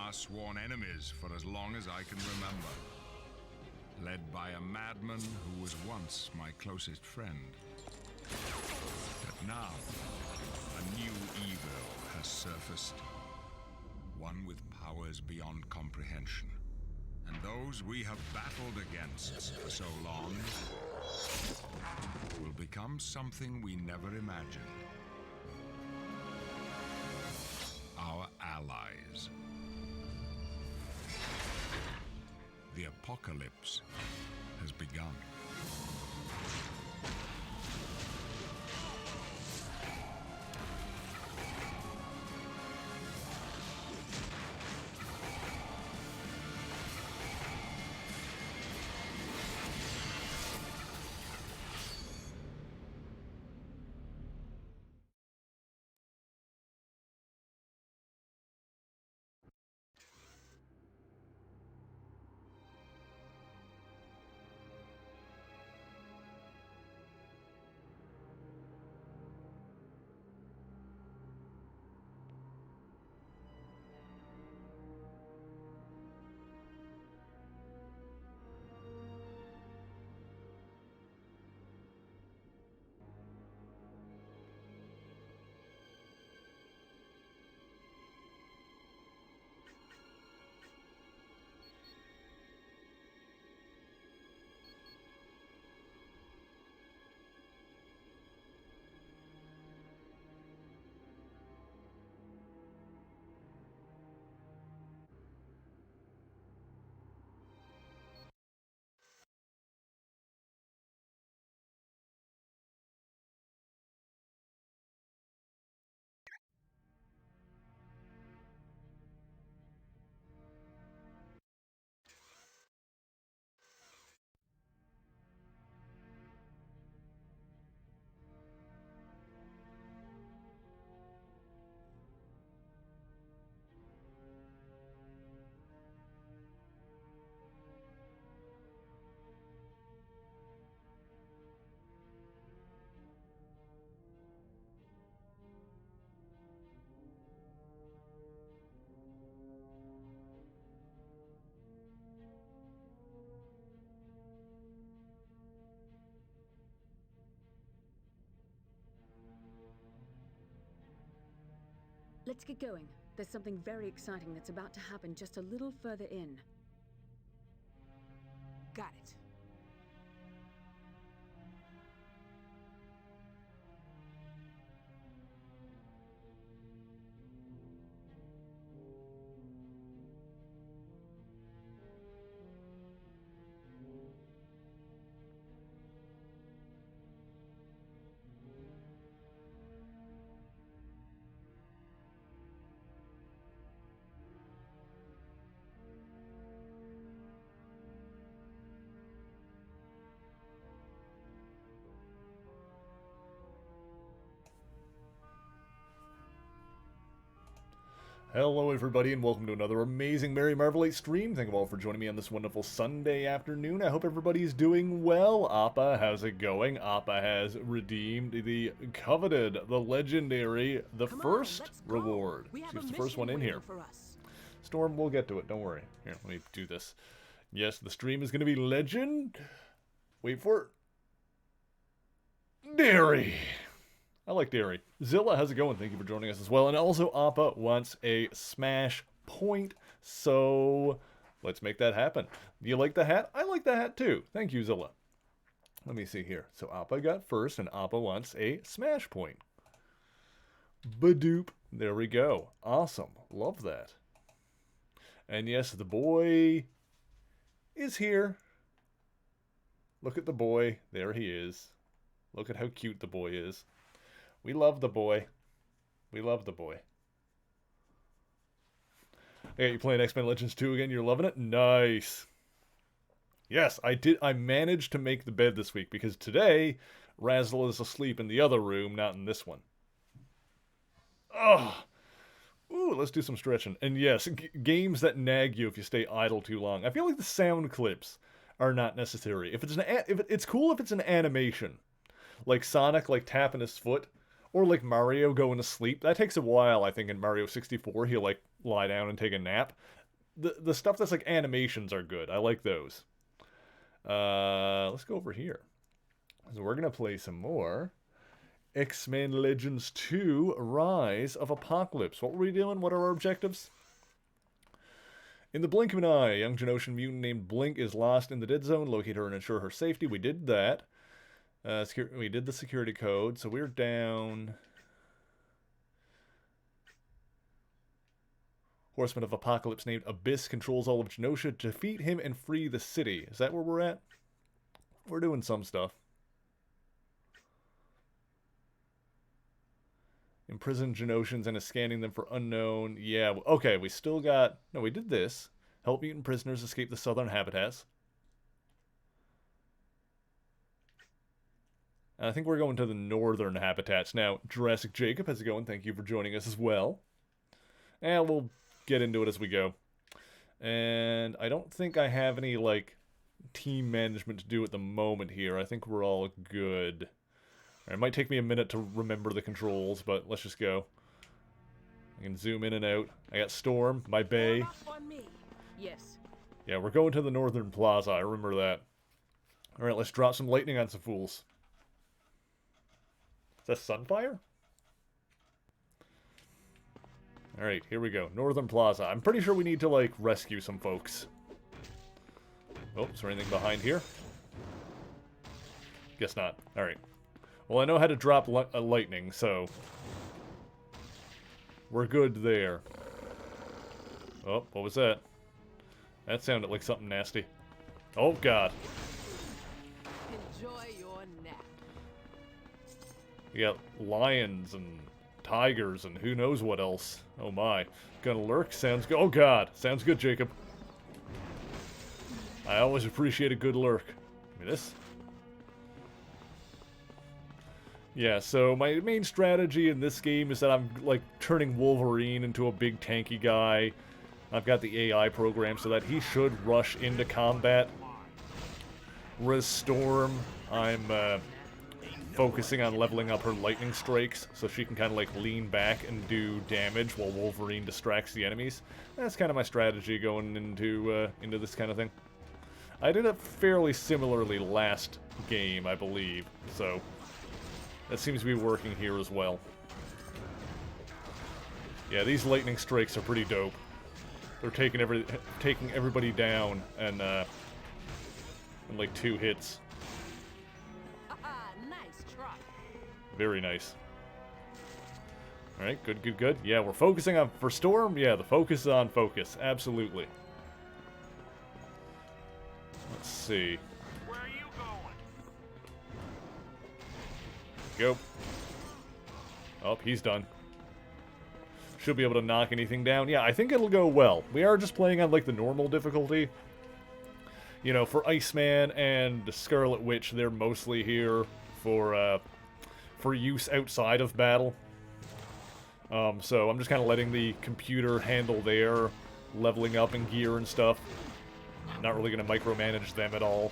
our sworn enemies for as long as I can remember. Led by a madman who was once my closest friend. But now, a new evil has surfaced. One with powers beyond comprehension. And those we have battled against for so long will become something we never imagined. Our allies. The apocalypse has begun. Let's get going. There's something very exciting that's about to happen just a little further in. Got it. Hello everybody and welcome to another amazing Merry Marvelate stream. Thank you all for joining me on this wonderful Sunday afternoon. I hope everybody's doing well. Appa, how's it going? Appa has redeemed the coveted, the legendary, the first reward. She's the first one in here. Storm, we'll get to it, don't worry. Here, let me do this. Yes, the stream is going to be legend. Wait for it. Dairy. I like dairy. Zilla, how's it going? Thank you for joining us as well. And also, Appa wants a smash point, so let's make that happen. Do you like the hat? I like the hat too. Thank you, Zilla. Let me see here. So Appa got first, and Appa wants a smash point. Badoop. There we go. Awesome. Love that. And yes, the boy is here. Look at the boy. There he is. Look at how cute the boy is. We love the boy. We love the boy. I got you playing X-Men Legends 2 again. You're loving it? Nice. Yes, I did. I managed to make the bed this week because today Razzle is asleep in the other room, not in this one. Ugh. Ooh, let's do some stretching. And yes, games that nag you if you stay idle too long. I feel like the sound clips are not necessary. If it's cool if it's an animation, like Sonic like tapping his foot. Or like Mario going to sleep. That takes a while, I think, in Mario 64. He'll like lie down and take a nap. the stuff that's like animations are good. I like those. Let's go over here. So we're gonna play some more X-Men Legends 2: Rise of Apocalypse. What were we doing? What are our objectives? In the blink of an eye, a young Genoshan mutant named Blink is lost in the dead zone. Locate her and ensure her safety. We did that. We did the security code, so we're down. Horseman of Apocalypse named Abyss controls all of Genosha. Defeat him and free the city. Is that where we're at? We're doing some stuff. Imprison Genoshans and is scanning them for unknown. Yeah, okay, we still got... No, we did this. Help mutant prisoners escape the southern habitats. And I think we're going to the northern habitats now. Jurassic Jacob, how's it going? Thank you for joining us as well. And we'll get into it as we go. And I don't think I have any, like, team management to do at the moment here. I think we're all good. It might take me a minute to remember the controls, but let's just go. I can zoom in and out. I got Storm, my bay. Yes. Yeah, we're going to the Northern Plaza. I remember that. Alright, let's drop some lightning on some fools. Is that Sunfire? Alright, here we go. Northern Plaza. I'm pretty sure we need to, like, rescue some folks. Oh, is there anything behind here? Guess not. Alright. Well, I know how to drop lightning, so... we're good there. Oh, what was that? That sounded like something nasty. Oh, God. Enjoy your nap. You got lions and tigers and who knows what else. Oh, my. Gonna lurk? Sounds good. Oh, God. Sounds good, Jacob. I always appreciate a good lurk. Give me this. Yeah, so my main strategy in this game is that I'm, like, turning Wolverine into a big tanky guy. I've got the AI program so that he should rush into combat. Whereas Storm, I'm focusing on leveling up her lightning strikes so she can kind of, like, lean back and do damage while Wolverine distracts the enemies. That's kind of my strategy going into this kind of thing. I did it fairly similarly last game, I believe, so... that seems to be working here as well. Yeah, these lightning strikes are pretty dope. They're taking everybody down and in like 2 hits. Nice try. Very nice. All right, good, good, good. Yeah, we're focusing on for Storm. Yeah, the focus is on focus. Absolutely. Let's see. Where are you going? Go. Oh, he's done. Should be able to knock anything down. Yeah, I think it'll go well. We are just playing on, like, the normal difficulty. You know, for Iceman and the Scarlet Witch, they're mostly here for use outside of battle. So I'm just kind of letting the computer handle their leveling up and gear and stuff. Not really going to micromanage them at all.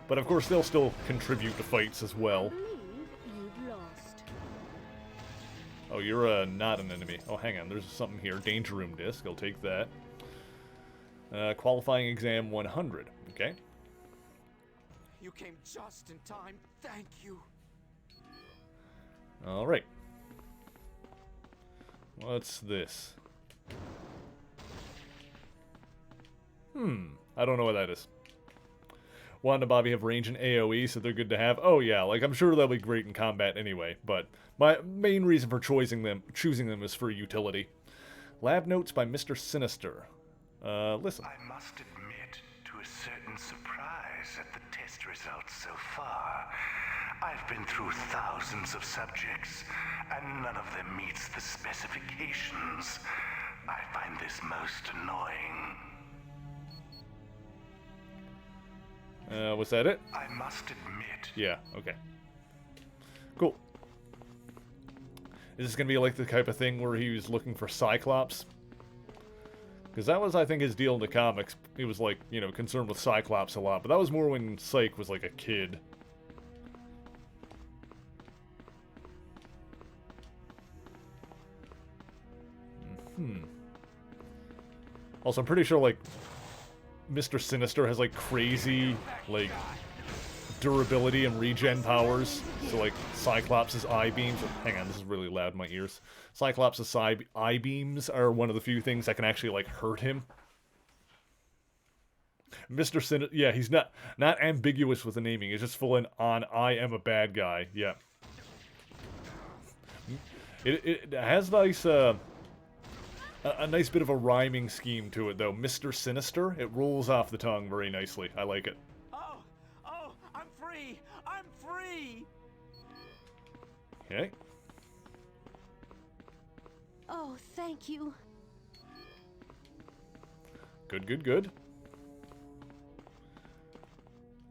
But of course, they'll still contribute to fights as well. I believe you've lost. Oh, you're not an enemy. Oh, hang on. There's something here. Danger Room Disc. I'll take that. Qualifying Exam 100. Okay. You came just in time. Thank you. Alright. What's this? I don't know what that is. Wanda and Bobby have range and AoE, so they're good to have. Oh yeah, like I'm sure they'll be great in combat anyway, but my main reason for choosing them is for utility. Lab notes by Mr. Sinister. Listen. I must admit to a certain surprise at the test results so far. I've been through thousands of subjects, and none of them meets the specifications. I find this most annoying. Was that it? I must admit. Yeah, okay. Cool. Is this gonna be like the type of thing where he was looking for Cyclops? Because that was, I think, his deal in the comics. He was, like, you know, concerned with Cyclops a lot, but that was more when Cyc was, like, a kid. Also, I'm pretty sure, like, Mr. Sinister has, like, crazy, like, durability and regen powers. So, like, Cyclops' eye beams... Hang on, this is really loud in my ears. Cyclops' eye beams are one of the few things that can actually, like, hurt him. Mr. Sinister... Yeah, he's not ambiguous with the naming. He's just full in on, I am a bad guy. Yeah. It has nice, a nice bit of a rhyming scheme to it, though. Mr. Sinister, it rolls off the tongue very nicely. I like it. Oh, I'm free! I'm free! Okay. Oh, thank you. Good, good, good.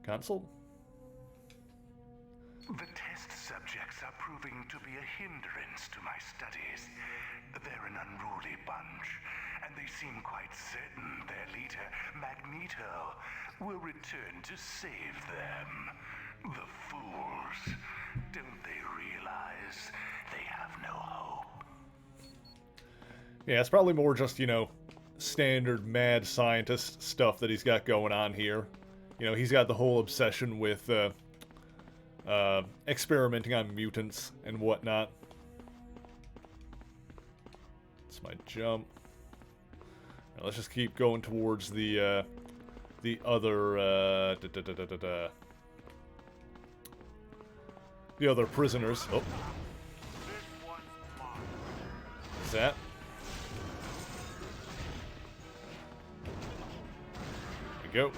Console. The test subjects are proving to be a hindrance to my studies. They're an unruly bunch, and they seem quite certain their leader, Magneto, will return to save them. The fools. Don't they realize they have no hope? Yeah, it's probably more just, you know, standard mad scientist stuff that he's got going on here. You know, he's got the whole obsession with, experimenting on mutants and whatnot. That's my jump. Now let's just keep going towards the other, the other prisoners. Oh. What's that? There we go.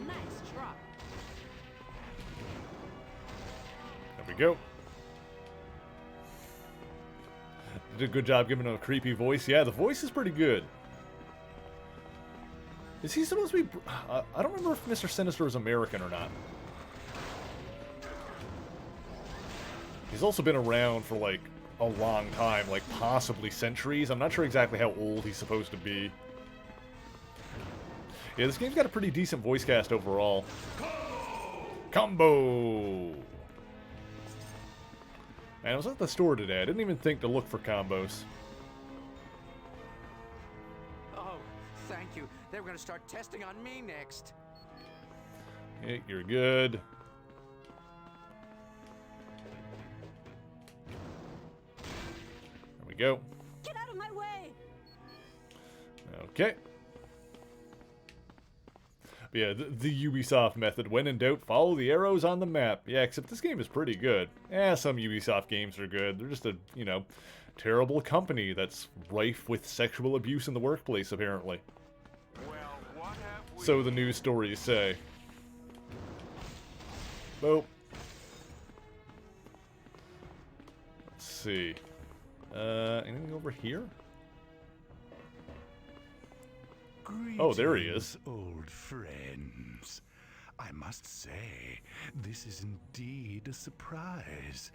Nice try. There we go. Did a good job giving him a creepy voice. Yeah, the voice is pretty good. Is he supposed to be... I don't remember if Mr. Sinister is American or not. He's also been around for, like, a long time. Like, possibly centuries. I'm not sure exactly how old he's supposed to be. Yeah, this game's got a pretty decent voice cast overall. Combo! Man, I was at the store today. I didn't even think to look for combos. Oh, thank you. They were gonna start testing on me next. Okay, you're good. There we go. Get out of my way! Okay. But yeah, the Ubisoft method. When in doubt, follow the arrows on the map. Yeah, except this game is pretty good. Yeah, some Ubisoft games are good. They're just a, you know, terrible company that's rife with sexual abuse in the workplace, apparently. Well, what have we... So the news stories say. Boop. Let's see. Anything over here? Oh, there he is. Old friends. I must say, this is indeed a surprise.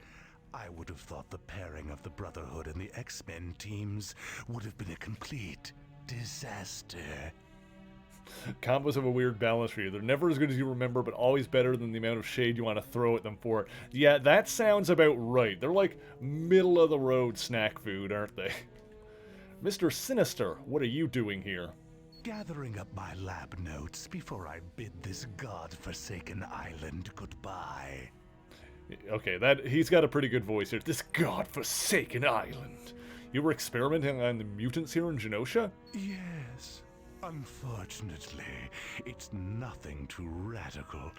I would have thought the pairing of the Brotherhood and the X-Men teams would have been a complete disaster. Combos have a weird balance for you. They're never as good as you remember, but always better than the amount of shade you want to throw at them for it. Yeah, that sounds about right. They're like middle-of-the-road snack food, aren't they? Mr. Sinister, what are you doing here? Gathering up my lab notes before I bid this god-forsaken island goodbye. Okay, he's got a pretty good voice here. This god-forsaken island. You were experimenting on the mutants here in Genosha? Yes. Unfortunately, it's nothing too radical.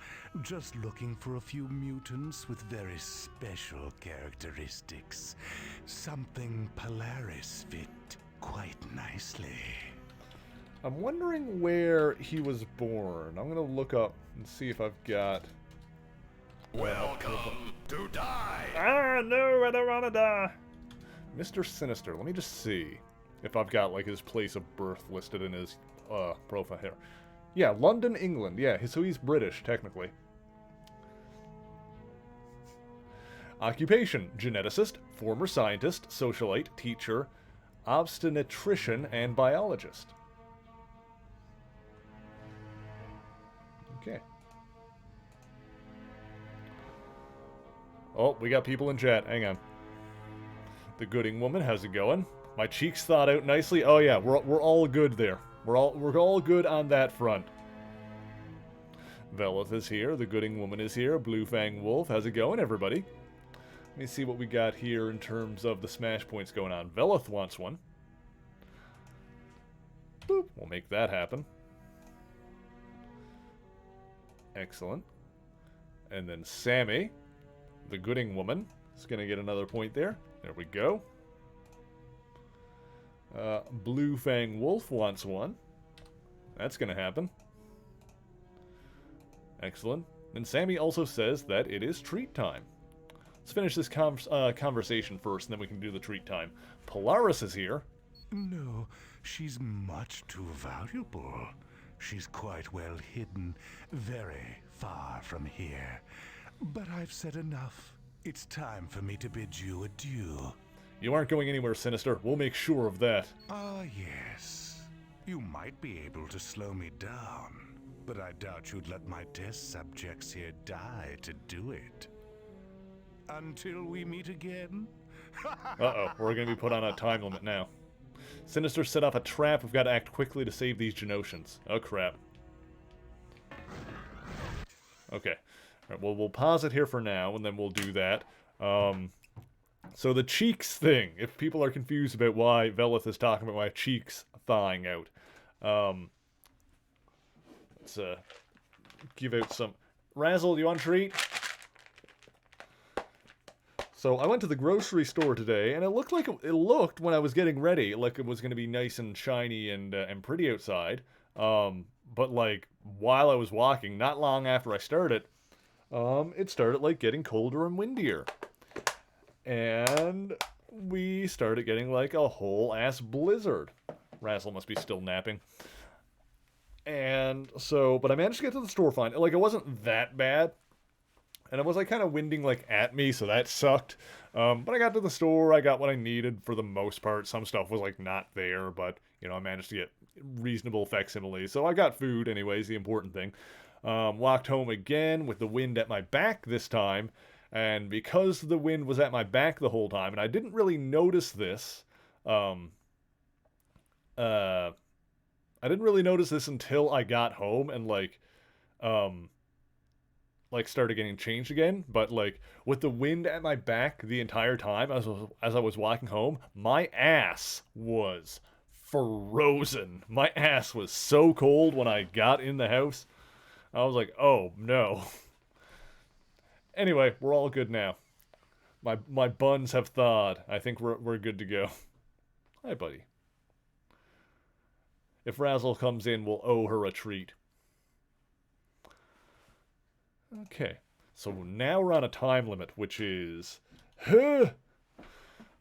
Just looking for a few mutants with very special characteristics. Something Polaris fit quite nicely. I'm wondering where he was born. I'm gonna look up and see if I've got... Welcome to die! Ah, no, I don't wanna die! Mr. Sinister, let me just see if I've got, like, his place of birth listed in his, profile here. Yeah, London, England. Yeah, so he's British, technically. Occupation, geneticist, former scientist, socialite, teacher, obstetrician, and biologist. Okay. Oh, we got people in chat. Hang on. The Gooding woman, how's it going? My cheeks thawed out nicely. Oh yeah, we're all good there. We're all good on that front. Velith is here. The Gooding Woman is here. Blue Fang Wolf. How's it going, everybody? Let me see what we got here in terms of the smash points going on. Velith wants one. Boop. We'll make that happen. Excellent. And then Sammy, the Gooding Woman, is going to get another point there. There we go. Blue Fang Wolf wants one. That's going to happen. Excellent. And Sammy also says that it is treat time. Let's finish this conversation first, and then we can do the treat time. Polaris is here. No, she's much too valuable. She's quite well hidden, very far from here. But I've said enough. It's time for me to bid you adieu. You aren't going anywhere, Sinister. We'll make sure of that. Ah, yes. You might be able to slow me down, but I doubt you'd let my test subjects here die to do it. Until we meet again? Uh-oh, we're going to be put on a time limit now. Sinister set off a trap. We've got to act quickly to save these Genotians. Oh, crap. Okay. All right, well, we'll pause it here for now, and then we'll do that. So the cheeks thing, if people are confused about why Velith is talking about my cheeks thawing out. Let's give out some... Razzle, you want a treat? So I went to the grocery store today, and it looked like it looked when I was getting ready like it was going to be nice and shiny and pretty outside. But like while I was walking, not long after I started, it started like getting colder and windier, and we started getting like a whole ass blizzard. Razzle must be still napping. And so, but I managed to get to the store fine. Like it wasn't that bad. And it was like kind of winding like at me, so that sucked. But I got to the store, I got what I needed for the most part. Some stuff was like not there, but you know, I managed to get reasonable facsimiles. So I got food anyways, the important thing. Walked home again with the wind at my back this time. And because the wind was at my back the whole time, and I didn't really notice this, I didn't really notice this until I got home and like started getting changed again, but like with the wind at my back the entire time as I was walking home, my ass was frozen. My ass was so cold when I got in the house. I was like, oh no. Anyway, we're all good now. My buns have thawed. I think we're good to go. Hi, buddy. If Razzle comes in, we'll owe her a treat. Okay, so now we're on a time limit, which is...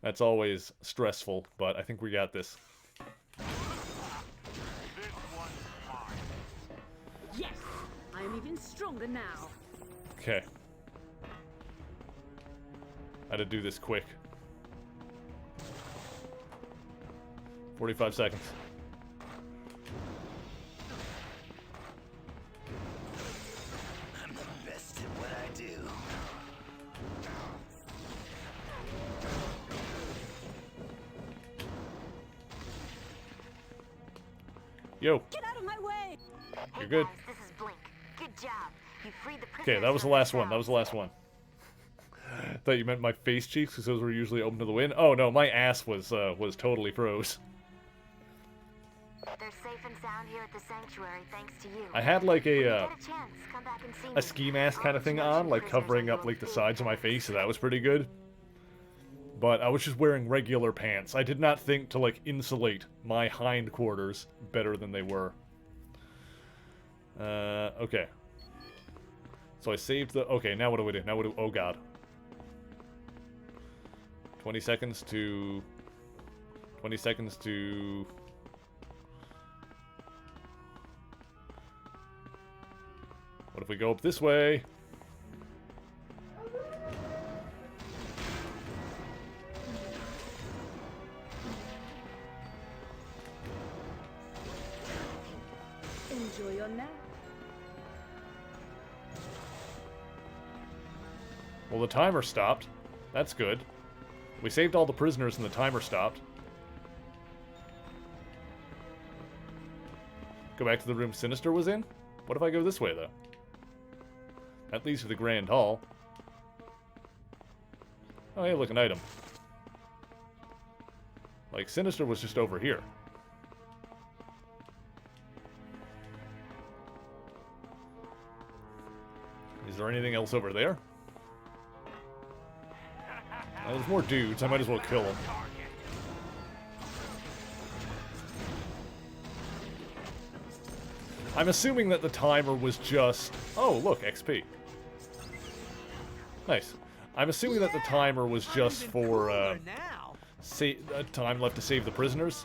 That's always stressful, but I think we got this. Yes! I am even stronger now. Okay. I had to do this quick. 45 seconds. Yo. Get out of my way! You're good. Guys, this is Blink. Good job. You freed the Okay, that was the last one. That was the last one. I thought you meant my face cheeks, because those were usually open to the wind. Oh no, my ass was totally froze. They're safe and sound here at the sanctuary, thanks to you. I had like When you a get a chance, come back and see me. ski mask kind of thing on, like covering up like the sides of my face, so that was pretty good. But I was just wearing regular pants. I did not think to like insulate my hindquarters better than they were. Okay. So I saved the... Okay, now what do we do? Now what do... Oh god. 20 seconds to... 20 seconds to... What if we go up this way? Enjoy your nap. Well, the timer stopped. That's good. We saved all the prisoners and the timer stopped. Go back to the room Sinister was in? What if I go this way, though? That leads to the Grand Hall. Oh, hey, look, an item. Like, Sinister was just over here. Is there anything else over there? There's more dudes. I might as well kill them. I'm assuming that the timer was just... Oh, look, XP. Nice. I'm assuming that the timer was just for, time left to save the prisoners.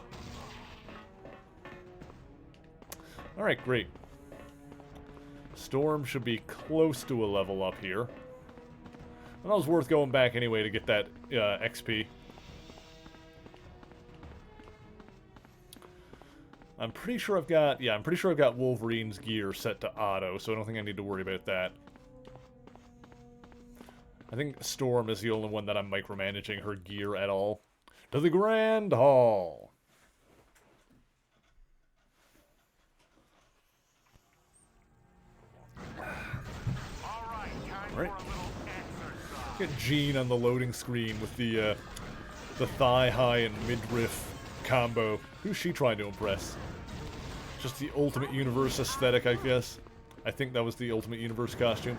Alright, great. Storm should be close to a level up here. And that was worth going back anyway to get that XP. I'm pretty sure I've got... Yeah, I'm pretty sure I've got Wolverine's gear set to auto, so I don't think I need to worry about that. I think Storm is the only one that I'm micromanaging her gear at all. To the Grand Hall! Alright. Get Jean on the loading screen with the thigh-high and midriff combo. Who's she trying to impress? Just the Ultimate Universe aesthetic, I guess. I think that was the Ultimate Universe costume.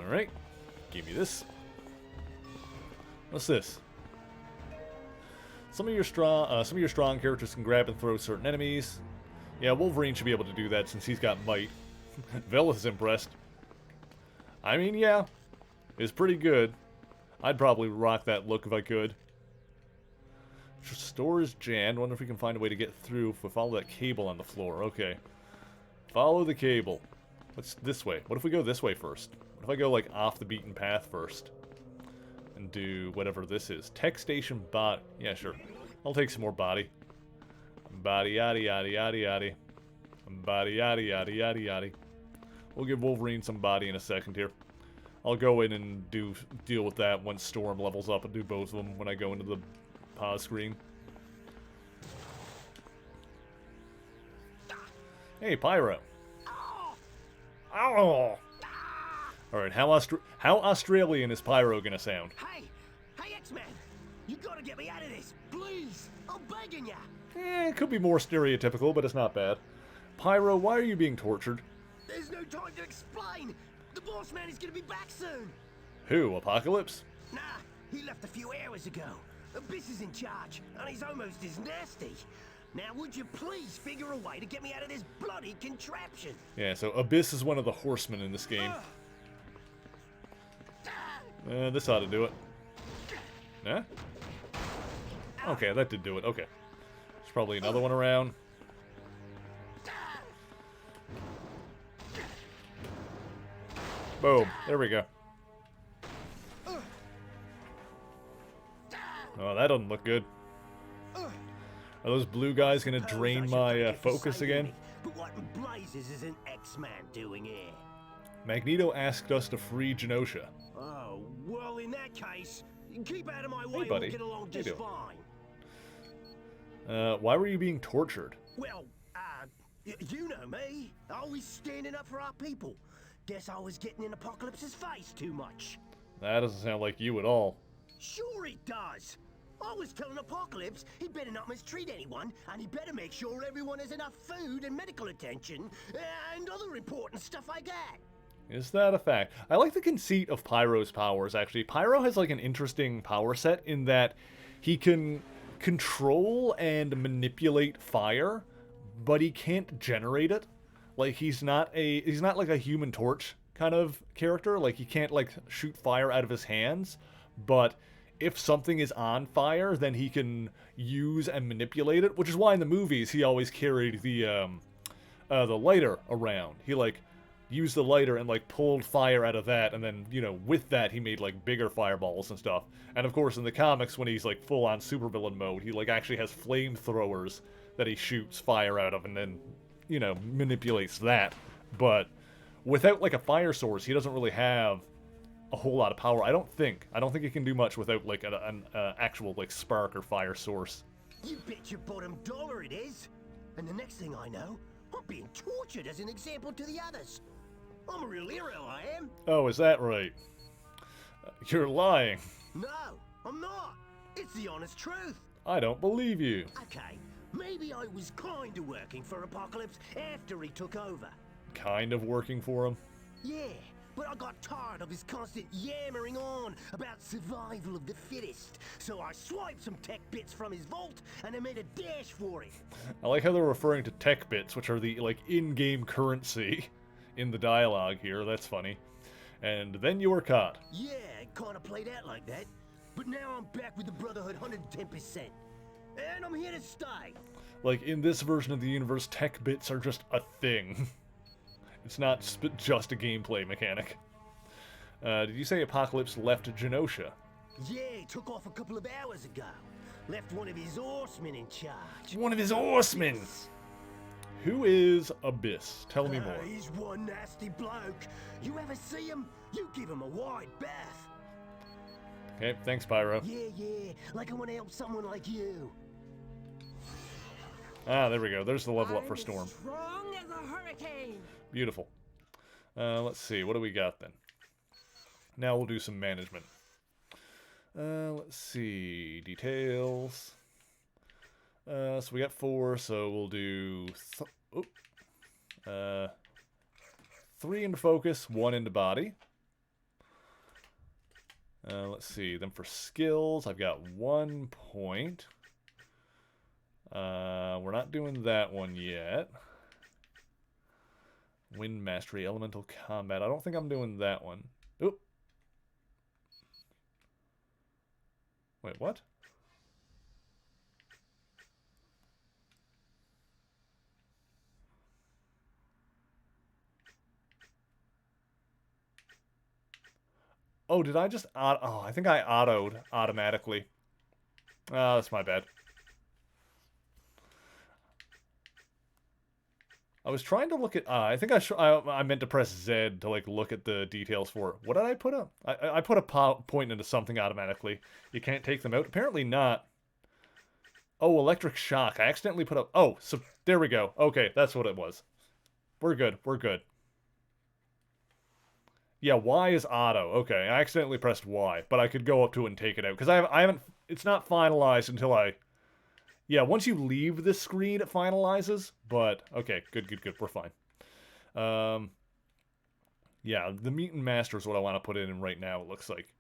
Alright. Give me this. What's this? Some of your strong characters can grab and throw certain enemies. Yeah, Wolverine should be able to do that since he's got might. Velis is impressed. I mean, yeah. It's pretty good. I'd probably rock that look if I could. Store is jammed. Wonder if we can find a way to get through if we follow that cable on the floor. Okay. Follow the cable. What's this way? What if we go this way first? What if I go, like, off the beaten path first? And do whatever this is. Tech station bot. Yeah, sure. I'll take some more body. Body yaddy yaddy yaddy yaddy. Body yaddy yaddy yaddy yaddy. We'll give Wolverine some body in a second here. I'll go in and deal with that once Storm levels up and do both of them when I go into the pause screen. Hey, Pyro. Oh. Alright, how Australian is Pyro gonna sound? Hey, X-Man, you gotta get me out of this, please. I'm begging ya. It could be more stereotypical, but it's not bad. Pyro, why are you being tortured? There's no time to explain. The boss man is gonna be back soon. Who, Apocalypse? Nah, he left a few hours ago. Abyss is in charge, and he's almost as nasty. Now, would you please figure a way to get me out of this bloody contraption? Yeah, so Abyss is one of the horsemen in this game. This ought to do it. Nah? Okay, that did do it. Okay. There's probably another one around. Boom. There we go. Oh, that doesn't look good. Are those blue guys gonna drain my focus again? But what in blazes is an X-Man doing here? Magneto asked us to free Genosha. Oh, well, in that case, keep out of my way. Hey, buddy. We'll get along just fine. Why were you being tortured? Well, you know me. Always standing up for our people. Guess I was getting in Apocalypse's face too much. That doesn't sound like you at all. Sure it does. I was telling Apocalypse he better not mistreat anyone, and he better make sure everyone has enough food and medical attention, and other important stuff like that. Is that a fact? I like the conceit of Pyro's powers, actually. Pyro has, like, an interesting power set in that he can control and manipulate fire, but he can't generate it. Like, he's not like a Human Torch kind of character. Like, he can't, like, shoot fire out of his hands, but if something is on fire, then he can use and manipulate it, which is why in the movies he always carried the lighter around. He, like, used the lighter and, like, pulled fire out of that, and then, you know, with that he made, like, bigger fireballs and stuff. And of course in the comics, when he's, like, full-on supervillain mode, he, like, actually has flamethrowers that he shoots fire out of and then, you know, manipulates that. But without, like, a fire source, he doesn't really have a whole lot of power. I don't think it can do much without like an actual like spark or fire source. You bet your bottom dollar it is. And the next thing I know, I'm being tortured as an example to the others. I'm a real hero, I am. Oh, is that right? You're lying. No, I'm not. It's the honest truth. I don't believe you. Okay, maybe I was kind of working for Apocalypse after he took over. Kind of working for him. Yeah, but I got tired of his constant yammering on about survival of the fittest. So I swiped some tech bits from his vault and I made a dash for it. I like how they're referring to tech bits, which are the like in-game currency in the dialogue here. That's funny. And then you were caught. Yeah, it kind of played out like that. But now I'm back with the Brotherhood 110%. And I'm here to stay. Like, in this version of the universe, tech bits are just a thing. It's not just a gameplay mechanic. Did you say Apocalypse left Genosha? Yeah, he took off a couple of hours ago. Left one of his horsemen in charge. One of his horsemen! Who is Abyss? Tell me more. He's one nasty bloke. You ever see him? You give him a wide berth. Okay, thanks, Pyro. Yeah, like I want to help someone like you. Ah, there we go. There's the level up for I'm Storm. Strong as a hurricane. Beautiful. Let's see. What do we got then? Now we'll do some management. Let's see. Details. So we got 4, so we'll do 3 into focus, 1 into body. Let's see. Then for skills, I've got 1 point. We're not doing that one yet. Wind Mastery, Elemental Combat. I don't think I'm doing that one. Oop. Wait, what? Oh, did I just... Oh, I think I autoed automatically. Oh, that's my bad. I was trying to look at... I think I meant to press Z to, like, look at the details for it. What did I put up? I put a point into something automatically. You can't take them out? Apparently not. Oh, electric shock. I accidentally put up... Oh, so there we go. Okay, that's what it was. We're good. We're good. Yeah, Y is auto. Okay, I accidentally pressed Y, but I could go up to it and take it out. Because I haven't... It's not finalized until I... Yeah, once you leave this screen, it finalizes. But, okay, good. We're fine. Yeah, the Mutant Master is what I want to put in right now, it looks like.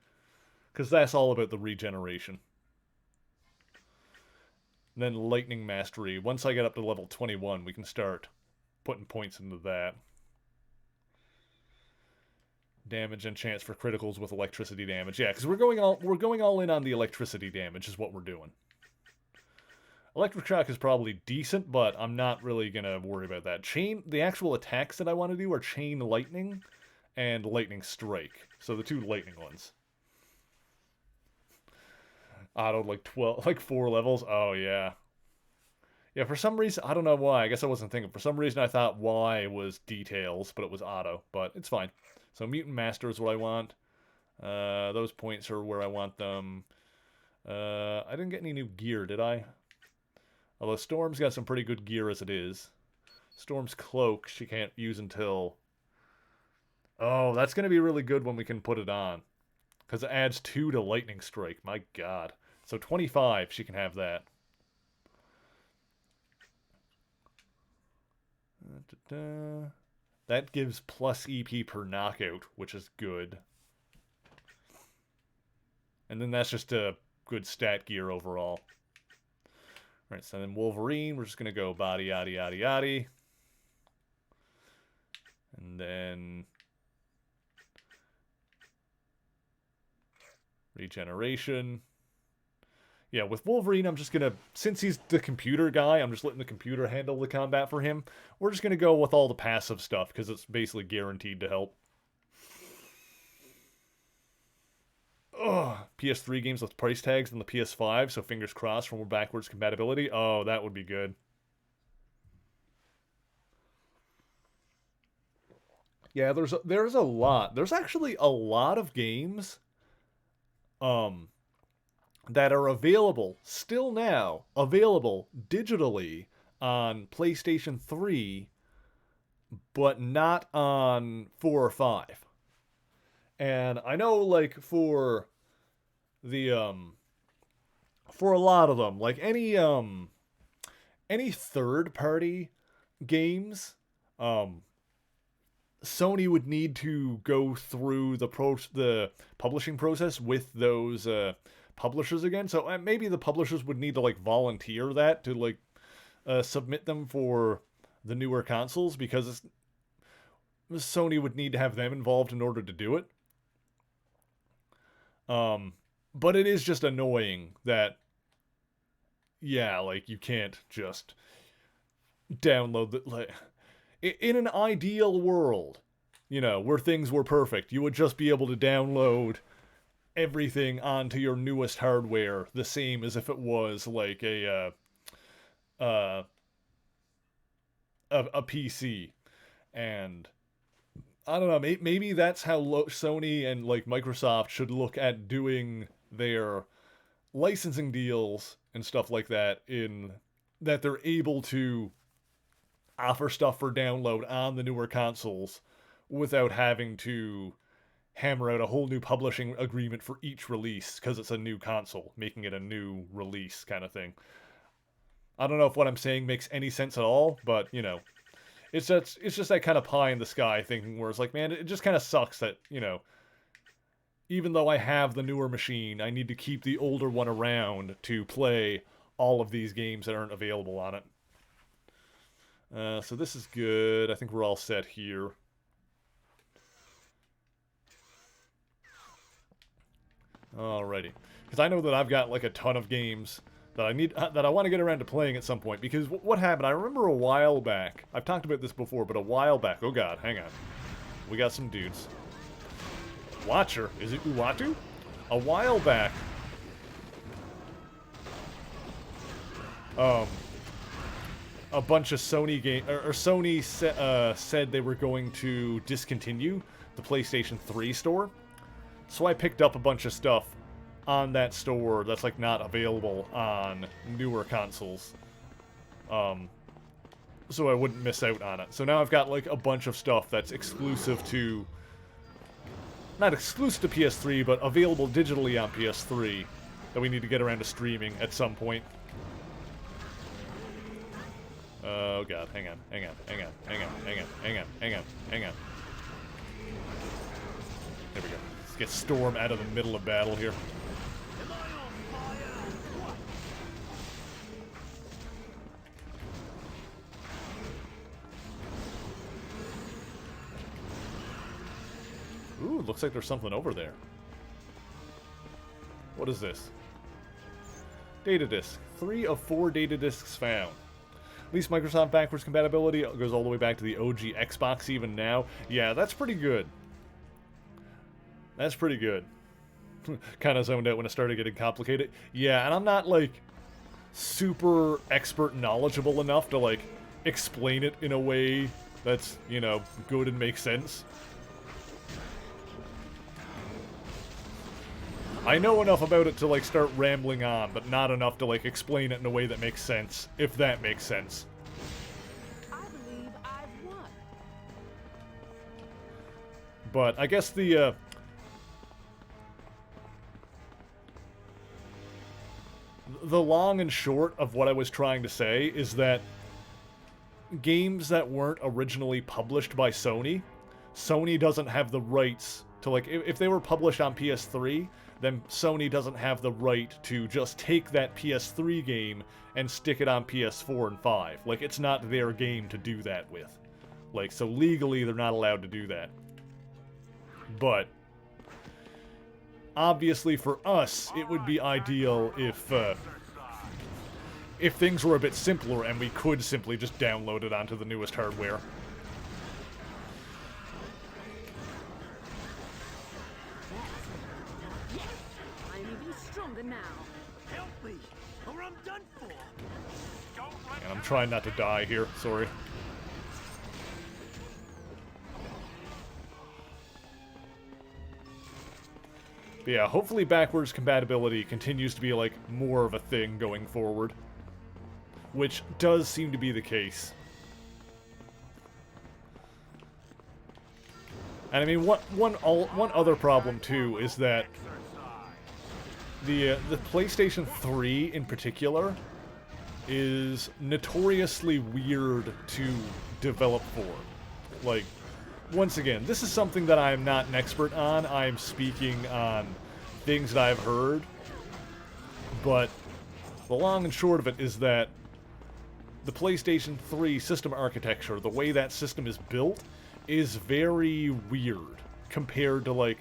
Because that's all about the regeneration. And then Lightning Mastery. Once I get up to level 21, we can start putting points into that. Damage and chance for criticals with electricity damage. Yeah, because we're going all in on the electricity damage is what we're doing. Electric shock is probably decent, but I'm not really gonna worry about that. The actual attacks that I want to do are chain lightning and lightning strike. So the 2 lightning ones. Autoed like 4 levels. Oh yeah. Yeah, for some reason, I don't know why. I guess I wasn't thinking. For some reason, I thought Y was details, but it was auto. But it's fine. So Mutant Master is what I want. Those points are where I want them. I didn't get any new gear, did I? Although Storm's got some pretty good gear as it is. Storm's cloak she can't use until... Oh, that's going to be really good when we can put it on. Because it adds 2 to Lightning Strike. My god. So 25, she can have that. That gives plus EP per knockout, which is good. And then that's just a good stat gear overall. Alright, so then Wolverine, we're just going to go body, yaddy, yaddy, yaddy. And then... Regeneration. Yeah, with Wolverine, I'm just going to... Since he's the computer guy, I'm just letting the computer handle the combat for him. We're just going to go with all the passive stuff, because it's basically guaranteed to help. Ugh. PS3 games with price tags than the PS5, so fingers crossed for more backwards compatibility. Oh, that would be good. Yeah, there's a lot. There's actually a lot of games that are still now available digitally on PlayStation 3, but not on 4 or 5. And I know, like, for a lot of them, like any third party games, Sony would need to go through the publishing process with those publishers again. So maybe the publishers would need to like volunteer that to like submit them for the newer consoles, because Sony would need to have them involved in order to do it. But it is just annoying that, yeah, like you can't just download the, like, in an ideal world, you know, where things were perfect, you would just be able to download everything onto your newest hardware the same as if it was like a PC. And I don't know, maybe that's how Sony and like Microsoft should look at doing their licensing deals and stuff like that, in that they're able to offer stuff for download on the newer consoles without having to hammer out a whole new publishing agreement for each release because it's a new console, making it a new release kind of thing. I don't know if what I'm saying makes any sense at all, but, you know, it's just that kind of pie in the sky thinking where it's like, man, it just kind of sucks that, you know, even though I have the newer machine, I need to keep the older one around to play all of these games that aren't available on it. So this is good. I think we're all set here. Alrighty. Because I know that I've got like a ton of games that I want to get around to playing at some point. Because what happened, I remember a while back, I've talked about this before, but a while back, oh god, hang on. We got some dudes. Watcher, is it Uatu? A while back, a bunch of Sony said they were going to discontinue the PlayStation 3 store. So I picked up a bunch of stuff on that store that's like not available on newer consoles. So I wouldn't miss out on it. So now I've got like a bunch of stuff that's exclusive to, not exclusive to PS3, but available digitally on PS3 that we need to get around to streaming at some point. Oh god, hang on. There we go. Let's get Storm out of the middle of battle here. Ooh, looks like there's something over there. What is this? Data disk. 3 of 4 data disks found. At least Microsoft backwards compatibility goes all the way back to the OG Xbox even now. Yeah, that's pretty good. That's pretty good. Kind of zoned out when it started getting complicated. Yeah, and I'm not, like, super expert knowledgeable enough to, like, explain it in a way that's, you know, good and makes sense. I know enough about it to, like, start rambling on, but not enough to, like, explain it in a way that makes sense, if that makes sense. I believe I've won. But I guess the long and short of what I was trying to say is that games that weren't originally published by Sony, Sony doesn't have the rights to, like, if they were published on PS3, then Sony doesn't have the right to just take that PS3 game and stick it on PS4 and 5. Like, it's not their game to do that with. Like, so legally, they're not allowed to do that. But obviously, for us, it would be ideal if things were a bit simpler and we could simply just download it onto the newest hardware. Now. Help me, or I'm done for. And I'm trying not to die here, sorry. But yeah, hopefully backwards compatibility continues to be, like, more of a thing going forward. Which does seem to be the case. And I mean, one other problem, too, is that the PlayStation 3 in particular is notoriously weird to develop for. Like, once again, this is something that I'm not an expert on. I'm speaking on things that I've heard. But the long and short of it is that the PlayStation 3 system architecture, the way that system is built, is very weird compared to, like,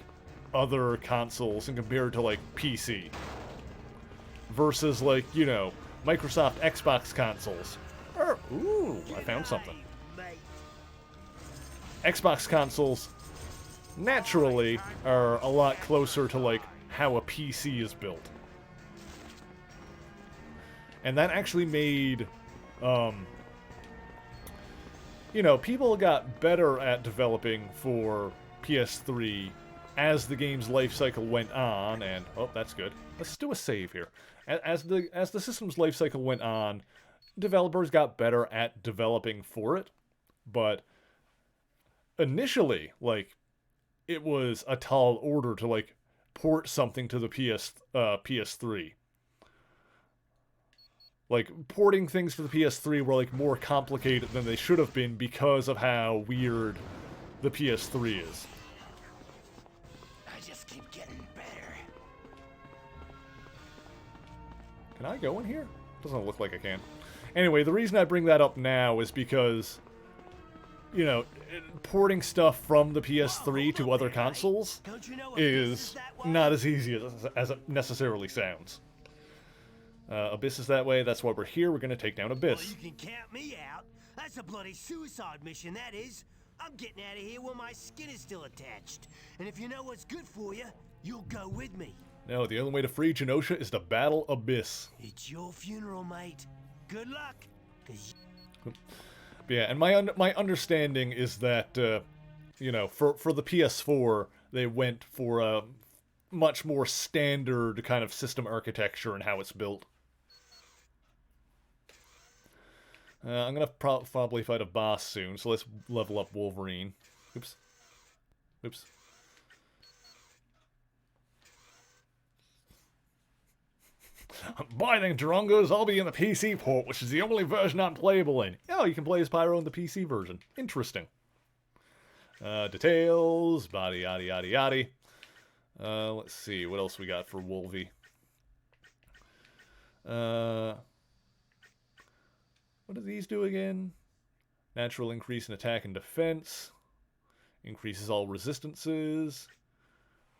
other consoles and compared to, like, PC. Versus, like, you know, Microsoft Xbox consoles. Ooh, I found something. Xbox consoles, naturally, are a lot closer to, like, how a PC is built. And that actually made, you know, people got better at developing for PS3 as the game's life cycle went on, and, oh, that's good. Let's do a save here. As the system's life cycle went on, developers got better at developing for it, but initially, like, it was a tall order to, like, port something to the PS3. Like, porting things to the PS3 were, like, more complicated than they should have been because of how weird the PS3 is. I just keep getting better. Can I go in here? Doesn't look like I can. Anyway, the reason I bring that up now is because, you know, porting stuff from the PS3 to other consoles is not as easy as it necessarily sounds. Abyss is that way. That's why we're here. We're going to take down Abyss. Well, you can count me out. That's a bloody suicide mission, that is. I'm getting out of here while my skin is still attached. And if you know what's good for you, you'll go with me. No, the only way to free Genosha is to battle Abyss. It's your funeral, mate. Good luck. Yeah, and my understanding is that, you know, for the PS4, they went for a much more standard kind of system architecture and how it's built. I'm going to probably fight a boss soon, so let's level up Wolverine. Oops. Oops. By then, Durongos, I'll be in the PC port, which is the only version I'm playable in. Oh, you can play as Pyro in the PC version. Interesting. Details, body, yada, yada, yada. Let's see, what else we got for Wolvie? What do these do again? Natural increase in attack and defense. Increases all resistances.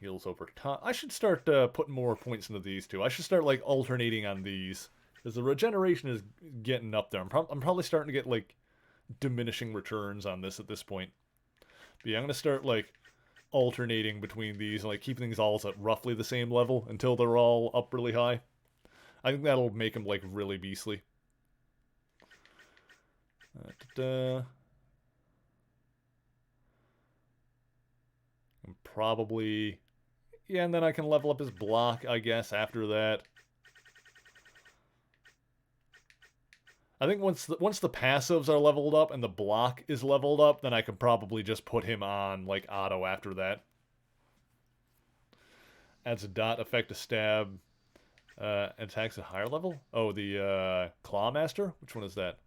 Heals over time. I should start putting more points into these two. I should start, like, alternating on these. Because the regeneration is getting up there. I'm probably starting to get, like, diminishing returns on this at this point. But yeah, I'm going to start, like, alternating between these and, like, keep things all at roughly the same level until they're all up really high. I think that'll make them, like, really beastly. And probably... Yeah, and then I can level up his block, I guess, after that. I think once the passives are leveled up and the block is leveled up, then I can probably just put him on, like, auto after that. Adds a dot effect to stab. Attacks at higher level? Oh, the Claw Master? Which one is that?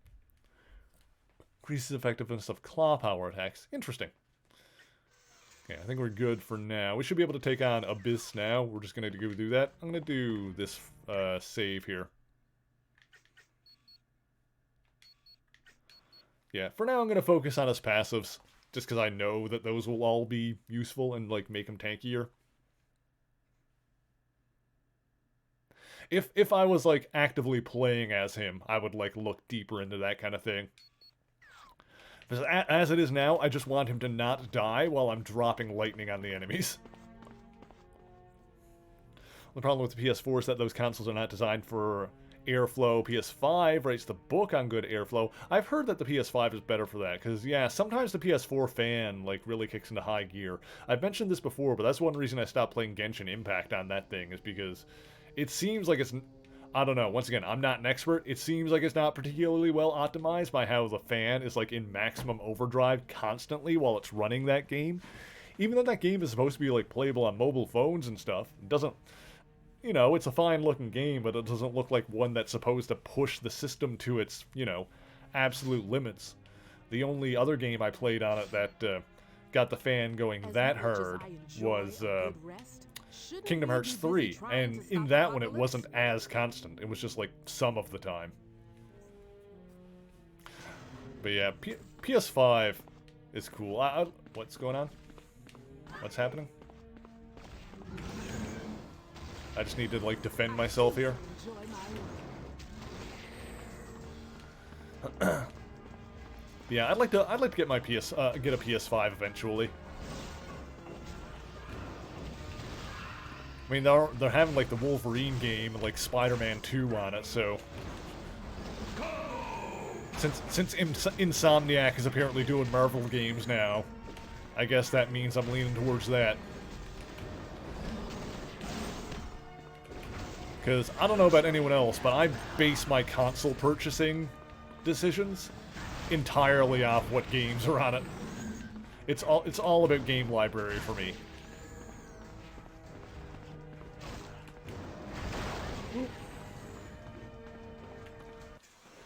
Increases effectiveness of claw power attacks. Interesting. Okay, I think we're good for now. We should be able to take on Abyss now. We're just going to go do that. I'm going to do this save here. Yeah, for now I'm going to focus on his passives, just because I know that those will all be useful and, like, make him tankier. If I was, like, actively playing as him, I would, like, look deeper into that kind of thing. Because as it is now, I just want him to not die while I'm dropping lightning on the enemies. The problem with the PS4 is that those consoles are not designed for airflow. PS5 rates the book on good airflow. I've heard that the PS5 is better for that, because, yeah, sometimes the PS4 fan, like, really kicks into high gear. I've mentioned this before, but that's one reason I stopped playing Genshin Impact on that thing, is because it seems like it's... I don't know, once again, I'm not an expert. It seems like it's not particularly well optimized by how the fan is, like, in maximum overdrive constantly while it's running that game. Even though that game is supposed to be, like, playable on mobile phones and stuff, it doesn't... You know, it's a fine-looking game, but it doesn't look like one that's supposed to push the system to its, you know, absolute limits. The only other game I played on it that got the fan going that hard was Kingdom Hearts 3, and in that one it wasn't as constant. It was just like some of the time. But yeah, PS5 is cool. What's going on? What's happening? I just need to like defend myself here. Yeah, I'd like to get my get a PS5 eventually. I mean, they're having like the Wolverine game and like Spider-Man 2 on it, so since Insomniac is apparently doing Marvel games now, I guess that means I'm leaning towards that. Because I don't know about anyone else, but I base my console purchasing decisions entirely off what games are on it. It's all about game library for me.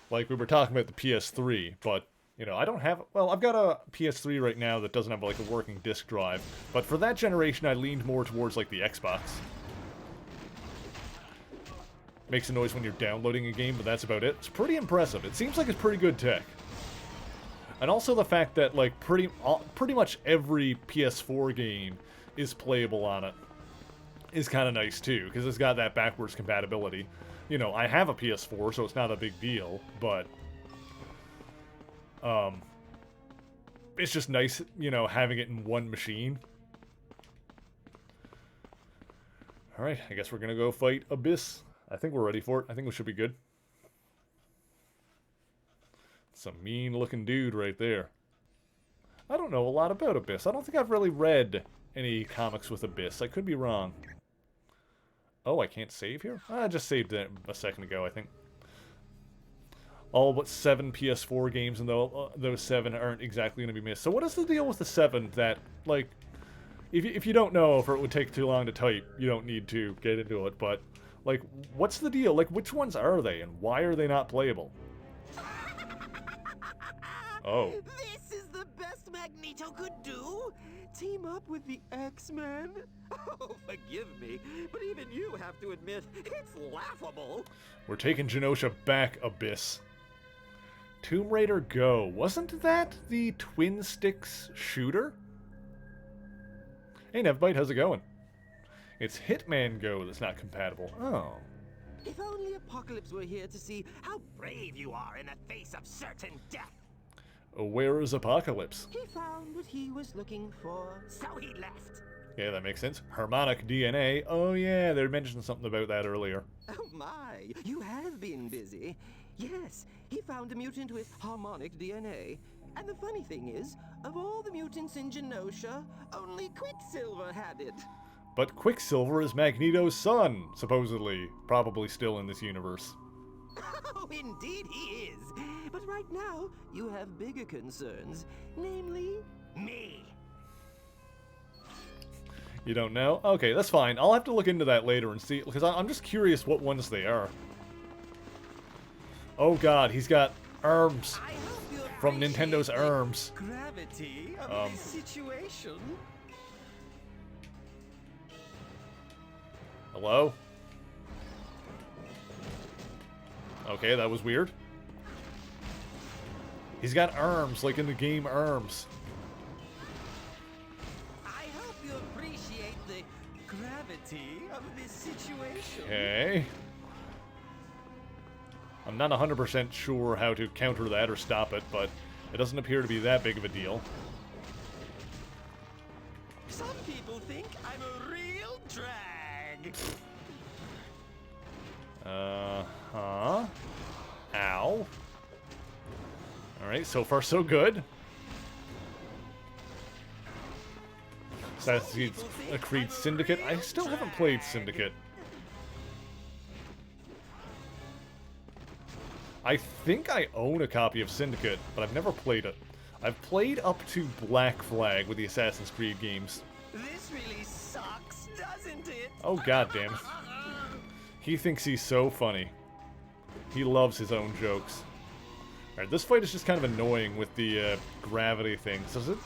Like we were talking about the PS3, but you know, I don't have... Well, I've got a PS3 right now that doesn't have like a working disc drive, but for that generation I leaned more towards like the Xbox. Makes a noise when you're downloading a game, but that's about it. It's pretty impressive. It seems like it's pretty good tech. And also the fact that, like, pretty much every PS4 game is playable on it is kind of nice, too, because it's got that backwards compatibility. You know, I have a PS4, so it's not a big deal, but... it's just nice, you know, having it in one machine. Alright, I guess we're gonna go fight Abyss. I think we're ready for it. I think we should be good. Some mean-looking dude right there. I don't know a lot about Abyss. I don't think I've really read any comics with Abyss. I could be wrong. Oh, I can't save here? I just saved it a second ago, I think. All but 7 PS4 games, and those 7 aren't exactly going to be missed. So what is the deal with the 7 that, like... If you don't know, if it would take too long to type, you don't need to get into it, but... Like, what's the deal? Like, which ones are they, and why are they not playable? Oh. This is the best Magneto could do? Team up with the X-Men? Oh, forgive me, but even you have to admit, it's laughable. We're taking Genosha back, Abyss. Tomb Raider Go. Wasn't that the Twin Sticks shooter? Hey, Nevbite, how's it going? It's Hitman Go that's not compatible. Oh. If only Apocalypse were here to see how brave you are in the face of certain death. Where is Apocalypse? He found what he was looking for, so he left. Yeah, that makes sense. Harmonic DNA. Oh yeah, they mentioned something about that earlier. Oh my, you have been busy. Yes, he found a mutant with harmonic DNA. And the funny thing is, of all the mutants in Genosha, only Quicksilver had it. But Quicksilver is Magneto's son, supposedly. Probably still in this universe. Oh, indeed he is. But right now, you have bigger concerns. Namely, me. You don't know? Okay, that's fine. I'll have to look into that later and see, because I'm just curious what ones they are. Oh god, he's got arms from Nintendo's arms. Gravity of this situation. Hello? Okay, that was weird. He's got arms, like in the game Arms. I hope you appreciate the gravity of this situation. Okay. I'm not 100% sure how to counter that or stop it, but it doesn't appear to be that big of a deal. Some people think I'm a real drag. Uh-huh. Ow. Alright, so far so good. Assassin's Creed Syndicate. I still haven't played Syndicate. I think I own a copy of Syndicate, but I've never played it. I've played up to Black Flag with the Assassin's Creed games. This really sucks, doesn't it? Oh, goddamn. He thinks he's so funny. He loves his own jokes. Alright, this fight is just kind of annoying with the gravity thing. So it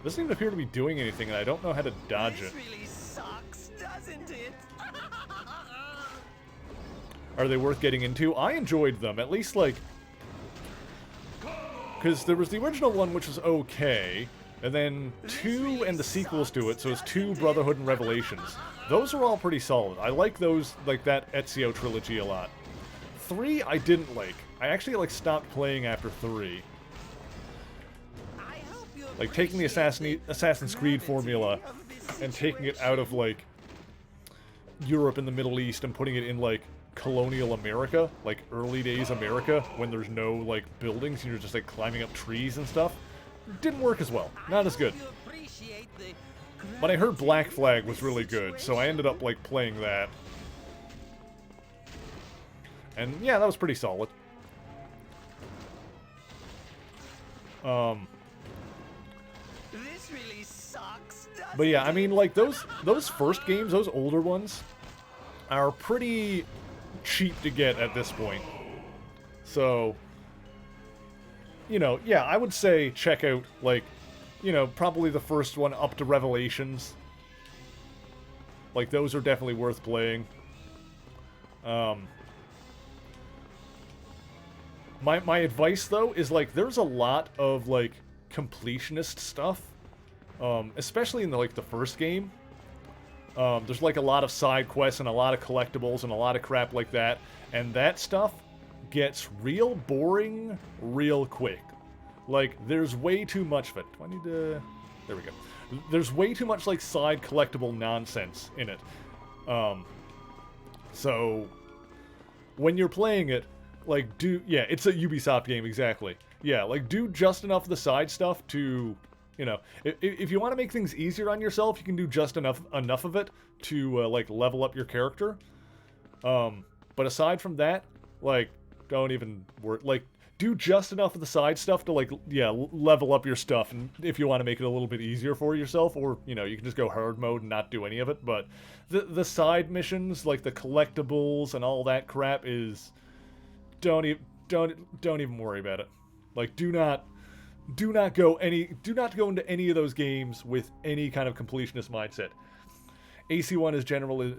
doesn't even appear to be doing anything, and I don't know how to dodge it. This really sucks, doesn't it? Are they worth getting into? I enjoyed them, at least, like... Because there was the original one, which was okay, and then 2 and the sequels to it, so it's 2, Brotherhood, and Revelations. Those are all pretty solid. I like those, like that Ezio trilogy a lot. 3, I didn't like. I actually, like, stopped playing after 3. Like, taking the Assassin's Creed formula and taking it out of, like, Europe and the Middle East and putting it in, like, colonial America, like early days America, when there's no, like, buildings and you're just, like, climbing up trees and stuff, didn't work as well. Not as good. But I heard Black Flag was really good, so I ended up, like, playing that. And, yeah, that was pretty solid. This really sucks, But yeah, I mean, like, those first games, those older ones, are pretty cheap to get at this point. So, you know, yeah, I would say check out, like, you know, probably the first one up to Revelations. Like, those are definitely worth playing. My advice, though, is, like, there's a lot of, like, completionist stuff. Especially in, the first game. There's, like, a lot of side quests and a lot of collectibles and a lot of crap like that. And that stuff gets real boring real quick. Like, there's way too much of it. Do I need to... There we go. There's way too much, like, side collectible nonsense in it. So, when you're playing it, like, yeah, it's a Ubisoft game, exactly. Yeah, like, do just enough of the side stuff to... You know, if you want to make things easier on yourself, you can do just enough of it to, like, level up your character. But aside from that, like, don't even worry. Like, do just enough of the side stuff to, like, yeah, level up your stuff. And if you want to make it a little bit easier for yourself, or, you know, you can just go hard mode and not do any of it. But the side missions, like the collectibles and all that crap, is don't even worry about it. Like, do not go into any of those games with any kind of completionist mindset. AC1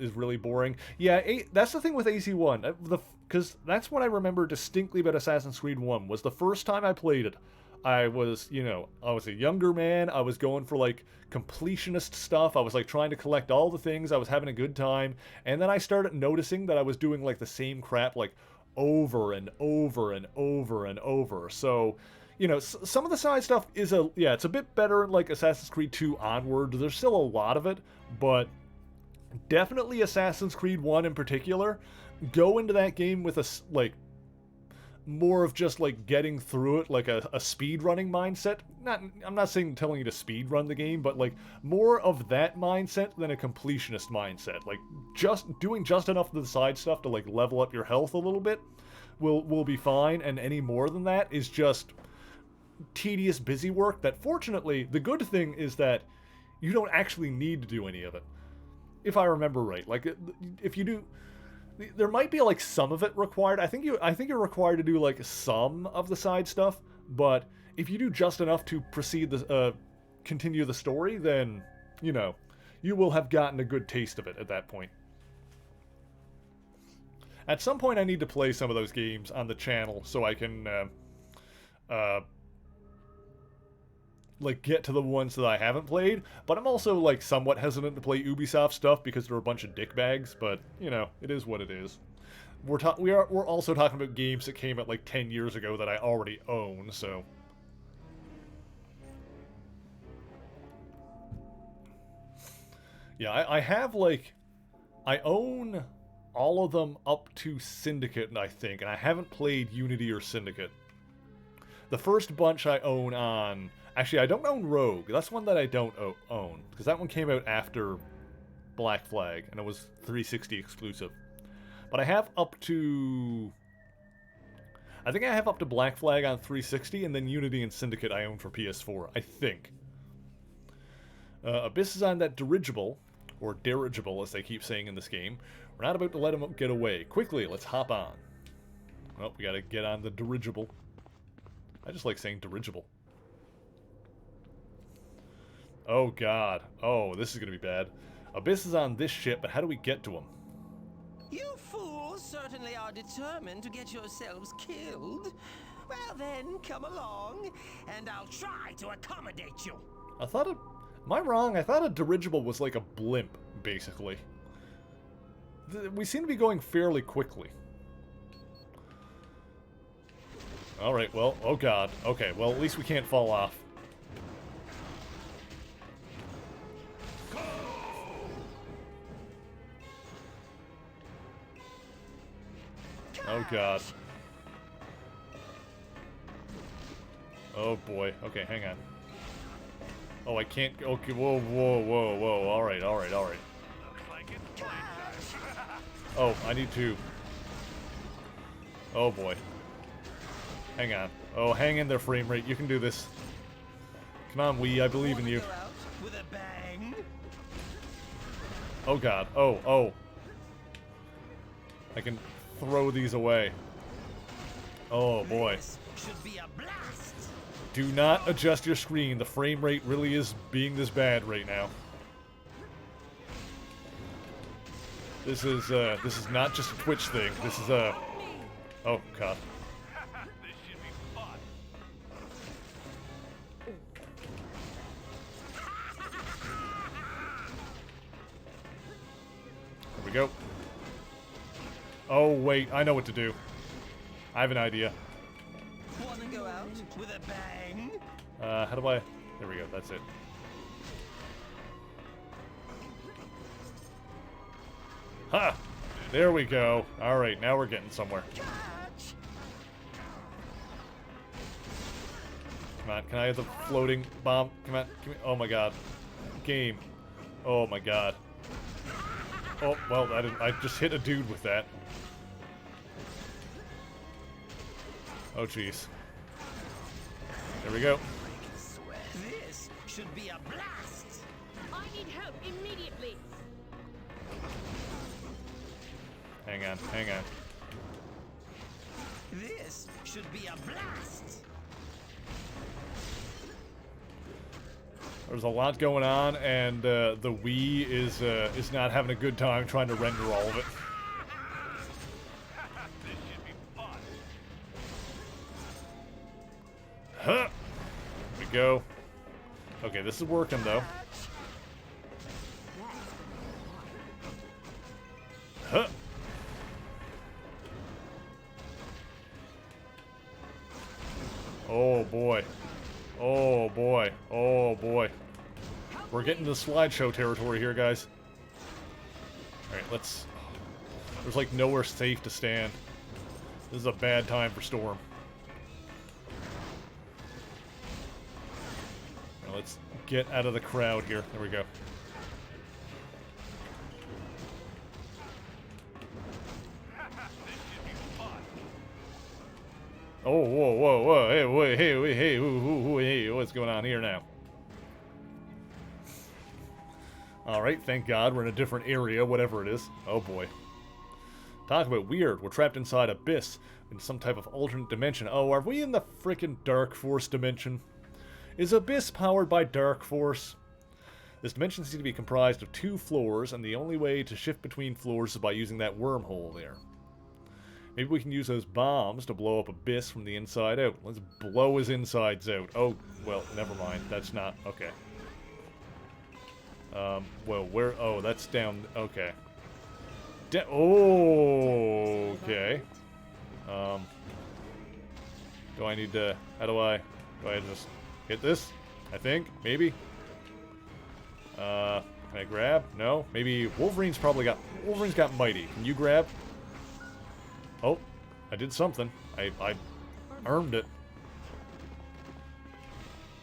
is really boring. Yeah, that's the thing with AC1. Because that's what I remember distinctly about Assassin's Creed 1, was the first time I played it. I was, you know, I was a younger man. I was going for, like, completionist stuff. I was, like, trying to collect all the things. I was having a good time. And then I started noticing that I was doing, like, the same crap, like, over and over and over and over. So... You know, some of the side stuff is it's a bit better in, like, Assassin's Creed 2 onward. There's still a lot of it, but definitely Assassin's Creed 1 in particular. Go into that game with more of just, like, getting through it, like a speedrunning mindset. I'm not saying telling you to speedrun the game, but, like, more of that mindset than a completionist mindset. Like, just doing just enough of the side stuff to, like, level up your health a little bit will be fine, and any more than that is just tedious busy work that, fortunately, the good thing is that you don't actually need to do any of it, if I remember right. Like, if you do, there might be, like, some of it required. I think you're required to do, like, some of the side stuff, but if you do just enough to continue the story, then, you know, you will have gotten a good taste of it at that point. At some point I need to play some of those games on the channel so I can like, get to the ones that I haven't played, but I'm also, like, somewhat hesitant to play Ubisoft stuff because they're a bunch of dickbags, but, you know, it is what it is. We're also talking about games that came out, like, 10 years ago that I already own, so... Yeah, I have, like... I own all of them up to Syndicate, I think, and I haven't played Unity or Syndicate. The first bunch I own on... Actually, I don't own Rogue. That's one that I don't own, because that one came out after Black Flag, and it was 360 exclusive. But I have up to... I think I have up to Black Flag on 360, and then Unity and Syndicate I own for PS4, I think. Abyss is on that dirigible, or dirigible as they keep saying in this game. We're not about to let him get away. Quickly, let's hop on. Well, we gotta get on the dirigible. I just like saying dirigible. Oh god. Oh, this is gonna be bad. Abyss is on this ship, but how do we get to him? You fools certainly are determined to get yourselves killed. Well then, come along, and I'll try to accommodate you. I thought it... Am I wrong? I thought a dirigible was like a blimp, basically. We seem to be going fairly quickly. Alright, well, oh god. Okay, well, at least we can't fall off. Oh god. Oh boy. Okay, hang on. Oh, I can't... Okay, whoa, whoa, whoa, whoa. Alright, alright, alright. Oh, I need to... Oh boy. Hang on. Oh, hang in there, frame rate. You can do this. Come on, Wii, I believe in you. With a bang. Oh god. Oh, oh. I can throw these away. Oh boy. This should be a blast. Do not adjust your screen. The frame rate really is being this bad right now. This is not just a Twitch thing. This is a... Oh god. This should be fun. There we go. Oh wait, I know what to do. I have an idea. Wanna go out with a bang? How do I... There we go, that's it. Ha! There we go. Alright, now we're getting somewhere. Catch! Come on, can I have the floating bomb? Come on, come on. Oh my god. Game. Oh my god. Oh, well, I just hit a dude with that. Oh jeez. There we go. This should be a blast. I need help immediately. Hang on, hang on. This should be a blast. There's a lot going on, and the Wii is not having a good time trying to render all of it. This should be fun. Huh! There we go. Okay, this is working though. Huh! Oh boy. Oh boy. Oh boy. We're getting to slideshow territory here, guys. Alright, let's... There's like nowhere safe to stand. This is a bad time for Storm. Now let's get out of the crowd here. There we go. Oh, whoa, whoa, whoa, hey, wait, hey, wait, hey, hey, what's going on here now? Alright, thank God, we're in a different area, whatever it is. Oh boy. Talk about weird, we're trapped inside Abyss, in some type of alternate dimension. Oh, are we in the frickin' Dark Force dimension? Is Abyss powered by Dark Force? This dimension seems to be comprised of 2 floors, and the only way to shift between floors is by using that wormhole there. Maybe we can use those bombs to blow up Abyss from the inside out. Let's blow his insides out. Oh, well, never mind. That's not... Okay. Well, where... Oh, that's down... Okay. Oh, okay. Do I need to... How do I... Do I just hit this? I think? Maybe? Can I grab? No? Maybe Wolverine's got Mighty. Can you grab? Oh, I did something. I earned it.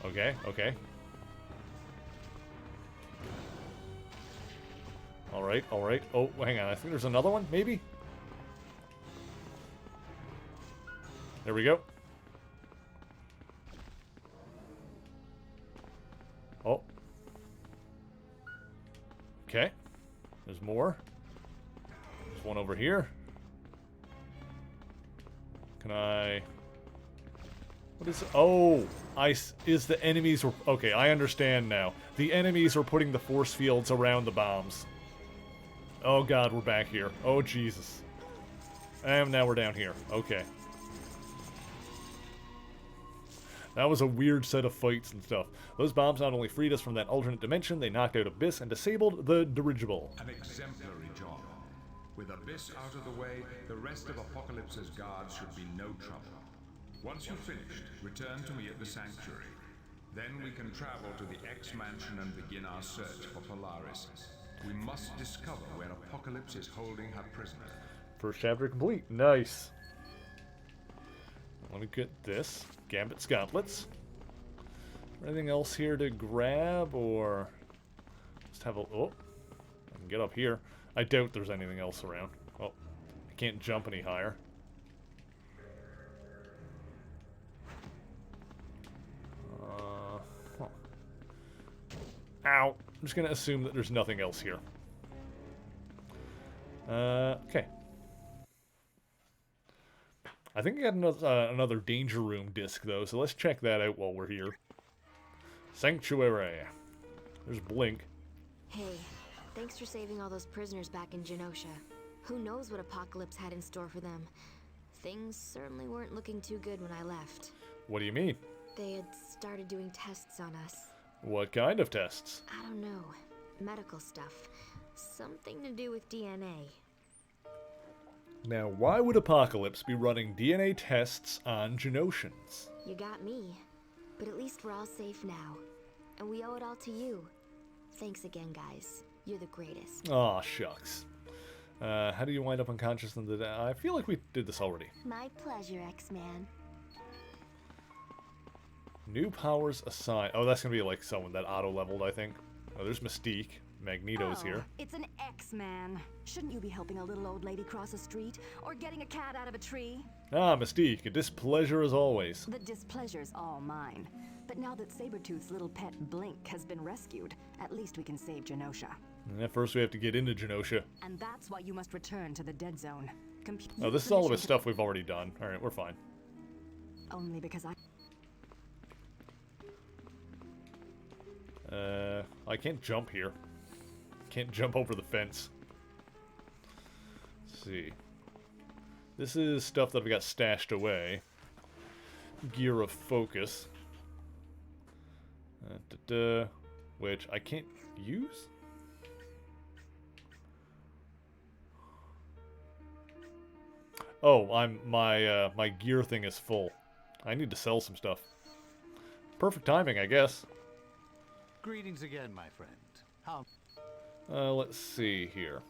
Okay, okay. Alright, alright. Oh, hang on. I think there's another one, maybe? There we go. Oh. Okay. There's more. There's one over here. Can I... What is... Oh! Is the enemies... Okay, I understand now. The enemies are putting the force fields around the bombs. Oh god, we're back here. Oh Jesus. And now we're down here. Okay. That was a weird set of fights and stuff. Those bombs not only freed us from that alternate dimension, they knocked out Abyss and disabled the dirigible. An exemplary job. With Abyss out of the way, the rest of Apocalypse's guards should be no trouble. Once you've finished, return to me at the Sanctuary. Then we can travel to the X-Mansion and begin our search for Polaris. We must discover where Apocalypse is holding her prisoner. First chapter complete. Nice. Let me get this. Gambit's gauntlets. Anything else here to grab, or just have a... Oh, I can get up here. I doubt there's anything else around. Oh, I can't jump any higher. Huh. Ow. I'm just going to assume that there's nothing else here. Okay. I think I got another Danger Room disc, though, so let's check that out while we're here. Sanctuary. There's Blink. Hey, thanks for saving all those prisoners back in Genosha. Who knows what Apocalypse had in store for them? Things certainly weren't looking too good when I left. What do you mean? They had started doing tests on us. What kind of tests? I don't know. Medical stuff. Something to do with DNA. Now, why would Apocalypse be running DNA tests on Genoshans? You got me. But at least we're all safe now. And we owe it all to you. Thanks again, guys. You're the greatest. Aw, shucks. How do you wind up unconscious in the... I feel like we did this already. My pleasure, X-Man. New powers assigned. Oh, that's going to be like someone that auto-leveled, I think. Oh, there's Mystique. Magneto's here. It's an X-Man. Shouldn't you be helping a little old lady cross a street? Or getting a cat out of a tree? Ah, Mystique. A displeasure as always. The displeasure's all mine. But now that Sabretooth's little pet Blink has been rescued, at least we can save Genosha. And first we have to get into Genosha. And that's why you must return to the Dead Zone. Oh, this is all of the stuff we've already done. Alright, we're fine. Only because I can't jump here. Can't jump over the fence. Let's see. This is stuff that we got stashed away. Gear of Focus. Which I can't use? Oh, my gear thing is full. I need to sell some stuff. Perfect timing, I guess. Greetings again, my friend. How? Let's see here.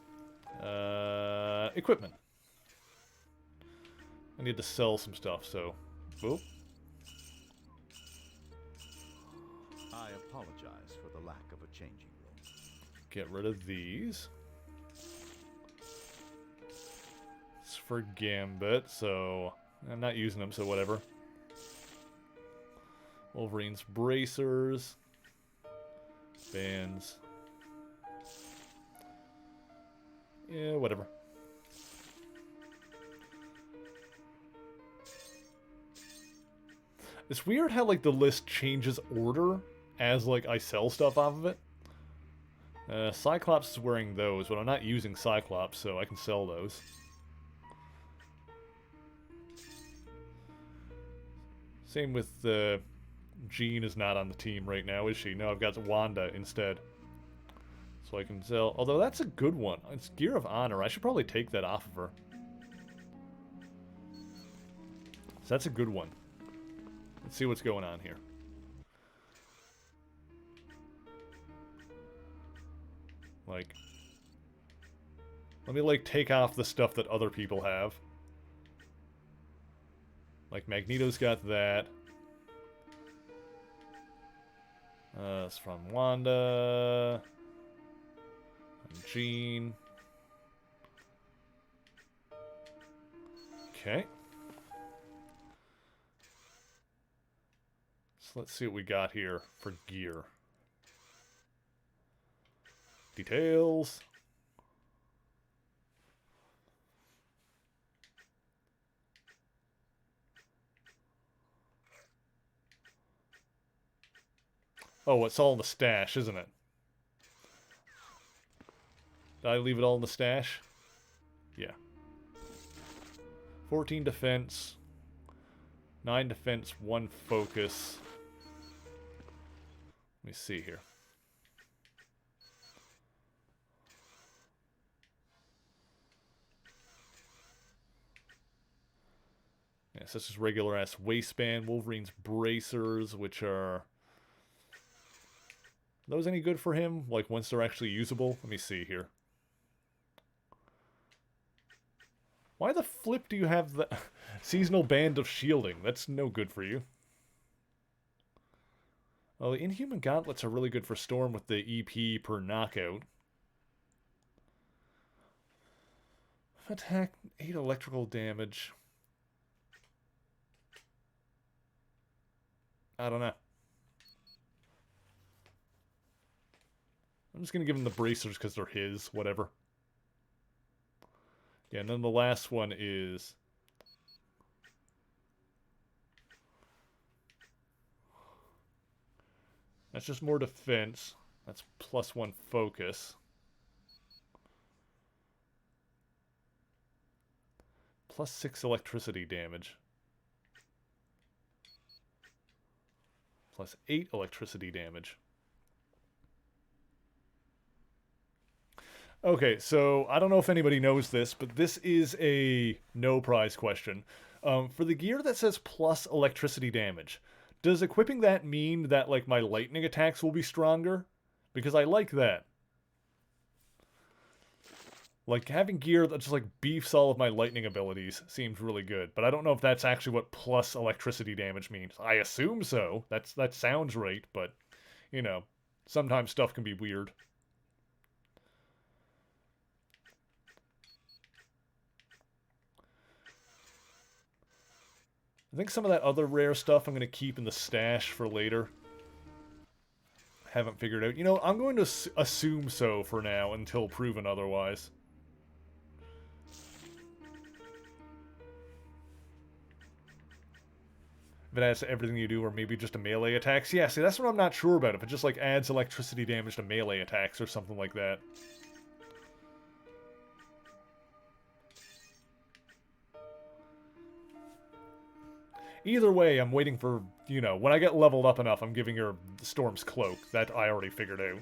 Equipment. I need to sell some stuff, so... Boop. I apologize for the lack of a changing room. Get rid of these. It's for Gambit, so... I'm not using them, so whatever. Wolverine's bracers. Bands. Yeah, whatever. It's weird how, like, the list changes order as, like, I sell stuff off of it. Cyclops is wearing those, but I'm not using Cyclops, so I can sell those. Same with, Jean is not on the team right now, is she? No, I've got Wanda instead. So I can sell... Although that's a good one. It's Gear of Honor. I should probably take that off of her. So that's a good one. Let's see what's going on here. Like, let me, like, take off the stuff that other people have. Like, Magneto's got that. It's from Wanda. And Jean. Okay. So let's see what we got here for gear. Details. Oh, it's all in the stash, isn't it? Did I leave it all in the stash? Yeah. 14 defense. 9 defense, 1 focus. Let me see here. Yes, this is regular ass waistband. Wolverine's bracers, which are those any good for him? Like, once they're actually usable? Let me see here. Why the flip do you have the seasonal band of shielding? That's no good for you. Well, the Inhuman gauntlets are really good for Storm with the EP per knockout. Attack, 8 electrical damage. I don't know. I'm just going to give him the bracers because they're his, whatever. Yeah, and then the last one is... That's just more defense. That's +1 focus. +6 electricity damage. +8 electricity damage. Okay, so I don't know if anybody knows this, but this is a no prize question. For the gear that says plus electricity damage, does equipping that mean that, like, my lightning attacks will be stronger? Because I like that. Like, having gear that just, like, beefs all of my lightning abilities seems really good. But I don't know if that's actually what plus electricity damage means. I assume so. That sounds right, but, you know, sometimes stuff can be weird. I think some of that other rare stuff I'm going to keep in the stash for later. Haven't figured out. You know, I'm going to assume so for now until proven otherwise. If it adds to everything you do, or maybe just to melee attacks. Yeah, see, that's what I'm not sure about. If it just, like, adds electricity damage to melee attacks or something like that. Either way, I'm waiting for, you know, when I get leveled up enough, I'm giving her Storm's Cloak. That I already figured out.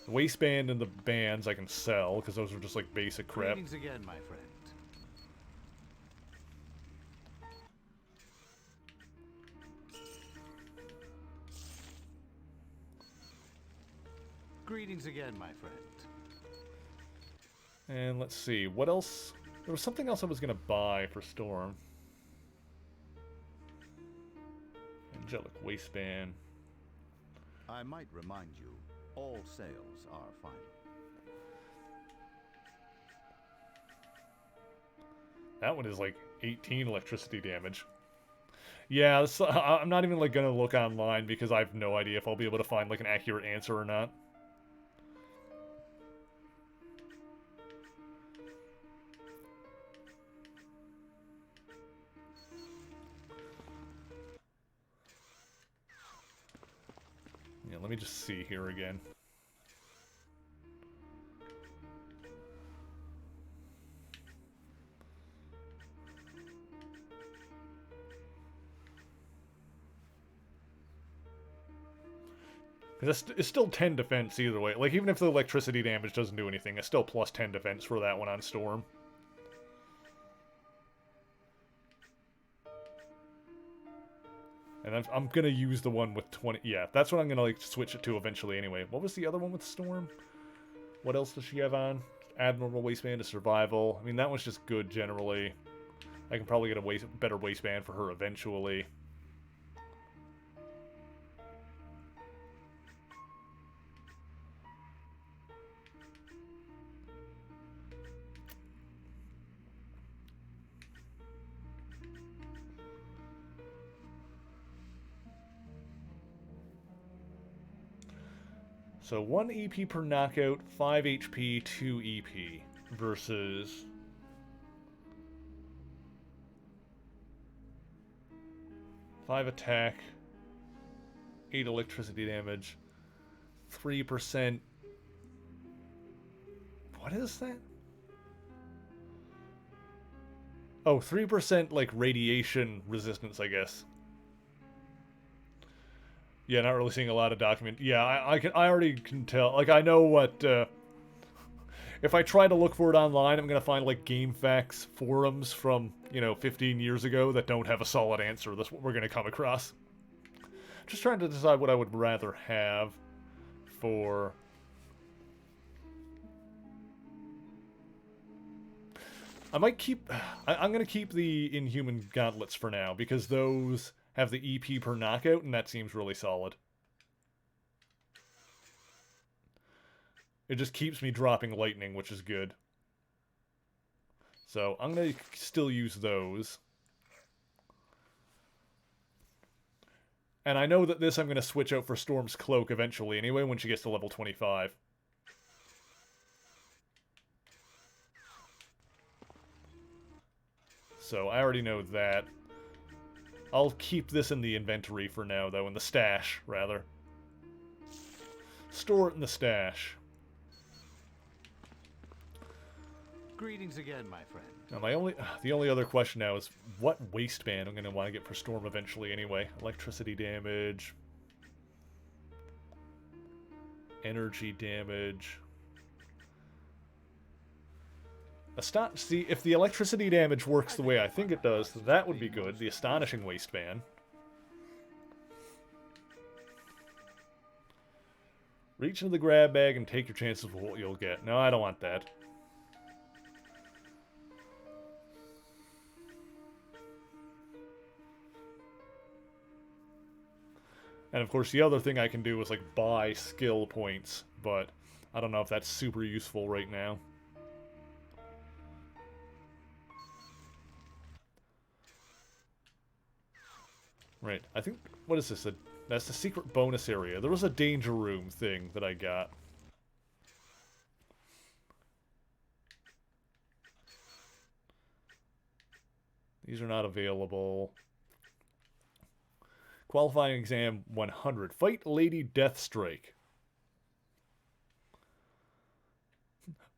The waistband and the bands I can sell, because those are just, like, basic crap. Greetings again, my friend. Greetings again, my friend. And let's see, what else? There was something else I was going to buy for Storm. Angelic waistband. I might remind you, all sales are final. That one is like 18 electricity damage. Yeah, this, I'm not even like gonna look online because I have no idea if I'll be able to find like an accurate answer or not. Yeah, let me just see here again. It's still 10 defense either way. Like, even if the electricity damage doesn't do anything, it's still plus 10 defense for that one on Storm. And I'm gonna use the one with 20... Yeah, that's what I'm gonna, like, switch it to eventually anyway. What was the other one with Storm? What else does she have on? Abnormal waistband to survival. I mean, that one's just good generally. I can probably get a better waistband for her eventually. So 1 EP per knockout, 5 HP, 2 EP versus... Five attack, 8 electricity damage, 3%. What is that? Oh, 3% like radiation resistance, I guess. Yeah, not really seeing a lot of document. Yeah, I already can tell. Like, I know what. If I try to look for it online, I'm gonna find like GameFAQs forums from 15 years ago that don't have a solid answer. That's what we're gonna come across. Just trying to decide what I would rather have for. I might keep. I'm gonna keep the Inhuman Gauntlets for now because those have the EP per knockout, and that seems really solid. It just keeps me dropping lightning, which is good. So I'm going to still use those. And I know that this I'm going to switch out for Storm's Cloak eventually anyway, when she gets to level 25. So I already know that. I'll keep this in the inventory for now, though, in the stash, rather. Store it in the stash. Greetings again, my friend. Now the only other question now is what waistband I'm going to want to get for Storm eventually anyway. Electricity damage. Energy damage. See, if the electricity damage works the way I think it does, then that would be good. The Astonishing Waistband. Reach into the grab bag and take your chances with what you'll get. No, I don't want that. And of course, the other thing I can do is like buy skill points, but I don't know if that's super useful right now. Right, I think, what is this? That's the secret bonus area. There was a danger room thing that I got. These are not available. Qualifying exam 100. Fight Lady Deathstrike.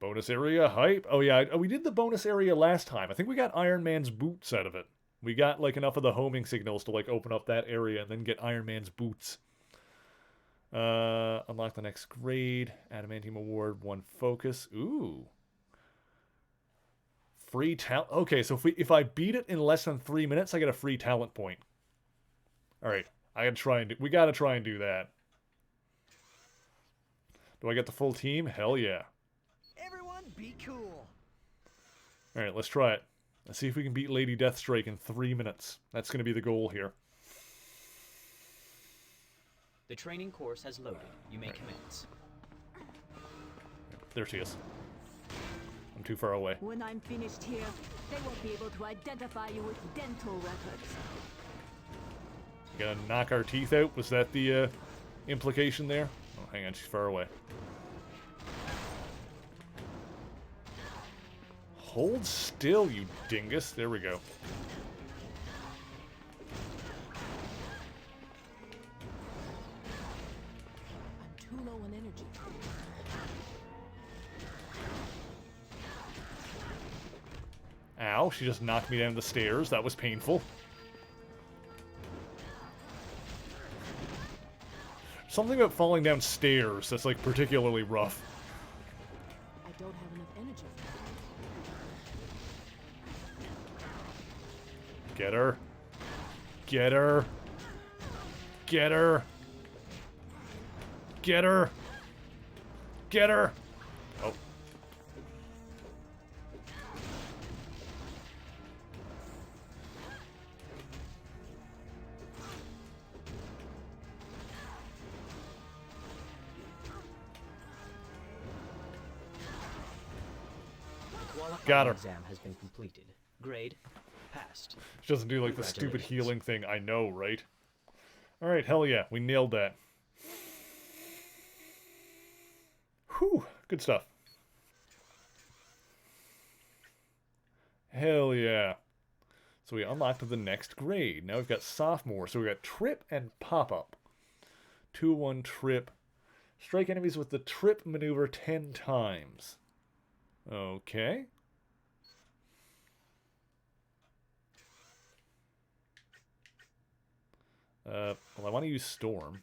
Bonus area hype. Oh yeah, we did the bonus area last time. I think we got Iron Man's boots out of it. We got like enough of the homing signals to like open up that area and then get Iron Man's boots. Unlock the next grade. Adamantium Award, 1 focus. Ooh. Free talent. Okay, so if I beat it in less than 3 minutes, I get a free talent point. All right, we gotta try and do that. Do I get the full team? Hell yeah. Everyone be cool. All right, let's try it. Let's see if we can beat Lady Deathstrike in 3 minutes. That's going to be the goal here. The training course has loaded. You may commence. There she is. I'm too far away. When I'm finished here, they won't be able to identify you with dental records. You gonna knock our teeth out? Was that the implication there? Oh, hang on, she's far away. Hold still, you dingus. There we go. I'm too low on energy. Ow, she just knocked me down the stairs. That was painful. Something about falling down stairs that's like particularly rough. I don't have enough energy. Get her. Get her. Get her. Get her. Get her. Got her. Exam has been completed. Grade passed. She doesn't do like the stupid healing thing. I know, right? Alright, hell yeah. We nailed that. Whew. Good stuff. Hell yeah. So we unlocked the next grade. Now we've got sophomore. So we got trip and pop-up. 2-1 trip. Strike enemies with the trip maneuver 10 times. Okay. Well, I want to use Storm.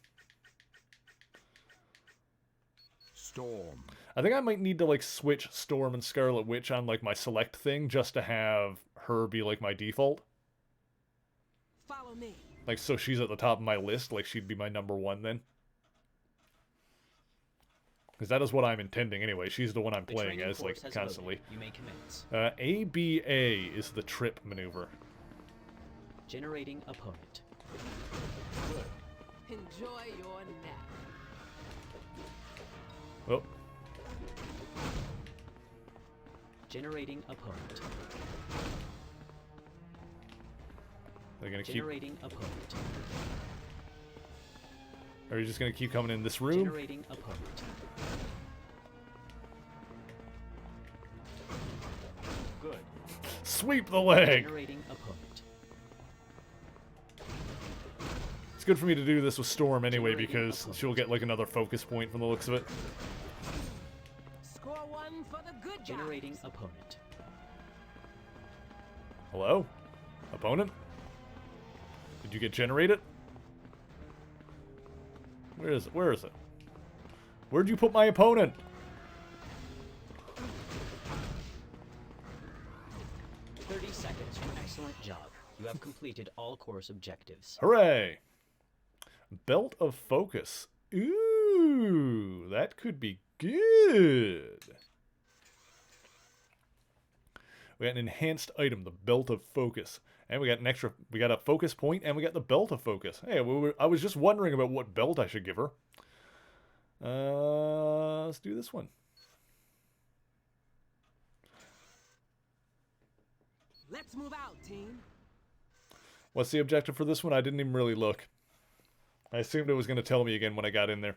Storm. I think I might need to, like, switch Storm and Scarlet Witch on, like, my select thing just to have her be, like, my default. Follow me. Like, so she's at the top of my list, like, she'd be my number one then. Because that is what I'm intending anyway. She's the one I'm playing as, like, constantly. You may commence. ABA is the trip maneuver. Generating opponent. Enjoy your nap. Oh. Generating opponent. They're gonna keep... Generating opponent. Are you just gonna keep coming in this room? Generating opponent. Good. Sweep the leg! Generating opponent. It's good for me to do this with Storm anyway because she'll get like another focus point from the looks of it. Score one for the good Generating opponent. Hello? Opponent? Did you get generated? Where is it? Where is it? Where'd you put my opponent? Seconds for excellent job. You have completed all course objectives. Hooray! Belt of Focus. Ooh, that could be good. We got an enhanced item, the Belt of Focus. And we got an extra, we got a focus point, and we got the Belt of Focus. Hey, I was just wondering about what belt I should give her. Let's do this one. Let's move out, team. What's the objective for this one? I didn't even really look. I assumed it was going to tell me again when I got in there.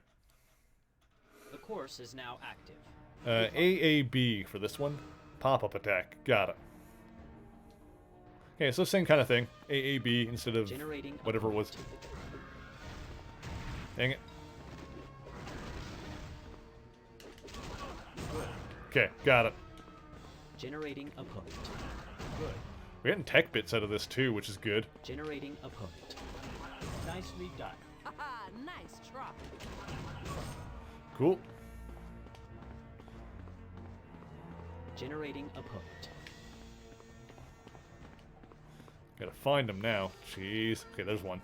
The course is now active. AAB for this one. Pop-up attack. Got it. Okay, so same kind of thing. AAB instead of whatever it was. Dang it. Okay, got it. Generating opponent. Good. We're getting tech bits out of this too, which is good. Generating opponent. Nicely done. Nice try. Cool. Generating opponent. Gotta find them now. Jeez. Okay, there's one.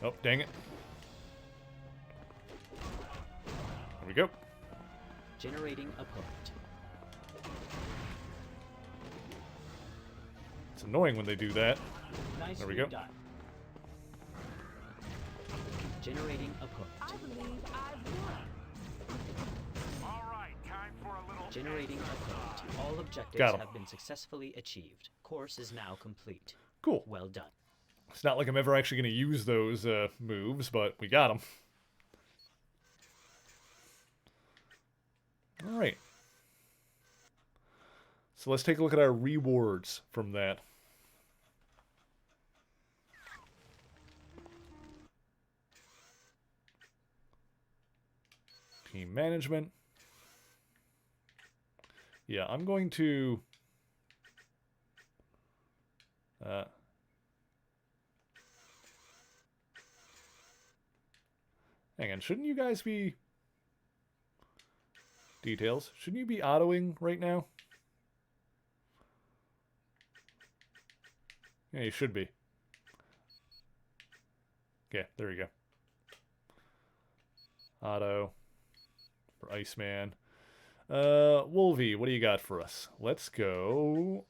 Oh, dang it. There we go. Generating opponent. It's annoying when they do that. Nicely there we go. Done. Generating opponent. I believe I've won. All right, time for a little. Generating opponent. All objectives Got 'em. have been successfully achieved. Course is now complete. Cool. Well done. It's not like I'm ever actually going to use those moves, but we got them. All right. So let's take a look at our rewards from that. Team management. Yeah, I'm going to... hang on, shouldn't you guys be... Details. Shouldn't you be autoing right now? Yeah, you should be. Okay, there you go. Auto. For Iceman. Wolvie, what do you got for us? Let's go...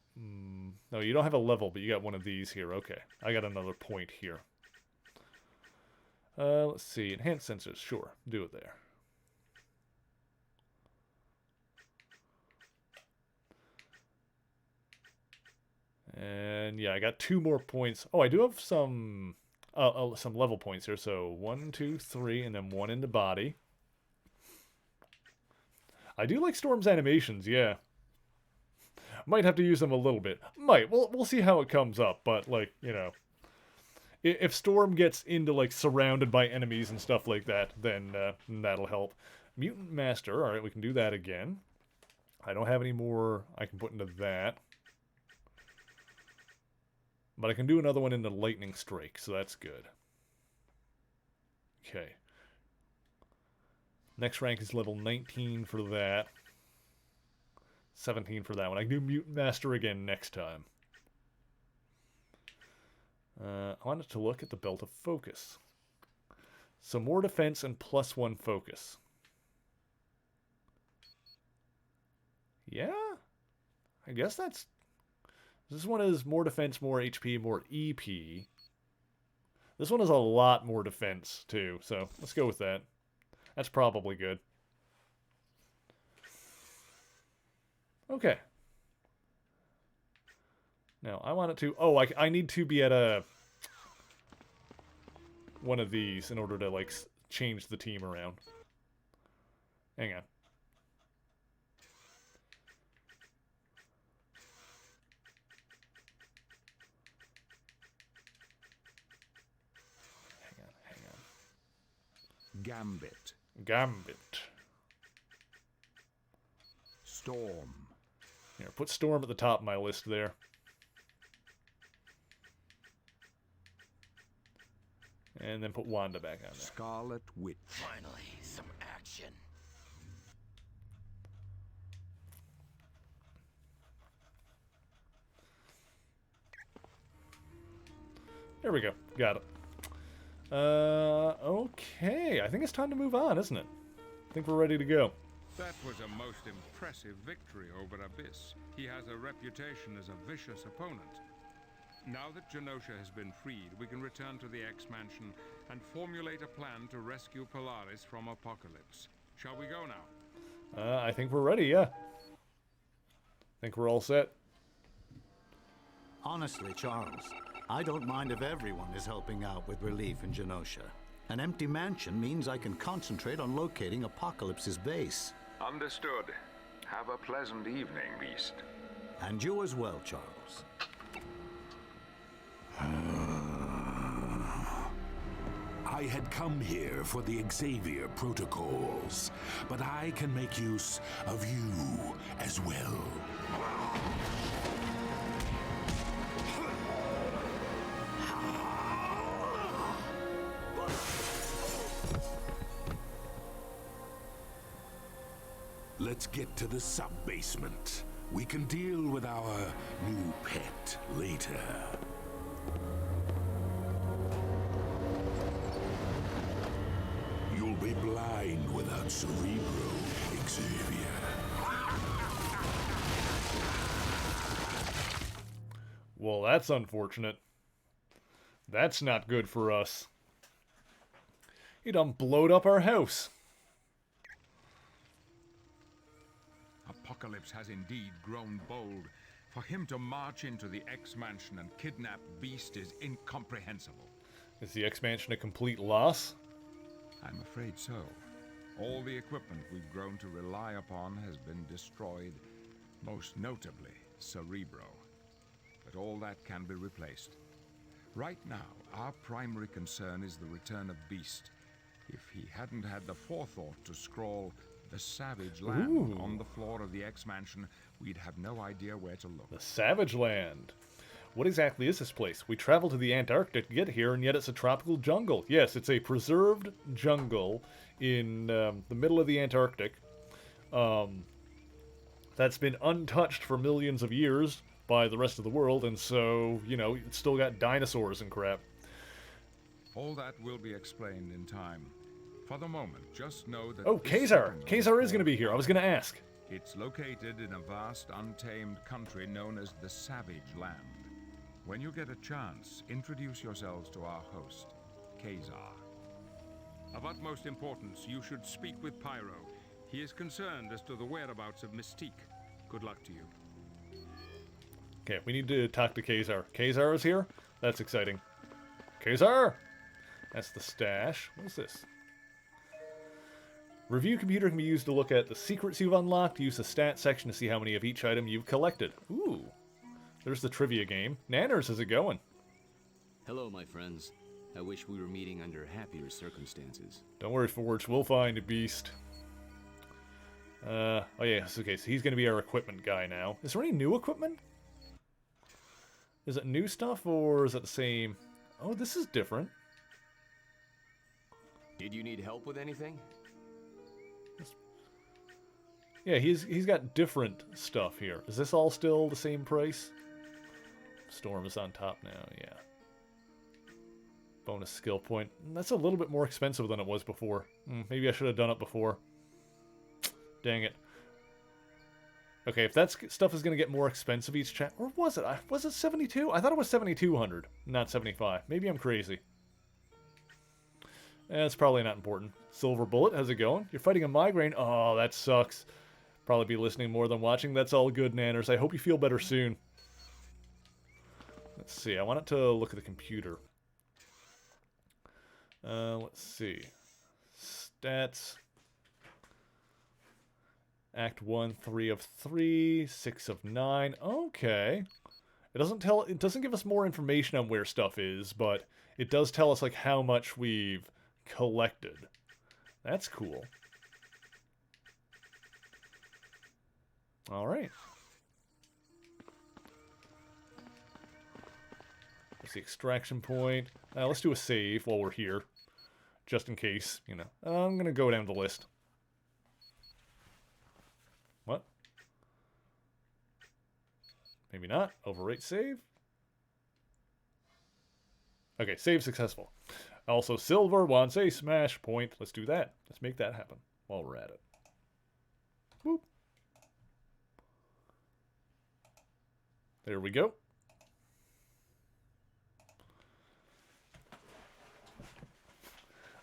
no, you don't have a level, but you got one of these here. Okay, I got another point here. Let's see. Enhanced sensors. Sure, do it there. And yeah, I got 2 more points. Oh, I do have some level points here. So 1, 2, 3, and then 1 in the body. I do like Storm's animations, yeah. Might have to use them a little bit. Might. We'll see how it comes up, but, like, you know. If Storm gets into, like, surrounded by enemies and stuff like that, then that'll help. Mutant Master. Alright, we can do that again. I don't have any more I can put into that. But I can do another one in the Lightning Strike, so that's good. Okay. Next rank is level 19 for that. 17 for that one. I can do Mutant Master again next time. I wanted to look at the Belt of Focus. So more defense and +1 focus. Yeah? I guess that's... This one is more defense, more HP, more EP. This one is a lot more defense, too, so let's go with that. That's probably good. Okay. Now, I want it to... Oh, I need to be at a... one of these in order to, like, change the team around. Hang on. Hang on. Gambit. Gambit. Storm. Here, put Storm at the top of my list there. And then put Wanda back on there. Scarlet Witch. Finally, some action. There we go. Got it. Okay. I think it's time to move on, isn't it? I think we're ready to go. That was a most impressive victory over Abyss. He has a reputation as a vicious opponent. Now that Genosha has been freed, we can return to the X-Mansion and formulate a plan to rescue Polaris from Apocalypse. Shall we go now? I think we're ready, yeah. I think we're all set. Honestly, Charles, I don't mind if everyone is helping out with relief in Genosha. An empty mansion means I can concentrate on locating Apocalypse's base. Understood. Have a pleasant evening, Beast. And you as well, Charles. I had come here for the Xavier protocols, but I can make use of you as well. Let's get to the sub-basement. We can deal with our new pet later. You'll be blind without Cerebro, Xavier. Well, that's unfortunate. That's not good for us. He done blowed up our house. Apocalypse has indeed grown bold. For him to march into the X-Mansion and kidnap Beast is incomprehensible. Is the X-Mansion a complete loss? I'm afraid so. All the equipment we've grown to rely upon has been destroyed, most notably Cerebro. But all that can be replaced. Right now, our primary concern is the return of Beast. If he hadn't had the forethought to scrawl the Savage Land on the floor of the X-Mansion, we'd have no idea where to look. The Savage Land. What exactly is this place? We traveled to the Antarctic to get here, and yet it's a tropical jungle. Yes, it's a preserved jungle in the middle of the Antarctic. That's been untouched for millions of years by the rest of the world, and so, you know, it's still got dinosaurs and crap. All that will be explained in time. For the moment, just know that... Oh, Khazar! Khazar is going to be here. I was going to ask. It's located in a vast, untamed country known as the Savage Land. When you get a chance, introduce yourselves to our host, Khazar. Of utmost importance, you should speak with Pyro. He is concerned as to the whereabouts of Mystique. Good luck to you. Okay, we need to talk to Kazar. Kazar is here? That's exciting. Kazar! That's the stash. What is this? Review computer can be used to look at the secrets you've unlocked. Use the stats section to see how many of each item you've collected. Ooh. There's the trivia game. Nanners, how's it going? Hello, my friends. I wish we were meeting under happier circumstances. Don't worry, Forge. We'll find a beast. Oh yeah, okay, so he's going to be our equipment guy now. Is there any new equipment? Is it new stuff, or is it the same? Oh, this is different. Did you need help with anything? Yeah, he's got different stuff here. Is this all still the same price? Storm is on top now, yeah. Bonus skill point. That's a little bit more expensive than it was before. Maybe I should have done it before. Dang it. Okay, if that stuff is going to get more expensive each chat... Or was it? Was it 72? I thought it was 7,200, not 75. Maybe I'm crazy. It's probably not important. Silver Bullet, how's it going? You're fighting a migraine? Oh, that sucks. Probably be listening more than watching. That's all good, Nanners. I hope you feel better soon. Let's see. I want it to look at the computer. Let's see. Stats. Act 1, 3 of 3, 6 of 9. Okay. It doesn't give us more information on where stuff is, but it does tell us like how much we've collected. That's cool. All right. There's the extraction point. Let's do a save while we're here, just in case, you know. I'm gonna go down the list. What? Maybe not. Overwrite save. Okay, save successful. Also, Silver wants a smash point. Let's do that. Let's make that happen while we're at it. Whoop. There we go.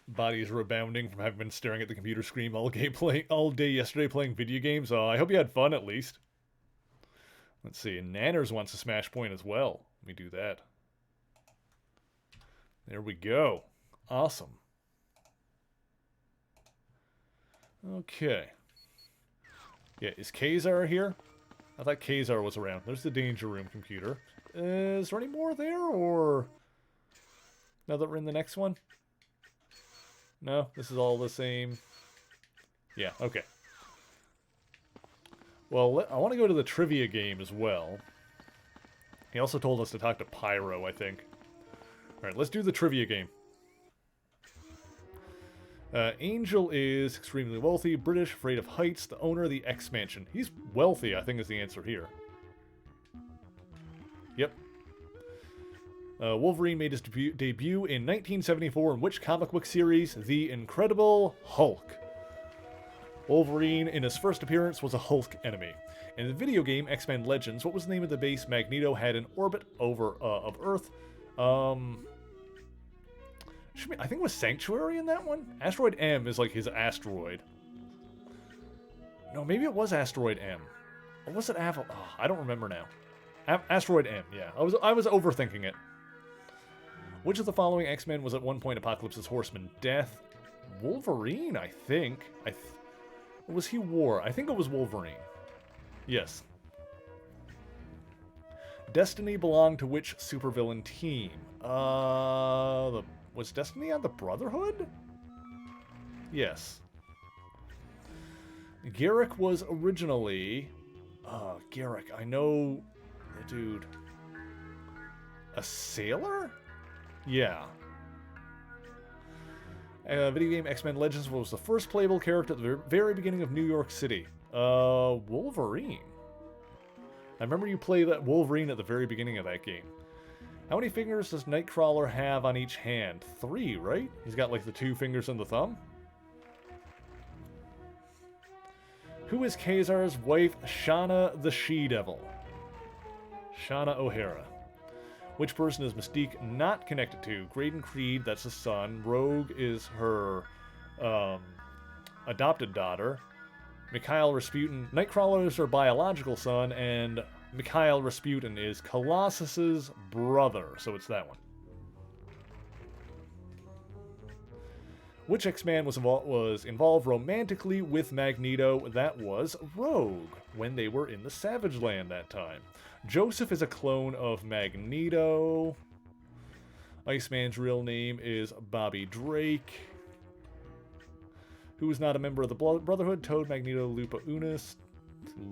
Body is rebounding from having been staring at the computer screen all day yesterday playing video games. I hope you had fun at least. Let's see. Nanners wants a smash point as well. Let me do that. There we go. Awesome. Okay. Yeah, is Kazar here? I thought Kazar was around. There's the danger room computer. Is there any more there, or... Now that we're in the next one? No, this is all the same. Yeah, okay. Well, I want to go to the trivia game as well. He also told us to talk to Pyro, I think. Alright, let's do the trivia game. Angel is extremely wealthy, British, afraid of heights, the owner of the X-Mansion. He's wealthy, I think is the answer here. Yep. Wolverine made his debut in 1974 in which comic book series? The Incredible Hulk. Wolverine, in his first appearance, was a Hulk enemy. In the video game X-Men Legends, what was the name of the base Magneto had in orbit of Earth? I think it was Sanctuary in that one? Asteroid M is like his asteroid. No, maybe it was Asteroid M. Or was it Aval? Oh, I don't remember now. Asteroid M, yeah. I was overthinking it. Which of the following X-Men was at one point Apocalypse's horseman? Death. Wolverine, I think. Was he War? I think it was Wolverine. Yes. Destiny belonged to which supervillain team? Was Destiny on the Brotherhood? Yes. Garrick was originally... Garrick, I know the dude. A sailor? Yeah. Video game X-Men Legends was the first playable character at the very beginning of New York City. Wolverine. I remember you play that Wolverine at the very beginning of that game. How many fingers does Nightcrawler have on each hand? 3, right? He's got like the 2 fingers and the thumb? Who is Kazar's wife, Shauna the She-Devil? Shauna O'Hara. Which person is Mystique not connected to? Graydon Creed, that's his son. Rogue is her adopted daughter. Mikhail Rasputin. Nightcrawler is her biological son, and Mikhail Rasputin is Colossus's brother, so it's that one. Which X-Man was involved romantically with Magneto? That was Rogue, when they were in the Savage Land that time. Joseph is a clone of Magneto. Iceman's real name is Bobby Drake. Who is not a member of the Brotherhood? Toad, Magneto, Lupa, Unus.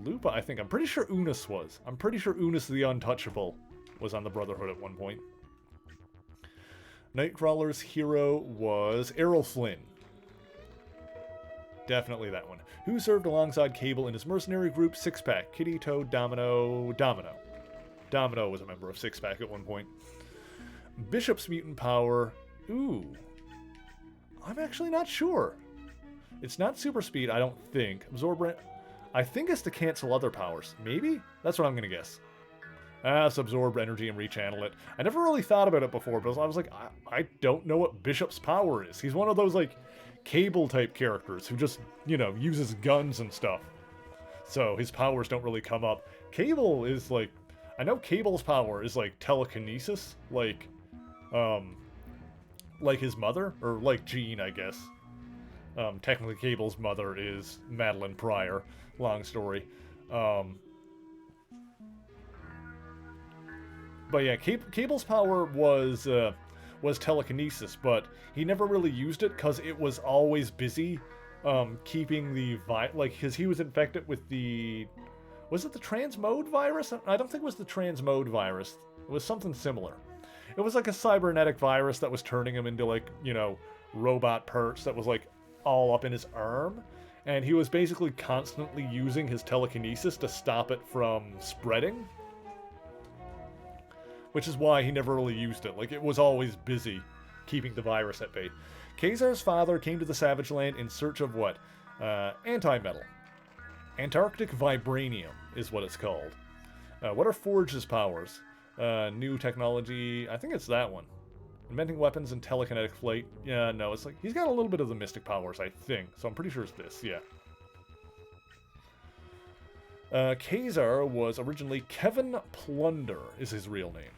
Lupa, I think. I'm pretty sure Unus was. I'm pretty sure Unus the Untouchable was on the Brotherhood at one point. Nightcrawler's hero was Errol Flynn. Definitely that one. Who served alongside Cable in his mercenary group? Six-Pack. Kitty, Toad, Domino. Domino was a member of Six-Pack at one point. Bishop's mutant power. Ooh. I'm actually not sure. It's not super speed, I don't think. Absorb. I think it's to cancel other powers. Maybe? That's what I'm going to guess. It's absorb energy and rechannel it. I never really thought about it before, but I was like, I don't know what Bishop's power is. He's one of those, like, Cable-type characters who just, you know, uses guns and stuff. So his powers don't really come up. Cable is, like... I know Cable's power is, like, telekinesis. Like his mother. Or like Jean, I guess. Technically, Cable's mother is Madeline Pryor. Long story. But yeah, Cable's power was telekinesis, but he never really used it because it was always busy keeping the because he was infected with the... Was it the transmode virus? I don't think it was the transmode virus. It was something similar. It was like a cybernetic virus that was turning him into, like, you know, robot parts that was, like, all up in his arm. And he was basically constantly using his telekinesis to stop it from spreading. Which is why he never really used it. Like, it was always busy keeping the virus at bay. Kazar's father came to the Savage Land in search of what? Anti-metal. Antarctic vibranium is what it's called. What are Forge's powers? New technology. I think it's that one. Inventing weapons and telekinetic flight. Yeah, no, it's like... He's got a little bit of the mystic powers, I think. So I'm pretty sure it's this, yeah. Kazar was originally Kevin Plunder, is his real name.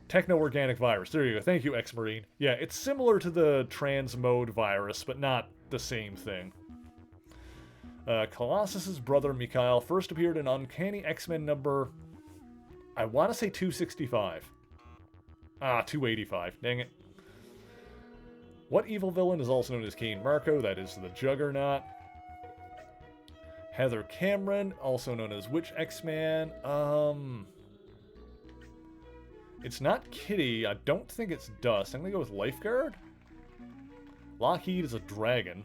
Techno-organic virus. There you go. Thank you, Ex-Marine. Yeah, it's similar to the transmode virus, but not the same thing. Colossus's brother, Mikhail, first appeared in Uncanny X-Men number... I want to say 265. 285. Dang it. What evil villain is also known as Kane Marco? That is the Juggernaut. Heather Cameron, also known as Witch X-Man. It's not Kitty. I don't think it's Dust. I'm going to go with Lifeguard. Lockheed is a dragon.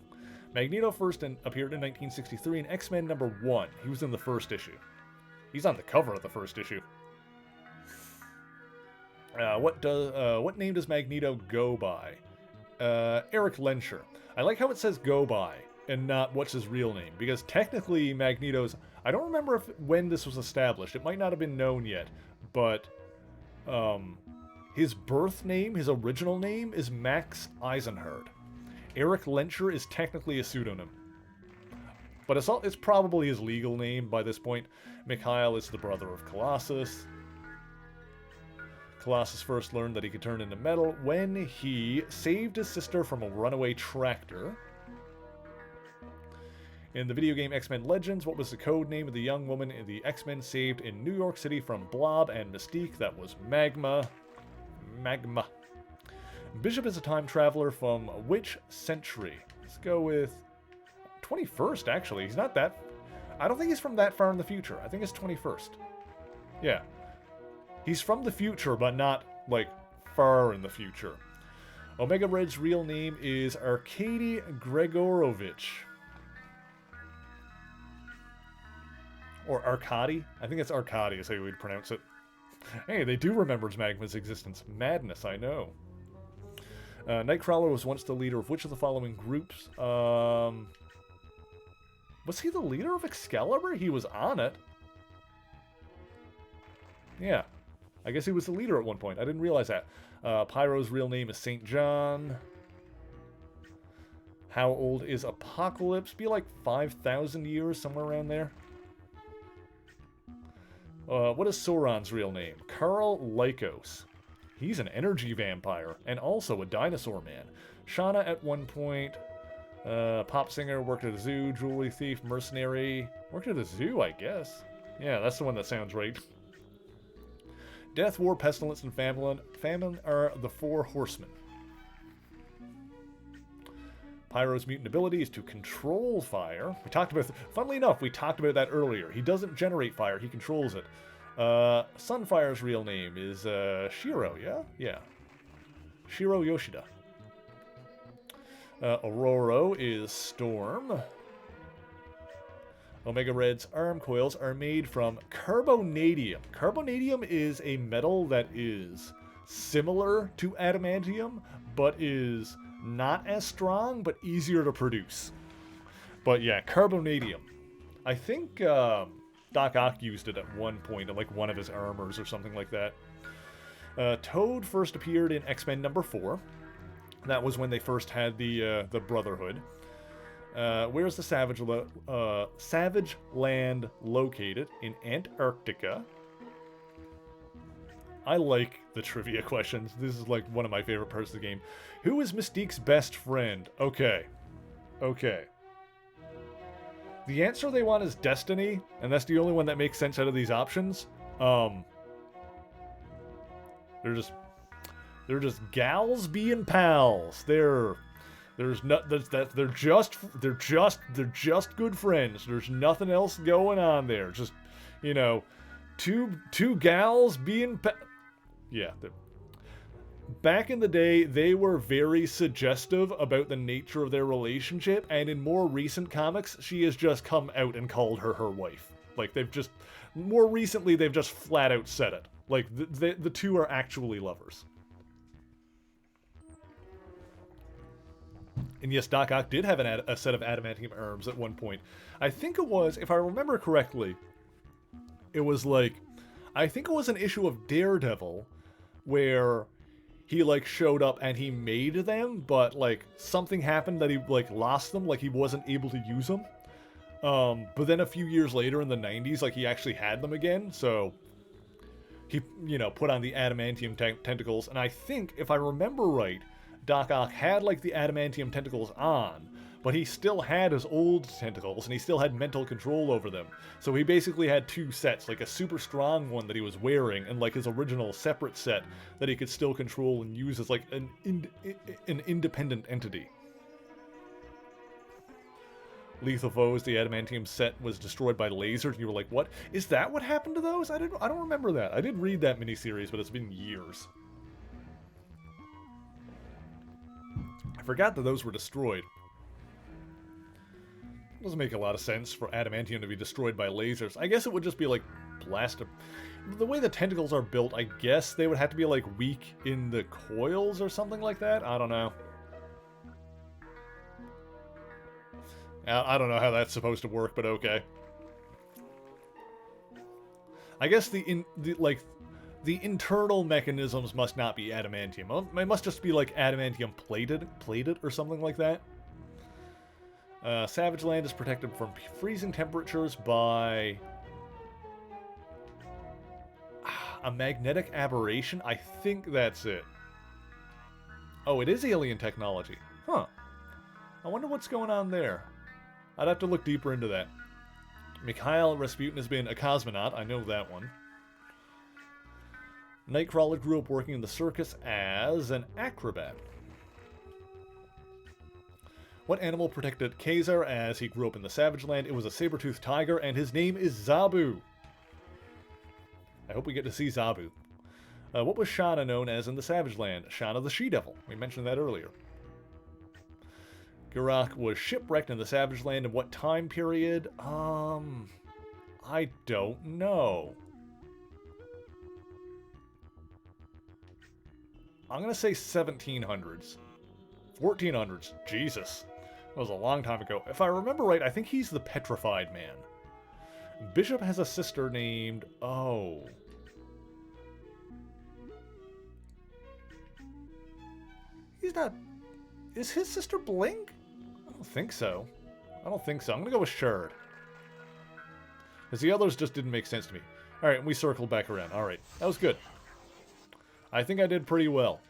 Magneto first appeared in 1963 in X-Men number 1. He was in the first issue. He's on the cover of the first issue. What name does Magneto go by? Eric Lensher. I like how it says go by and not what's his real name, because technically Magneto's... I don't remember when this was established. It might not have been known yet, but his birth name, his original name, is Max Eisenhard. Eric Lensher is technically a pseudonym, but it's probably his legal name by this point. Mikhail is the brother of Colossus. Colossus first learned that he could turn into metal when he saved his sister from a runaway tractor. In the video game X-Men Legends, what was the code name of the young woman the X-Men saved in New York City from Blob and Mystique? That was Magma. Magma. Bishop is a time traveler from which century? Let's go with 21st, actually. He's not that... I don't think he's from that far in the future. I think it's 21st. Yeah. He's from the future, but not, like, far in the future. Omega Red's real name is Arkady Gregorovich. Or Arkady? I think it's Arkady is how you would pronounce it. Hey, they do remember Magma's existence. Madness, I know. Nightcrawler was once the leader of which of the following groups? Was he the leader of Excalibur? He was on it. Yeah. I guess he was the leader at one point. I didn't realize that. Pyro's real name is St. John. How old is Apocalypse? Be like 5,000 years, somewhere around there. What is Sauron's real name? Karl Lycos. He's an energy vampire and also a dinosaur man. Shauna at one point. Pop singer, worked at a zoo, jewelry thief, mercenary. Worked at a zoo, I guess. Yeah, that's the one that sounds right. Death, war, pestilence, and famine are the Four Horsemen. Pyro's mutant ability is to control fire. We talked about, funnily enough, we talked about that earlier. He doesn't generate fire, he controls it. Sunfire's real name is Shiro, yeah? Yeah. Shiro Yoshida. Aurora is Storm. Omega Red's arm coils are made from carbonadium. Carbonadium is a metal that is similar to adamantium, but is not as strong, but easier to produce. But yeah, carbonadium. I think Doc Ock used it at one point in like one of his armors or something like that. Toad first appeared in X-Men number 4. That was when they first had the Brotherhood. Where's the Savage Land located? In Antarctica. I like the trivia questions. This is like one of my favorite parts of the game. Who is Mystique's best friend? Okay. Okay. The answer they want is Destiny, and that's the only one that makes sense out of these options. They're just gals being pals. They're just good friends. There's nothing else going on there. Just, you know, two gals being yeah. Back in the day, they were very suggestive about the nature of their relationship, and in more recent comics, she has just come out and called her wife. Like, more recently, they've just flat out said it. Like, the two are actually lovers. And yes, Doc Ock did have a set of adamantium arms at one point. I think it was, if I remember correctly, it was like, I think it was an issue of Daredevil where he like showed up and he made them, but like something happened that he like lost them, like he wasn't able to use them. But then a few years later in the 90s, like he actually had them again, so he, you know, put on the adamantium tentacles, and I think, if I remember right, Doc Ock had like the adamantium tentacles on, but he still had his old tentacles, and he still had mental control over them. So he basically had two sets, like a super strong one that he was wearing, and like his original separate set that he could still control and use as like an independent entity. Lethal Foes, the adamantium set was destroyed by lasers, and you were like, what? Is that what happened to those? I don't remember that. I did read that miniseries, but it's been years. I forgot that those were destroyed. Doesn't make a lot of sense for adamantium to be destroyed by lasers. I guess it would just be like blasted. The way the tentacles are built, I guess they would have to be like weak in the coils or something like that. I don't know. I don't know how that's supposed to work, but okay. I guess the internal mechanisms must not be adamantium. It must just be like adamantium plated or something like that. Savage Land is protected from freezing temperatures by a magnetic aberration. I think that's it. Oh, it is alien technology. Huh. I wonder what's going on there. I'd have to look deeper into that. Mikhail Rasputin has been a cosmonaut. I know that one. Nightcrawler grew up working in the circus as an acrobat. What animal protected Khazar as he grew up in the Savage Land? It was a saber-toothed tiger, and his name is Zabu. I hope we get to see Zabu. What was Shauna known as in the Savage Land? Shauna the She-Devil. We mentioned that earlier. Garak was shipwrecked in the Savage Land in what time period? I don't know. I'm going to say 1700s. 1400s. Jesus. That was a long time ago. If I remember right, I think he's the Petrified Man. Bishop has a sister named... Oh. He's not... Is his sister Blink? I don't think so. I don't think so. I'm going to go with Sherd. Because the others just didn't make sense to me. Alright, we circled back around. Alright, that was good. I think I did pretty well.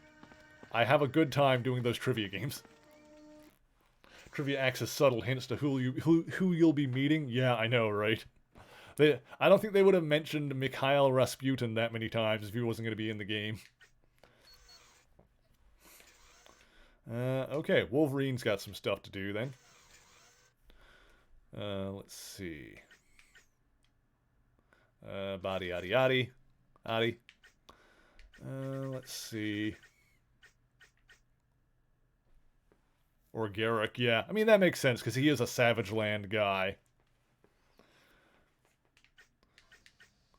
I have a good time doing those trivia games. Trivia acts as subtle hints to who you'll be meeting. Yeah, I know, right? I don't think they would have mentioned Mikhail Rasputin that many times if he wasn't going to be in the game. Okay, Wolverine's got some stuff to do then. Let's see. Body, yaddy, yaddy. Yaddy. Let's see. Or Garrick, yeah. I mean, that makes sense, because he is a Savage Land guy.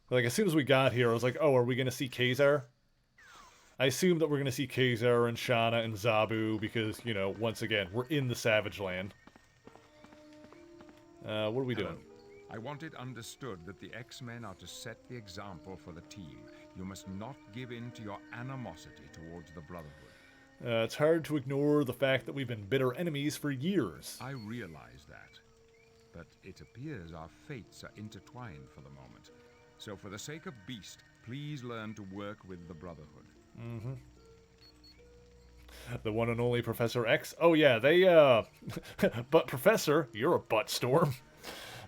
Like, as soon as we got here, I was like, oh, are we going to see Khazar? I assume that we're going to see Khazar and Shana and Zabu, because, you know, once again, we're in the Savage Land. What are we doing? I want it understood that the X-Men are to set the example for the team. You must not give in to your animosity towards the Brotherhood. It's hard to ignore the fact that we've been bitter enemies for years. I realize that. But it appears our fates are intertwined for the moment. So for the sake of Beast, please learn to work with the Brotherhood. Mm-hmm. The one and only Professor X? Oh yeah, they, but Professor, you're a butt storm.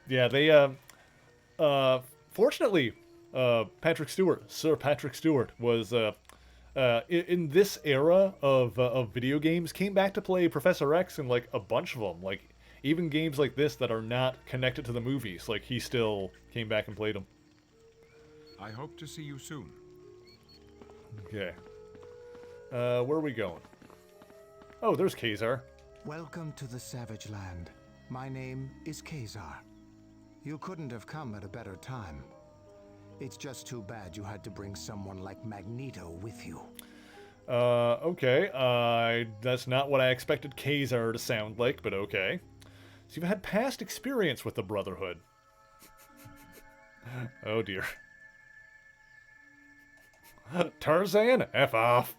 Yeah, they, fortunately, Sir Patrick Stewart was, in this era of video games, came back to play Professor X in, like, a bunch of them. Like, even games like this that are not connected to the movies. Like, he still came back and played them. I hope to see you soon. Okay. Where are we going? Oh, there's Khazar. Welcome to the Savage Land. My name is Khazar. You couldn't have come at a better time. It's just too bad you had to bring someone like Magneto with you. Okay. That's not what I expected Khazar to sound like, but okay. So you've had past experience with the Brotherhood. Oh dear. Tarzan? F off.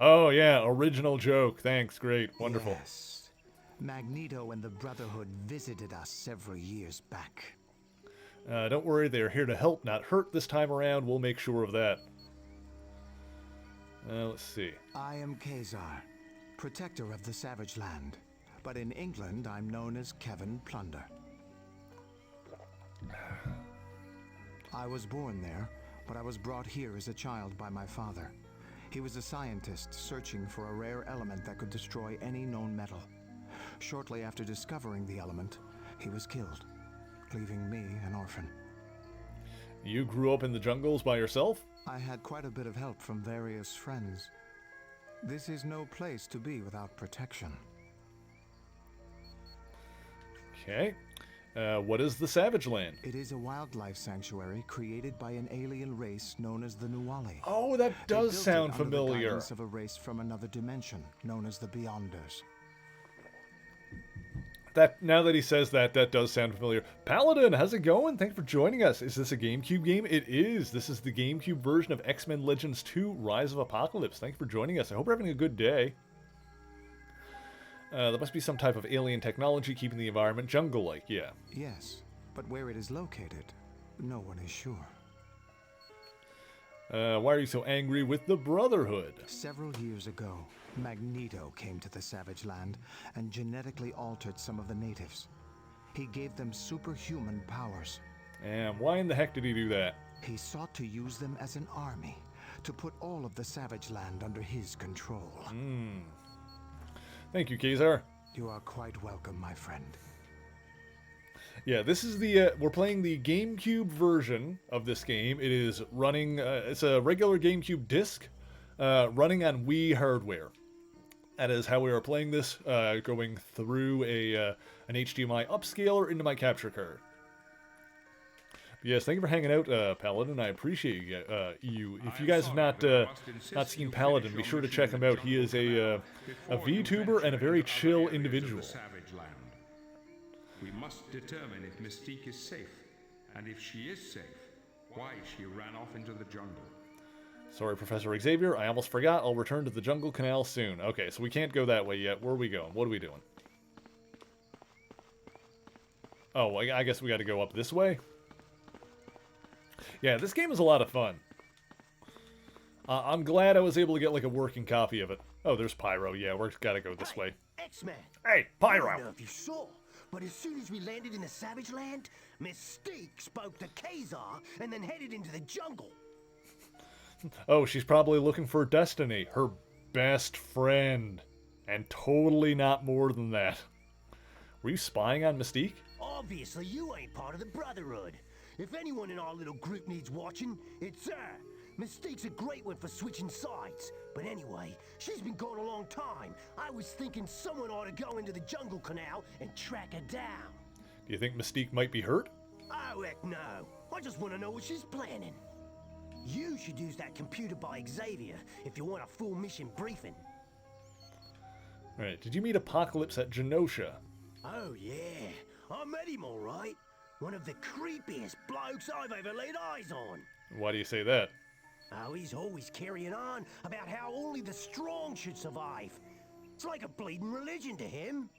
Oh yeah, original joke. Thanks, great, wonderful. Yes. Magneto and the Brotherhood visited us several years back. Don't worry, they're here to help, not hurt this time around. We'll make sure of that. Let's see. I am Khazar, protector of the Savage Land. But in England, I'm known as Kevin Plunder. I was born there, but I was brought here as a child by my father. He was a scientist searching for a rare element that could destroy any known metal. Shortly after discovering the element, he was killed, leaving me an orphan. You grew up in the jungles by yourself? I had quite a bit of help from various friends. This is no place to be without protection. Okay. What is the Savage Land? It is a wildlife sanctuary created by an alien race known as the Nuwali. Oh, that does sound familiar. Under the guidance of a race from another dimension known as the Beyonders. Now that he says that, that does sound familiar. Paladin, how's it going? Thanks for joining us. Is this a GameCube game? It is. This is the GameCube version of X-Men Legends 2: Rise of Apocalypse. Thanks for joining us. I hope you're having a good day. There must be some type of alien technology keeping the environment jungle-like, yeah. Yes, but where it is located, no one is sure. Why are you so angry with the Brotherhood? Several years ago, Magneto came to the Savage Land and genetically altered some of the natives. He gave them superhuman powers. And why in the heck did he do that? He sought to use them as an army, to put all of the Savage Land under his control. Thank you, Khazar. You are quite welcome, my friend. Yeah, this is the, we're playing the GameCube version of this game. It is running, it's a regular GameCube disc, running on Wii hardware. That is how we are playing this, going through an HDMI upscaler into my capture card. Yes, thank you for hanging out, Paladin. I appreciate you. If you guys have not seen Paladin, be sure to check him out. He is a VTuber and a very chill individual. We must determine if Mystique is safe, and if she is safe, why she ran off into the jungle. Sorry, Professor Xavier, I almost forgot. I'll return to the jungle canal soon. Okay, so we can't go that way yet. Where are we going? What are we doing? Oh, I guess we got to go up this way? Yeah, this game is a lot of fun. I'm glad I was able to get like a working copy of it. Oh, there's Pyro. Yeah, we're gotta go this way. X-Man. Hey, I Pyro. don't know if you saw, but as soon as we landed in the Savage Land, Mystique spoke to Kazar and then headed into the jungle. Oh, she's probably looking for Destiny, her best friend. And totally not more than that. Were you spying on Mystique? Obviously, you ain't part of the Brotherhood. If anyone in our little group needs watching, it's her. Mystique's a great one for switching sides. But anyway, she's been gone a long time. I was thinking someone ought to go into the jungle canal and track her down. Do you think Mystique might be hurt? Oh, heck no. I just want to know what she's planning. You should use that computer by Xavier if you want a full mission briefing. Alright, did you meet Apocalypse at Genosha? Oh, yeah. I met him all right. One of the creepiest blokes I've ever laid eyes on. Why do you say that? Oh, he's always carrying on about how only the strong should survive. It's like a bleeding religion to him.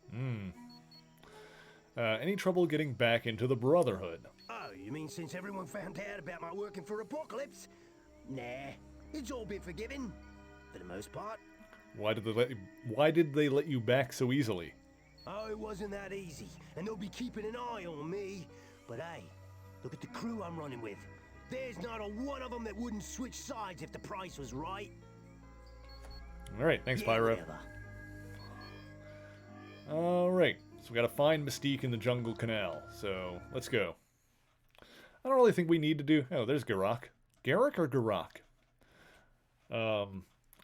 Any trouble getting back into the Brotherhood? Oh, you mean since everyone found out about my working for Apocalypse? Nah, it's all been forgiven. For the most part. Why did they let you back so easily? Oh, it wasn't that easy, and they'll be keeping an eye on me. But hey, look at the crew I'm running with. There's not a one of them that wouldn't switch sides if the price was right. Alright, thanks, Pyro. Alright, so we gotta find Mystique in the Jungle Canal, so let's go. I don't really think we need to do... Oh, there's Garak. Garak or Garak? I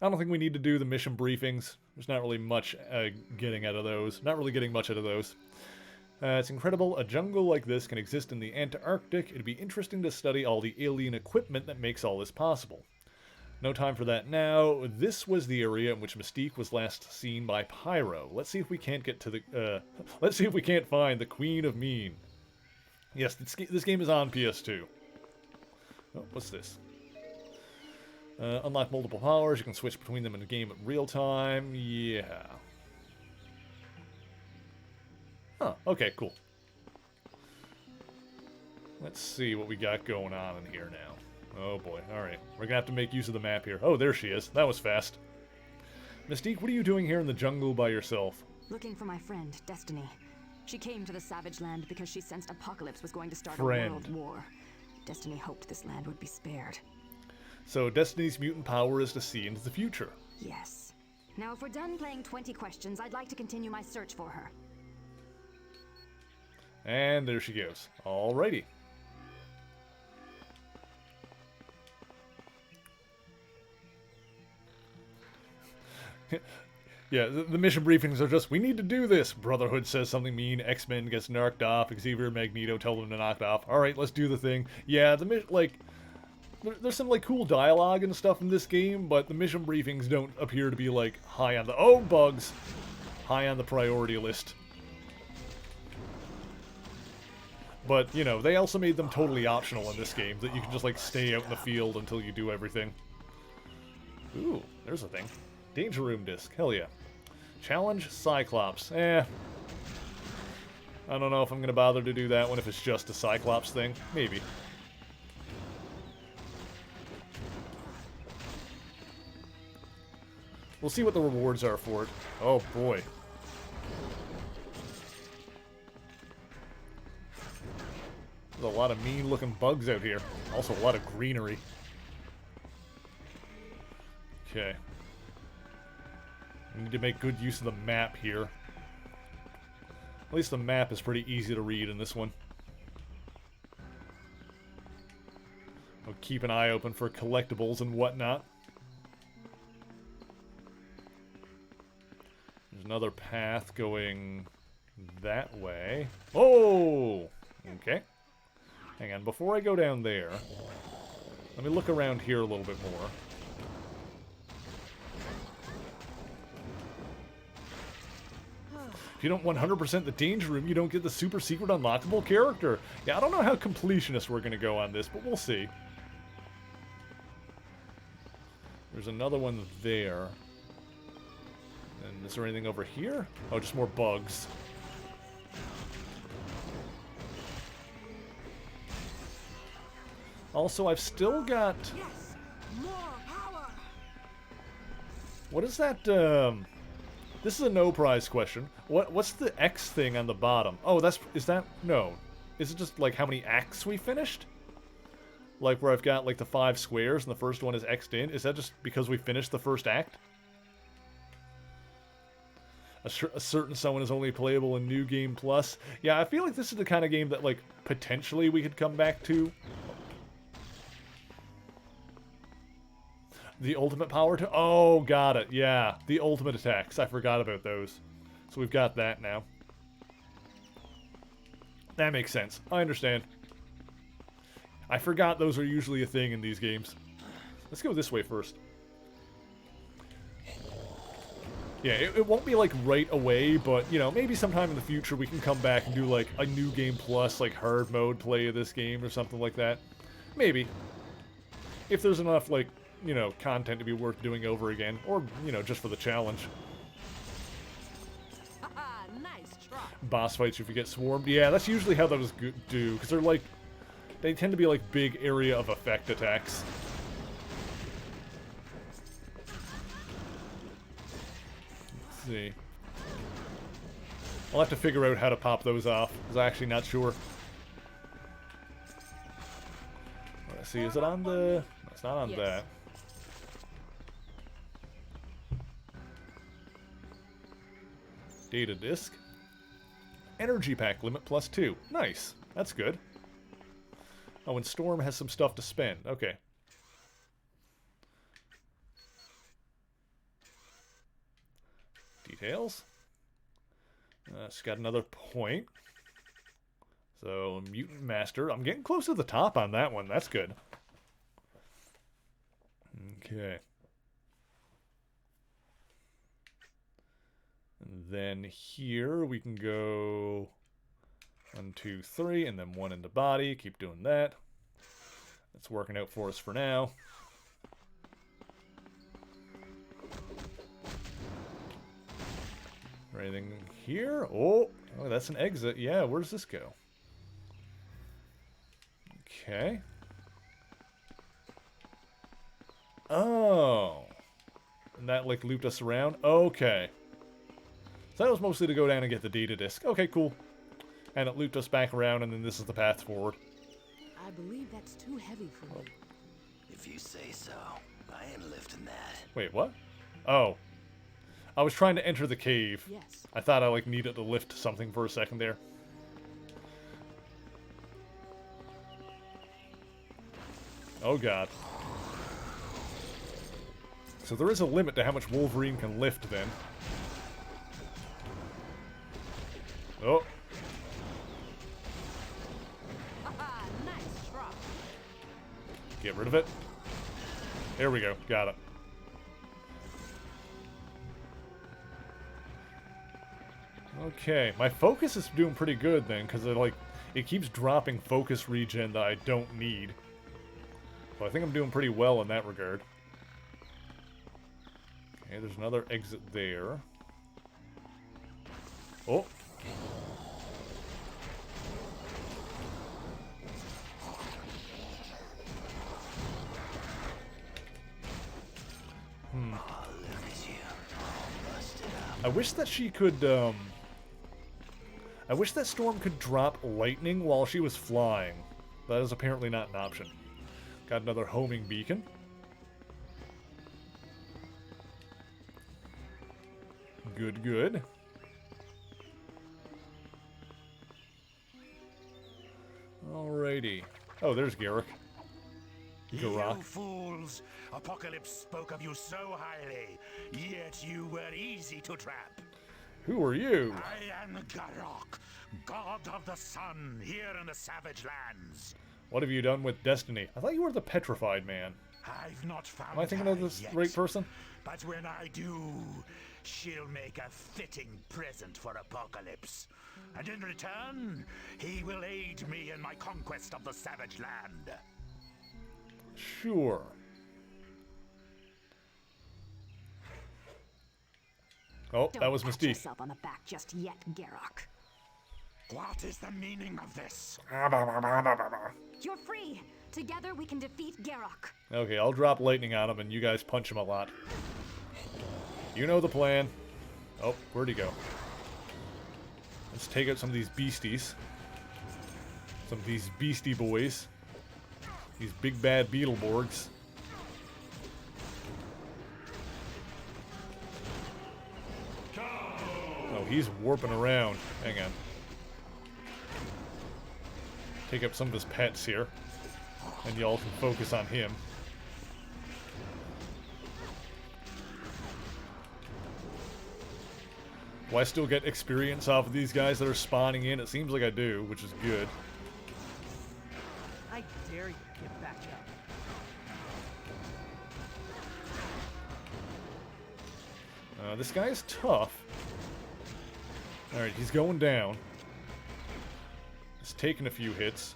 don't think we need to do the mission briefings. There's not really much getting out of those. Not really getting much out of those. It's incredible. A jungle like this can exist in the Antarctic. It'd be interesting to study all the alien equipment that makes all this possible. No time for that now. This was the area in which Mystique was last seen by Pyro. Let's see if we can't get to the... let's see if we can't find the Queen of Mean. Yes, this game is on PS2. Oh, what's this? Unlock multiple powers. You can switch between them in the game in real time. Yeah. Huh, okay, cool. Let's see what we got going on in here now. Oh boy, alright. We're gonna have to make use of the map here. Oh, there she is. That was fast. Mystique, what are you doing here in the jungle by yourself? Looking for my friend, Destiny. She came to the Savage Land because she sensed Apocalypse was going to start a world war. Destiny hoped this land would be spared. So Destiny's mutant power is to see into the future. Yes. Now if we're done playing 20 questions, I'd like to continue my search for her. And there she goes. Alrighty. Yeah, the mission briefings are just, we need to do this. Brotherhood says something mean, X-Men gets knocked off, Xavier and Magneto tell them to knock it off. Alright, let's do the thing. Yeah, there's some, cool dialogue and stuff in this game, but the mission briefings don't appear to be, high on the... Oh, bugs! High on the priority list. But, you know, they also made them totally optional in this game, that you can just, stay out in the field until you do everything. Ooh, there's a thing. Danger Room disc, hell yeah. Challenge Cyclops, I don't know if I'm gonna bother to do that one if it's just a Cyclops thing. Maybe. We'll see what the rewards are for it. Oh boy. There's a lot of mean looking bugs out here. Also a lot of greenery. Okay. We need to make good use of the map here. At least the map is pretty easy to read in this one. I'll keep an eye open for collectibles and whatnot. There's another path going that way. Oh! Okay. Hang on, before I go down there, let me look around here a little bit more. If you don't 100% the Danger Room, you don't get the super secret unlockable character. Yeah, I don't know how completionist we're going to go on this, but we'll see. There's another one there. And is there anything over here? Oh, just more bugs. Also, I've still got... Yes, more power. What is that, This is a no prize question. What's the X thing on the bottom? Oh, is that... No. Is it just, like, how many acts we finished? Like, where I've got, like, the 5 squares and the first one is X'd in? Is that just because we finished the first act? A certain someone is only playable in New Game Plus. Yeah, I feel like this is the kind of game that, like, potentially we could come back to. The ultimate power to... Oh, got it. Yeah, the ultimate attacks. I forgot about those. So we've got that now. That makes sense. I understand. I forgot those are usually a thing in these games. Let's go this way first. Yeah, it won't be, like, right away, but, you know, maybe sometime in the future we can come back and do, like, a New Game Plus, like, hard mode play of this game or something like that. Maybe. If there's enough, like, you know, content to be worth doing over again. Or, you know, just for the challenge. Nice try. Boss fights if you get swarmed. Yeah, that's usually how those do, because they're, like, they tend to be, like, big area of effect attacks. See. I'll have to figure out how to pop those off, because I'm actually not sure. Let's see, is it on the... No, it's not on that. Data disk. Energy pack limit +2. Nice. That's good. Oh, and Storm has some stuff to spend. Okay. Details. She's got another point. So, Mutant Master. I'm getting close to the top on that one. That's good. Okay. And then here we can go 1, 2, 3, and then 1 in the body. Keep doing that. It's working out for us for now. Anything here? Oh, that's an exit. Yeah, where does this go? Okay. Oh. And that, like, looped us around? Okay. So that was mostly to go down and get the data disk. Okay, cool. And it looped us back around, and then this is the path forward. I believe that's too heavy for me. If you say so, I ain't lifting that. Wait, what? Oh. I was trying to enter the cave. Yes. I thought I, like, needed to lift something for a second there. Oh, God. So there is a limit to how much Wolverine can lift, then. Oh. Nice try. Get rid of it. There we go. Got it. Okay, my focus is doing pretty good then, because it keeps dropping focus regen that I don't need. So I think I'm doing pretty well in that regard. Okay, there's another exit there. Oh. I wish that she could, I wish that Storm could drop lightning while she was flying. That is apparently not an option. Got another homing beacon. Good, good. Alrighty. Oh, there's Garrick. You fools! Apocalypse spoke of you so highly, yet you were easy to trap. Who are you? I am Garrock, god of the sun, here in the Savage Lands. What have you done with Destiny? I thought you were the Petrified Man. I've not found Am I thinking of this right person? But when I do, she'll make a fitting present for Apocalypse. And in return, he will aid me in my conquest of the Savage Land. Sure. Oh, that was Don't pat Mystique. yourself on the back just yet, Garrock. What is the meaning of this? You're free. Together we can defeat Garrock. Okay, I'll drop lightning on him and you guys punch him a lot. You know the plan. Oh, where'd he go? Let's take out some of these beasties. Some of these beastie boys. These big bad Beetleborgs. Oh, he's warping around. Hang on. Take up some of his pets here. And y'all can focus on him. Do I still get experience off of these guys that are spawning in? It seems like I do, which is good. I dare you to get back up. This guy is tough. Alright, he's going down. He's taking a few hits.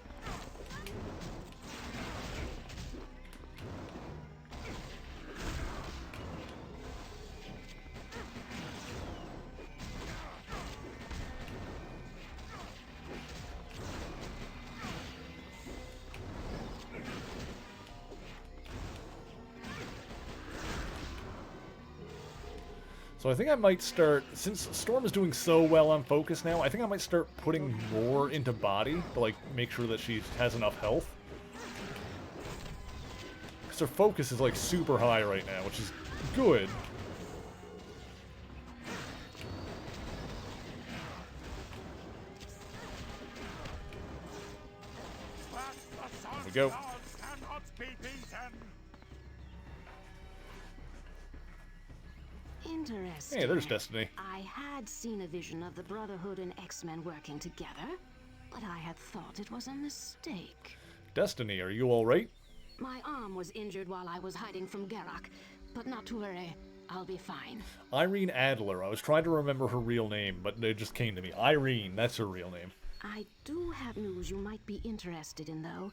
So I think I might start, since Storm is doing so well on focus now, I think I might start putting more into body to like make sure that she has enough health. Because her focus is like super high right now, which is good. There we go. Interesting. Hey, there's Destiny. I had seen a vision of the Brotherhood and X-Men working together, but I had thought it was a mistake. Destiny, are you alright? My arm was injured while I was hiding from Garrock, but not to worry, I'll be fine. Irene Adler. I was trying to remember her real name, but it just came to me. Irene, that's her real name. I do have news you might be interested in, though.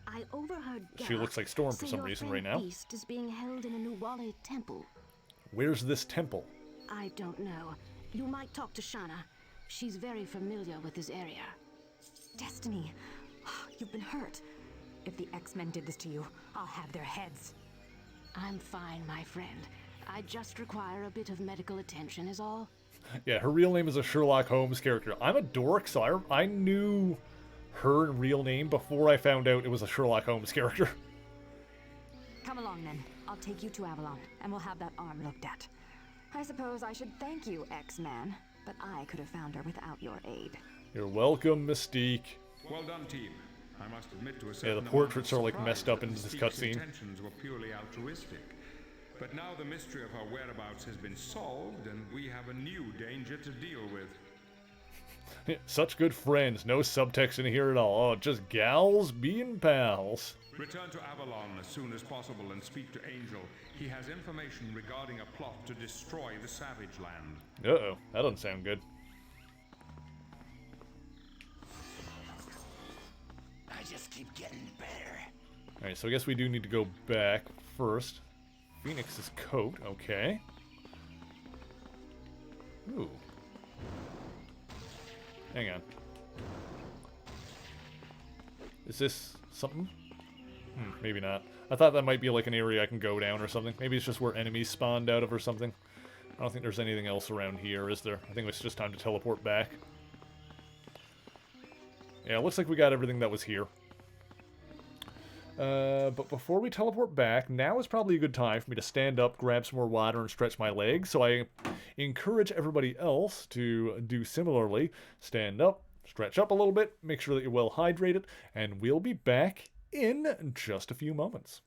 I overheard Garrock She looks like Storm for some reason right now. Beast is being held in a new Wale temple. Where's this temple? I don't know. You might talk to Shanna. She's very familiar with this area. Destiny, you've been hurt. If the X-Men did this to you, I'll have their heads. I'm fine, my friend. I just require a bit of medical attention is all. Yeah, her real name is a Sherlock Holmes character. I'm a dork, so I knew her real name before I found out it was a Sherlock Holmes character. Come along then. I'll take you to Avalon, and we'll have that arm looked at. I suppose I should thank you, X-Man, but I could have found her without your aid. You're welcome, Mystique. Well done, team. I must admit to a certain Yeah, the amount portraits of are like surprise messed up that in this Mystique's cutscene. intentions were purely altruistic. But now the mystery of her whereabouts has been solved, and we have a new danger to deal with. Such good friends, no subtext in here at all. Oh, just gals being pals. Return to Avalon as soon as possible and speak to Angel. He has information regarding a plot to destroy the Savage Land. Uh-oh, that doesn't sound good. I just keep getting better. Alright, so I guess we do need to go back first. Phoenix's coat, okay. Ooh. Hang on. Is this something? Maybe not. I thought that might be like an area I can go down or something. Maybe it's just where enemies spawned out of or something. I don't think there's anything else around here, is there? I think it's just time to teleport back. Yeah, it looks like we got everything that was here. But before we teleport back, now is probably a good time for me to stand up, grab some more water, and stretch my legs. So I encourage everybody else to do similarly. Stand up, stretch up a little bit, make sure that you're well hydrated, and we'll be back in just a few moments.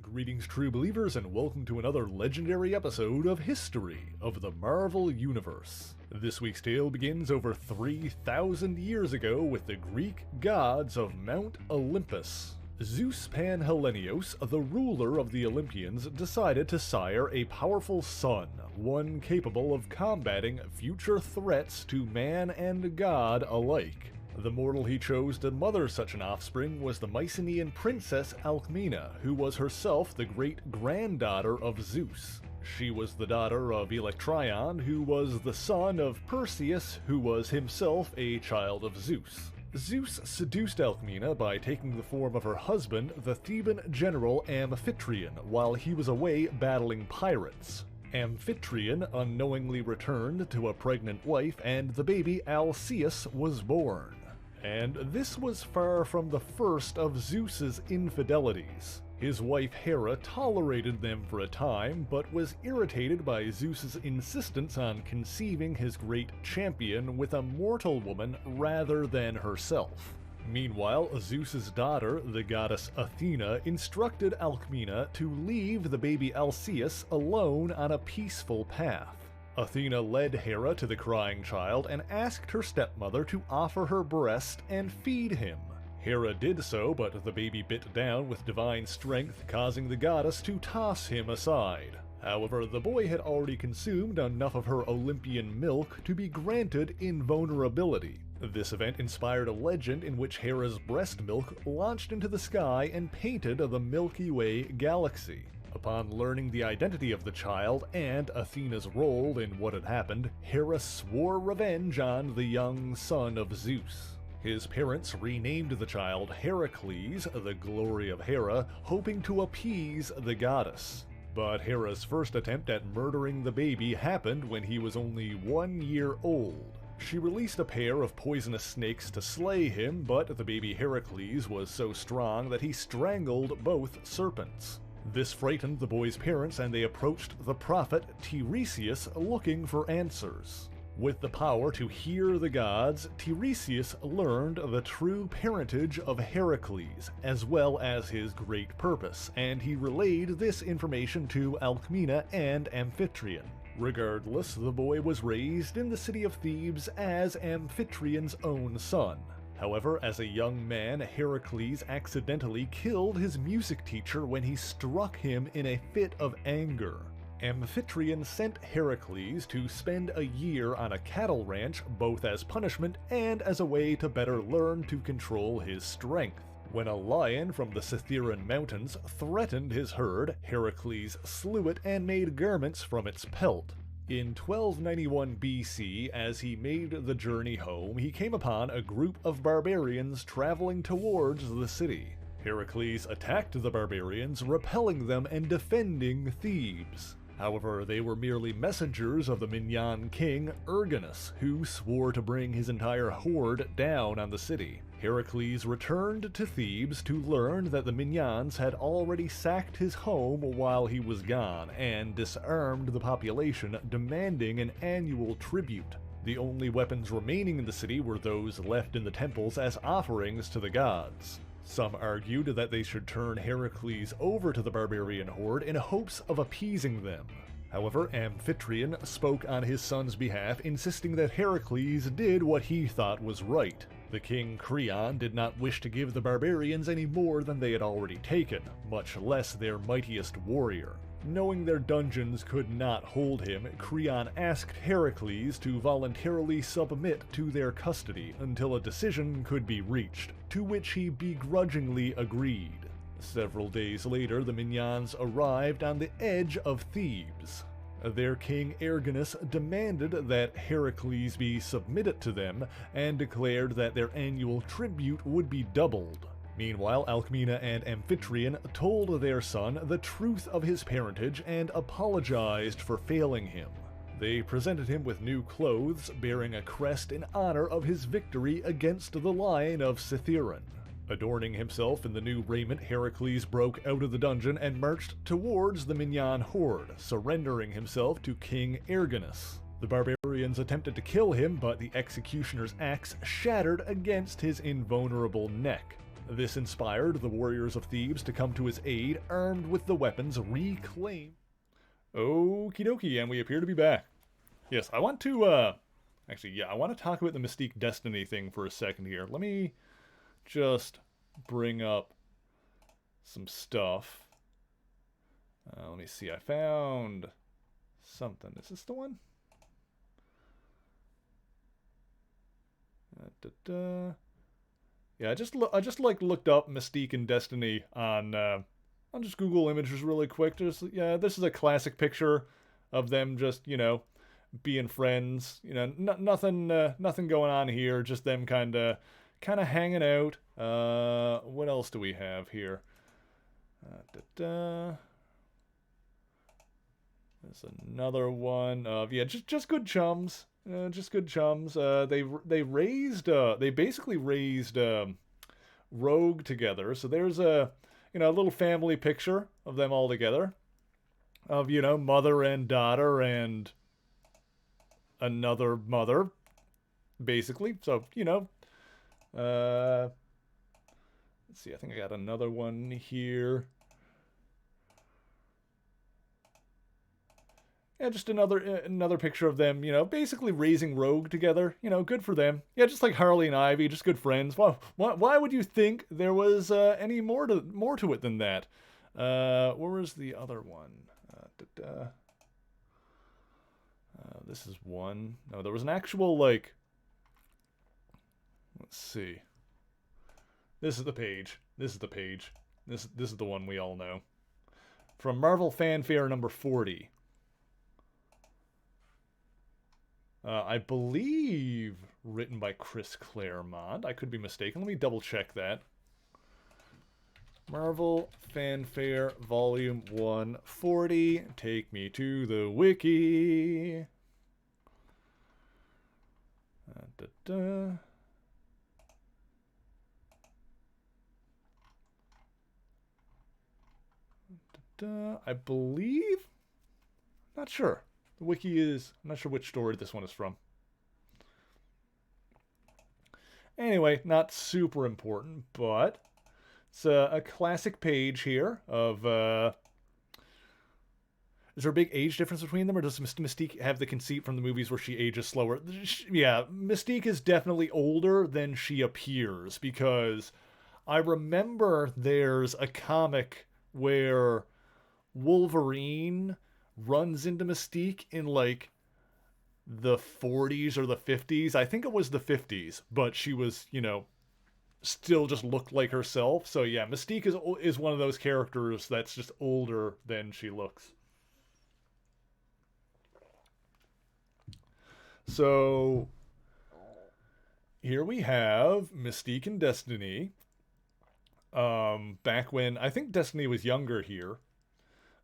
Greetings, true believers, and welcome to another legendary episode of History of the Marvel Universe. This week's tale begins over 3,000 years ago with the Greek gods of Mount Olympus. Zeus Panhellenios, the ruler of the Olympians, decided to sire a powerful son, one capable of combating future threats to man and god alike. The mortal he chose to mother such an offspring was the Mycenaean princess Alcmena, who was herself the great-granddaughter of Zeus. She was the daughter of Electryon, who was the son of Perseus, who was himself a child of Zeus. Zeus seduced Alcmena by taking the form of her husband, the Theban general Amphitryon, while he was away battling pirates. Amphitryon unknowingly returned to a pregnant wife, and the baby Alcaeus was born. And this was far from the first of Zeus's infidelities. His wife Hera tolerated them for a time, but was irritated by Zeus's insistence on conceiving his great champion with a mortal woman rather than herself. Meanwhile, Zeus's daughter, the goddess Athena, instructed Alcmena to leave the baby Alcaeus alone on a peaceful path. Athena led Hera to the crying child and asked her stepmother to offer her breast and feed him. Hera did so, but the baby bit down with divine strength, causing the goddess to toss him aside. However, the boy had already consumed enough of her Olympian milk to be granted invulnerability. This event inspired a legend in which Hera's breast milk launched into the sky and painted the Milky Way galaxy. Upon learning the identity of the child and Athena's role in what had happened, Hera swore revenge on the young son of Zeus. His parents renamed the child Heracles, the glory of Hera, hoping to appease the goddess. But Hera's first attempt at murdering the baby happened when he was only 1 year old. She released a pair of poisonous snakes to slay him, but the baby Heracles was so strong that he strangled both serpents. This frightened the boy's parents, and they approached the prophet Tiresias looking for answers. With the power to hear the gods, Tiresias learned the true parentage of Heracles, as well as his great purpose, and he relayed this information to Alcmena and Amphitryon. Regardless, the boy was raised in the city of Thebes as Amphitryon's own son. However, as a young man, Heracles accidentally killed his music teacher when he struck him in a fit of anger. Amphitryon sent Heracles to spend a year on a cattle ranch, both as punishment and as a way to better learn to control his strength. When a lion from the Cithaeron Mountains threatened his herd, Heracles slew it and made garments from its pelt. In 1291 BC, as he made the journey home, he came upon a group of barbarians traveling towards the city. Heracles attacked the barbarians, repelling them and defending Thebes. However, they were merely messengers of the Minyan king, Erginus, who swore to bring his entire horde down on the city. Heracles returned to Thebes to learn that the Minyans had already sacked his home while he was gone, and disarmed the population, demanding an annual tribute. The only weapons remaining in the city were those left in the temples as offerings to the gods. Some argued that they should turn Heracles over to the barbarian horde in hopes of appeasing them. However, Amphitryon spoke on his son's behalf, insisting that Heracles did what he thought was right. The king Creon did not wish to give the barbarians any more than they had already taken, much less their mightiest warrior. Knowing their dungeons could not hold him, Creon asked Heracles to voluntarily submit to their custody until a decision could be reached, to which he begrudgingly agreed. Several days later, the Minyans arrived on the edge of Thebes. Their king Erginus demanded that Heracles be submitted to them, and declared that their annual tribute would be doubled. Meanwhile, Alcmena and Amphitryon told their son the truth of his parentage and apologized for failing him. They presented him with new clothes, bearing a crest in honor of his victory against the Lion of Cithaeron. Adorning himself in the new raiment, Heracles broke out of the dungeon and marched towards the Minyan horde, surrendering himself to King Erginus. The barbarians attempted to kill him, but the executioner's axe shattered against his invulnerable neck. This inspired the warriors of Thebes to come to his aid, armed with the weapons reclaimed. Okie dokie, and we appear to be back. Yes, I want to, I want to talk about the Mystique Destiny thing for a second here. Let me just bring up some stuff. Let me see, I found something. Is this the one? Yeah, I just looked up Mystique and Destiny on just Google Images really quick. This is a classic picture of them just, being friends. Nothing going on here. Just them kind of kind of hanging out. What else do we have here? There's another one of, yeah, just good chums. Just good chums. They basically raised Rogue together. So there's a little family picture of them all together, of mother and daughter and another mother, basically. So let's see. I think I got another one here. Yeah, just another picture of them, basically raising Rogue together. Good for them. Yeah, just like Harley and Ivy, just good friends. Well, why would you think there was any more to it than that? Where was the other one? This is one. No, there was an actual, like... Let's see. This is the page. This is the one we all know. From Marvel Fanfare number 40. I believe written by Chris Claremont. I could be mistaken. Let me double check that. Marvel Fanfare Volume 140. Take me to the wiki. I believe? Not sure. The wiki is... I'm not sure which story this one is from. Anyway, not super important, but it's a classic page here of... Is there a big age difference between them, or does Mystique have the conceit from the movies where she ages slower? Yeah, Mystique is definitely older than she appears, because I remember there's a comic where Wolverine runs into Mystique in, like, the 40s or the 50s. I think it was the 50s, but she was, still just looked like herself. So, yeah, Mystique is one of those characters that's just older than she looks. So, here we have Mystique and Destiny. Back when, I think Destiny was younger here.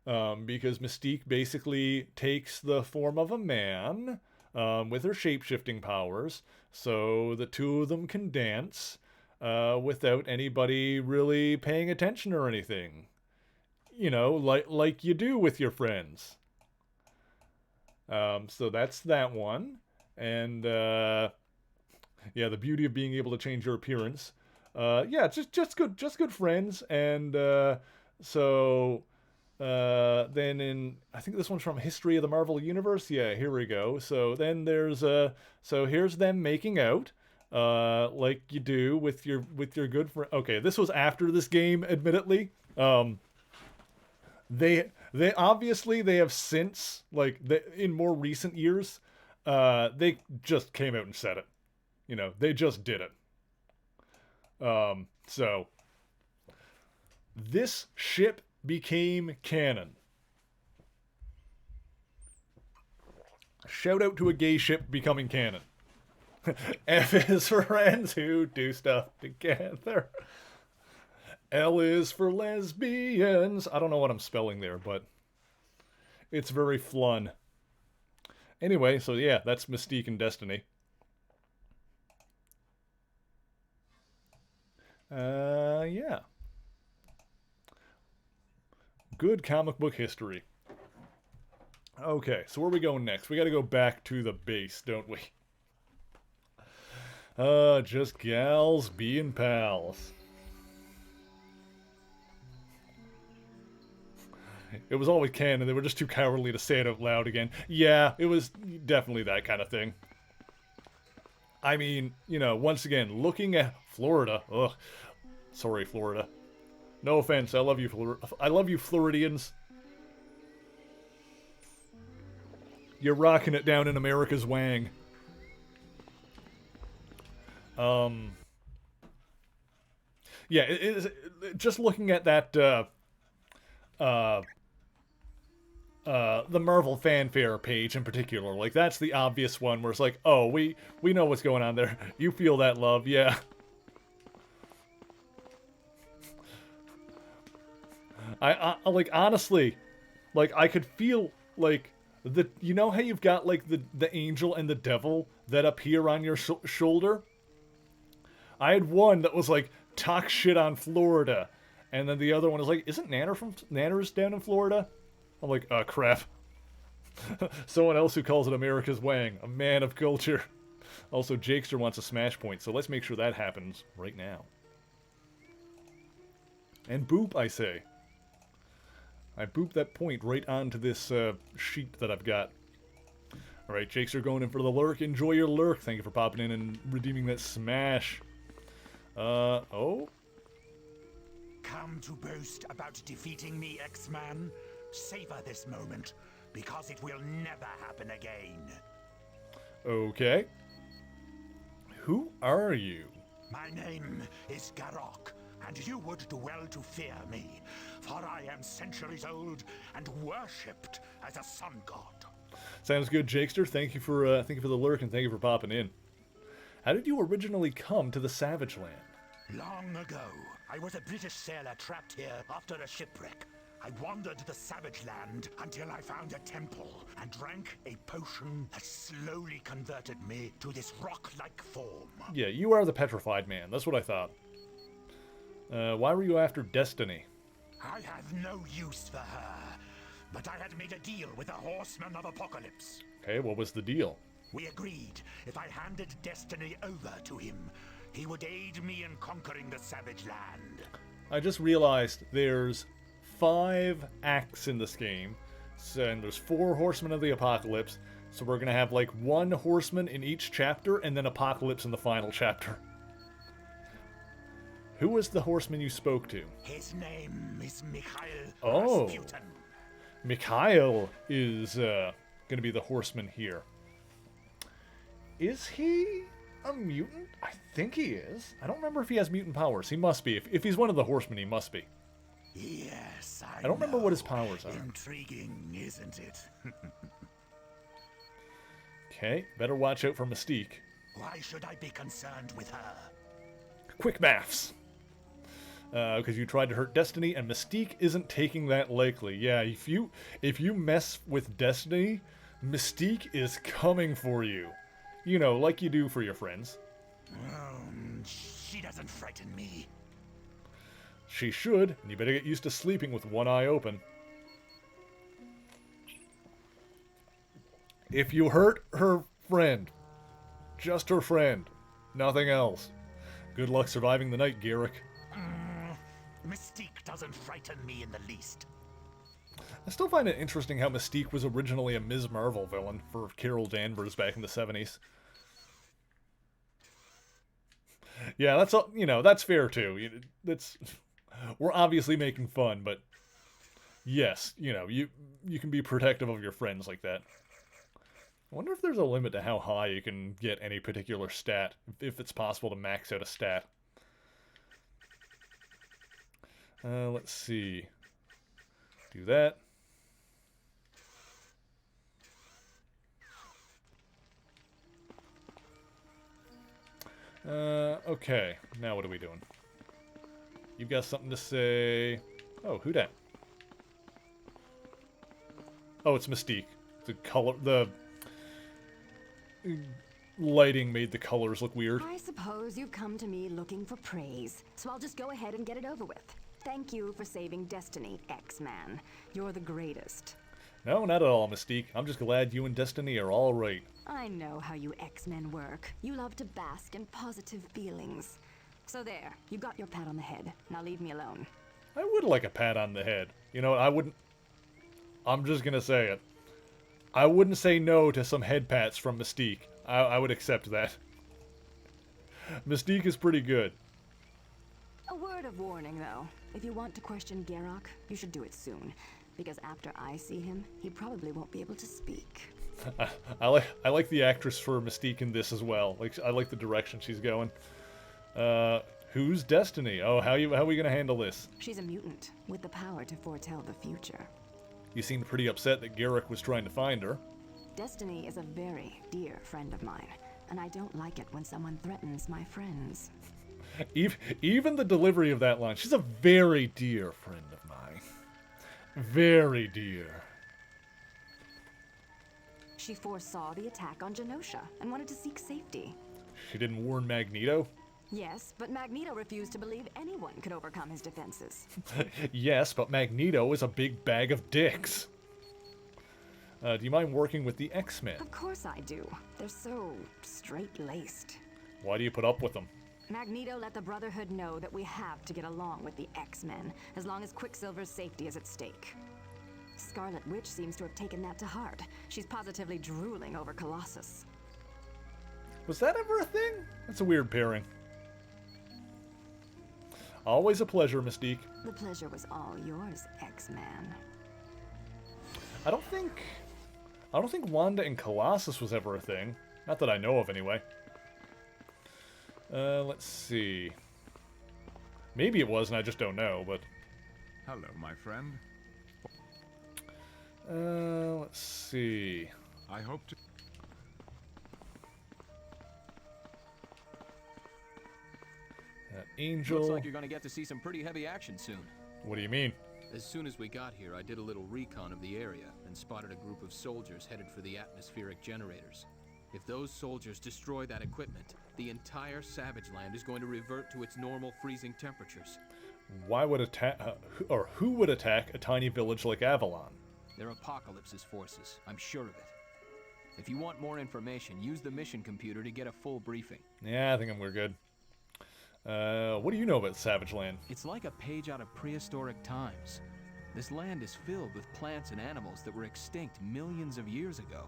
Because Mystique basically takes the form of a man with her shape-shifting powers, so the two of them can dance without anybody really paying attention or anything. Like you do with your friends. So that's that one. And, yeah, the beauty of being able to change your appearance. Yeah, just good friends. And so... then in, I think this one's from History of the Marvel Universe. Yeah, here we go. So then there's so here's them making out, like you do with your good friend. Okay, this was after this game, admittedly. They obviously they have since, like, in more recent years, they just came out and said it. They just did it. So this ship became canon. Shout out to a gay ship becoming canon. F is for friends who do stuff together. L is for lesbians. I don't know what I'm spelling there, but it's very fun. Anyway, so yeah, that's Mystique and Destiny. Yeah. Good comic book history. Okay, so where are we going next? We gotta go back to the base, don't we? Just gals being pals. It was always canon. They were just too cowardly to say it out loud again. Yeah, it was definitely that kind of thing. I mean, once again, looking at Florida. Ugh. Sorry, Florida. No offense, I love you Floridians. You're rocking it down in America's wang. Yeah, just looking at that, the Marvel Fanfare page in particular, like, that's the obvious one where it's like, oh, we know what's going on there. You feel that love, yeah. I like, honestly, like, I could feel, like, you know how you've got, like, the angel and the devil that appear on your shoulder? I had one that was like, talk shit on Florida. And then the other one is like, isn't Nanner's down in Florida? I'm like, oh, crap. Someone else who calls it America's Wang, a man of culture. Also, Jakester wants a smash point, so let's make sure that happens right now. And boop, I say. I boop that point right onto this sheet that I've got. Alright, Jakester going in for the lurk. Enjoy your lurk. Thank you for popping in and redeeming that smash. Oh? Come to boast about defeating me, X-Man? Savor this moment, because it will never happen again. Okay. Who are you? My name is Garok, and you would do well to fear me, for I am centuries old and worshipped as a sun god. Sounds good, Jakester. Thank you for the lurk and thank you for popping in. How did you originally come to the Savage Land? Long ago, I was a British sailor trapped here after a shipwreck. I wandered the Savage Land until I found a temple and drank a potion that slowly converted me to this rock-like form. Yeah, you are the Petrified Man. That's what I thought. Why were you after Destiny? I have no use for her, but I had made a deal with the Horsemen of Apocalypse. Okay, what was the deal? We agreed if I handed Destiny over to him, he would aid me in conquering the Savage Land. I just realized there's 5 acts in this game, and there's 4 Horsemen of the Apocalypse, so we're going to have like 1 Horseman in each chapter, and then Apocalypse in the final chapter. Who was the Horseman you spoke to? His name is Mikhail Oh. Rasputin. Mikhail is going to be the Horseman here. Is he a mutant? I think he is. I don't remember if he has mutant powers. He must be. If he's one of the Horsemen, he must be. Yes, I don't remember what his powers are. Intriguing, isn't it? Okay, better watch out for Mystique. Why should I be concerned with her? Quick maths. Because you tried to hurt Destiny, and Mystique isn't taking that lightly. Yeah, if you mess with Destiny, Mystique is coming for you. You know, like you do for your friends. She doesn't frighten me. She should, and you better get used to sleeping with one eye open. If you hurt her friend, just her friend, nothing else, good luck surviving the night, Garrick. Mystique doesn't frighten me in the least. I still find it interesting how Mystique was originally a Ms. Marvel villain for Carol Danvers back in the 70s. Yeah, that's all, you know, that's fair too. We're obviously making fun, but yes, you know, you can be protective of your friends like that. I wonder if there's a limit to how high you can get any particular stat, if it's possible to max out a stat. Let's see. Do that. Okay. Now what are we doing? You've got something to say. Oh, who dat? Oh, it's Mystique. The lighting made the colors look weird. I suppose you've come to me looking for praise, so I'll just go ahead and get it over with. Thank you for saving Destiny, X-Man. You're the greatest. No, not at all, Mystique. I'm just glad you and Destiny are all right. I know how you X-Men work. You love to bask in positive feelings. So there, you got your pat on the head. Now leave me alone. I would like a pat on the head. You know, I wouldn't... I'm just gonna say it. I wouldn't say no to some head pats from Mystique. I would accept that. Mystique is pretty good. A word of warning, though. If you want to question Garok, you should do it soon. Because after I see him, he probably won't be able to speak. I like the actress for Mystique in this as well. Like, I like the direction she's going. Who's Destiny? Oh, how are we gonna handle this? She's a mutant with the power to foretell the future. You seemed pretty upset that Garrick was trying to find her. Destiny is a very dear friend of mine, and I don't like it when someone threatens my friends. Even the delivery of that line, she's a very dear friend of mine. Very dear. She foresaw the attack on Genosha and wanted to seek safety. She didn't warn Magneto? Yes, but Magneto refused to believe anyone could overcome his defenses. Yes, but Magneto is a big bag of dicks. Do you mind working with the X-Men? Of course I do. They're so straight-laced. Why do you put up with them? Magneto let the Brotherhood know that we have to get along with the X-Men, as long as Quicksilver's safety is at stake. Scarlet Witch seems to have taken that to heart. She's positively drooling over Colossus. Was that ever a thing? That's a weird pairing. Always a pleasure, Mystique. The pleasure was all yours, X-Man. I don't think Wanda and Colossus was ever a thing. Not that I know of, anyway. Let's see. Maybe it was, and I just don't know, but... Hello, my friend. Let's see. I hope to... Angel... Looks like you're gonna get to see some pretty heavy action soon. What do you mean? As soon as we got here, I did a little recon of the area and spotted a group of soldiers headed for the atmospheric generators. If those soldiers destroy that equipment, the entire Savage Land is going to revert to its normal freezing temperatures. Why would who would attack a tiny village like Avalon? They're Apocalypse's forces, I'm sure of it. If you want more information, use the mission computer to get a full briefing. Yeah, I think we're good. What do you know about Savage Land? It's like a page out of prehistoric times. This land is filled with plants and animals that were extinct millions of years ago.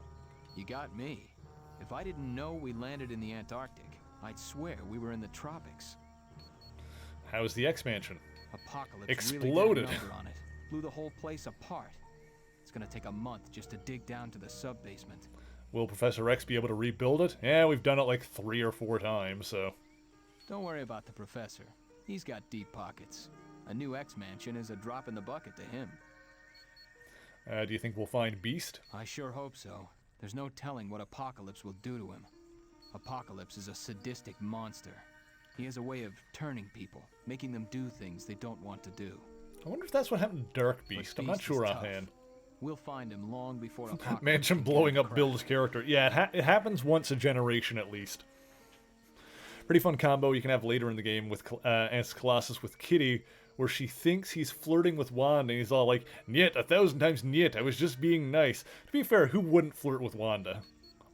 You got me. If I didn't know we landed in the Antarctic, I'd swear we were in the tropics. How's the X-Mansion? Apocalypse exploded. Really did a number on it. Blew the whole place apart. It's gonna take a month just to dig down to the sub-basement. Will Professor X be able to rebuild it? Yeah, we've done it like 3 or 4 times, so... Don't worry about the Professor. He's got deep pockets. A new X-Mansion is a drop in the bucket to him. Do you think we'll find Beast? I sure hope so. There's no telling what Apocalypse will do to him. Apocalypse is a sadistic monster. He has a way of turning people, making them do things they don't want to do. I wonder if that's what happened to Dark Beast. I'm not sure offhand. We'll find him long before Apocalypse. Mansion blowing up Bill's character. Yeah, it happens once a generation at least. Pretty fun combo you can have later in the game with as Colossus with Kitty, where she thinks he's flirting with Wanda, and he's all like, "Niet, 1,000 times niet, I was just being nice." To be fair, who wouldn't flirt with Wanda?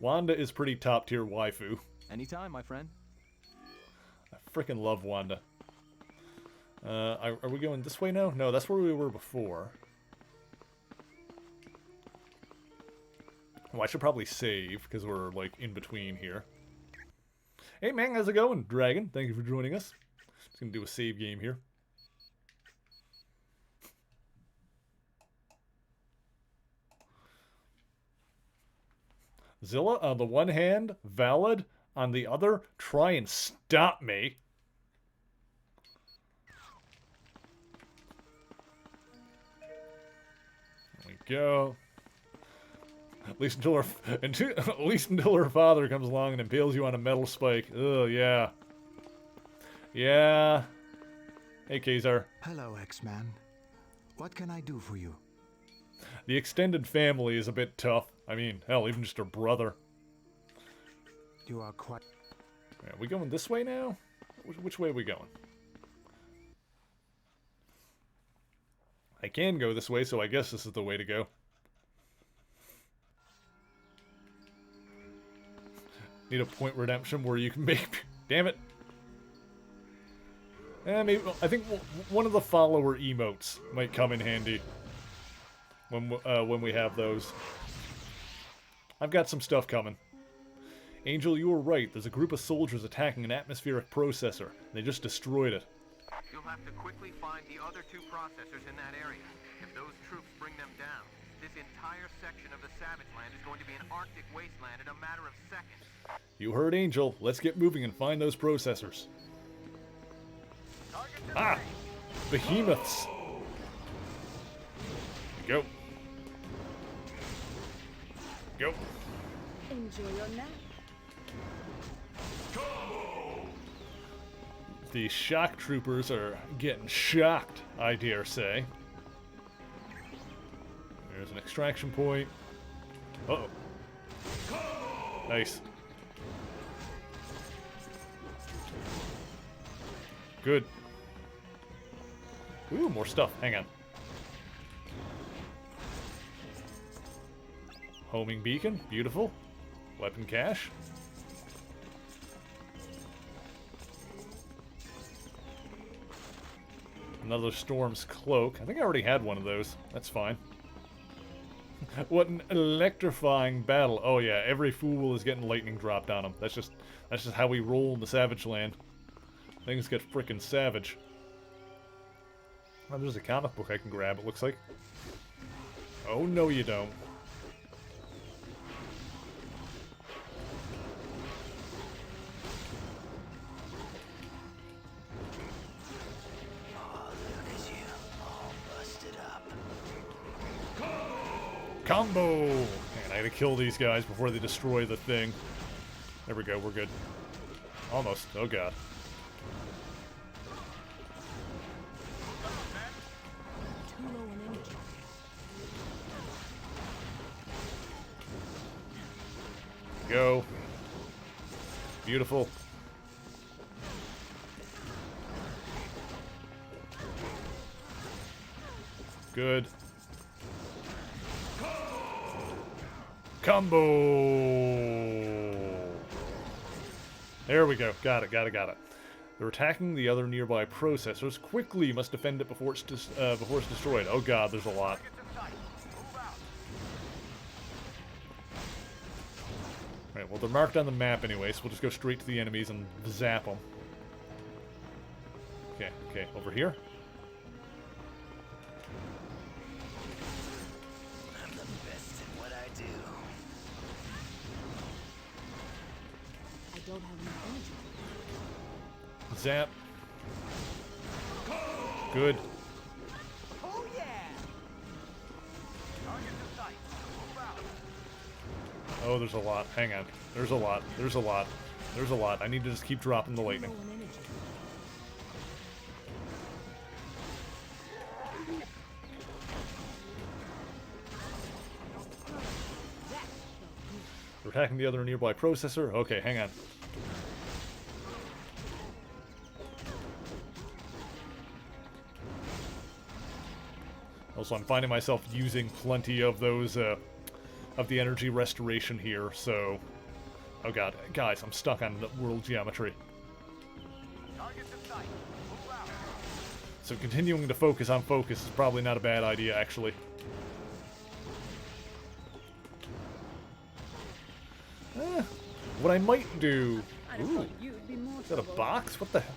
Wanda is pretty top-tier waifu. Anytime, my friend. I freaking love Wanda. Are we going this way now? No, that's where we were before. Well, I should probably save, because we're, like, in between here. Hey, man, how's it going? Dragon, thank you for joining us. Just gonna do a save game here. Zilla, on the one hand, valid. On the other, try and stop me. There we go. At least until her father comes along and impales you on a metal spike. Ugh, yeah. Yeah. Hey, Kazar. Hello, X-Man. What can I do for you? The extended family is a bit tough. I mean, hell, even just her brother. You are quite... Are we going this way now? Which way are we going? I can go this way, so I guess this is the way to go. Need a point redemption where you can make... Damn it. Maybe, I think one of the follower emotes might come in handy when we have those. I've got some stuff coming. Angel, you were right. There's a group of soldiers attacking an atmospheric processor. They just destroyed it. You'll have to quickly find the other 2 processors in that area. If those troops bring them down, this entire section of the Savage Land is going to be an Arctic wasteland in a matter of seconds. You heard Angel. Let's get moving and find those processors. Ah! Behemoths! Go. Go. Enjoy your nap. The shock troopers are getting shocked, I dare say. extraction point. Uh-oh. Nice. Good. Ooh, more stuff. Hang on. Homing beacon. Beautiful. Weapon cache. Another Storm's Cloak. I think I already had one of those. That's fine. What an electrifying battle. Oh yeah, every fool is getting lightning dropped on them. That's just how we roll in the Savage Land. Things get frickin' savage. Oh, there's a comic book I can grab, it looks like. Oh no you don't. Combo! Man, I gotta kill these guys before they destroy the thing. There we go, we're good. Almost. Oh god. Go. Beautiful. Good. Combo! There we go. Got it. They're attacking the other nearby processors. Quickly, you must defend it before it's destroyed. Oh god, there's a lot. Right, well, they're marked on the map anyway, so we'll just go straight to the enemies and zap them. Okay, over here. I'm the best at what I do. I don't have enough energy. Zap. Good. Oh yeah! Target in sight. Move out. Oh, there's a lot. Hang on. There's a lot. I need to just keep dropping the lightning. We're attacking the other nearby processor. Okay, hang on. Also, I'm finding myself using plenty of those, of the energy restoration here, so... Oh god, guys, I'm stuck on the world geometry. So continuing to focus on focus is probably not a bad idea, actually. What I might do... Ooh, is that a box? What the hell?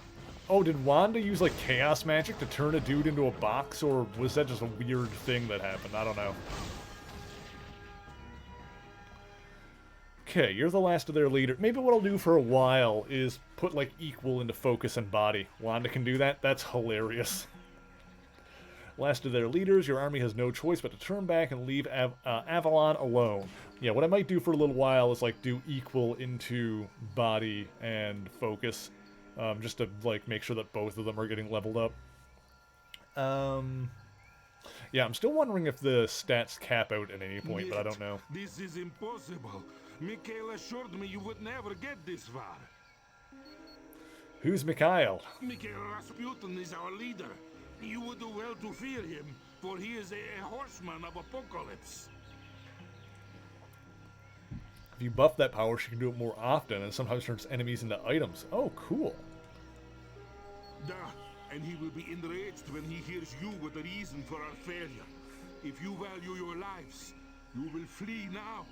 Oh, did Wanda use, like, chaos magic to turn a dude into a box, or was that just a weird thing that happened? I don't know. Okay, you're the last of their leader. Maybe what I'll do for a while is put, like, equal into focus and body. Wanda can do that? That's hilarious. Last of their leaders, your army has no choice but to turn back and leave Avalon alone. Yeah, what I might do for a little while is, like, do equal into body and focus. Just to, like, make sure that both of them are getting leveled up. Yeah, I'm still wondering if the stats cap out at any point, but I don't know. This is impossible. Mikhail assured me you would never get this far. Who's Mikhail? Mikhail Rasputin is our leader. You would do well to fear him, for he is a horseman of apocalypse. If you buff that power, she can do it more often, and sometimes turns enemies into items. Oh, cool. Duh, and he will be enraged when he hears you were the reason for our failure. If you value your lives, you will flee now.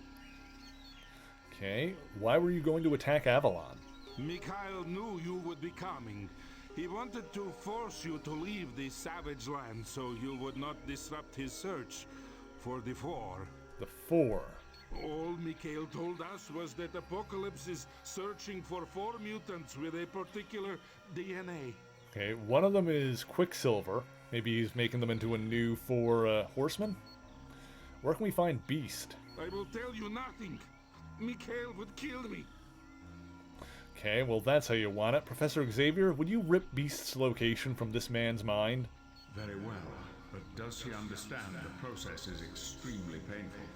Okay, why were you going to attack Avalon? Mikhail knew you would be coming. He wanted to force you to leave the Savage Land so you would not disrupt his search for the Four. The Four? All Mikhail told us was that Apocalypse is searching for 4 mutants with a particular DNA. Okay, one of them is Quicksilver. Maybe he's making them into a new Four Horsemen? Where can we find Beast? I will tell you nothing. Mikhail would kill me. Okay, well that's how you want it. Professor Xavier, would you rip Beast's location from this man's mind? Very well. But does he understand the process is extremely painful,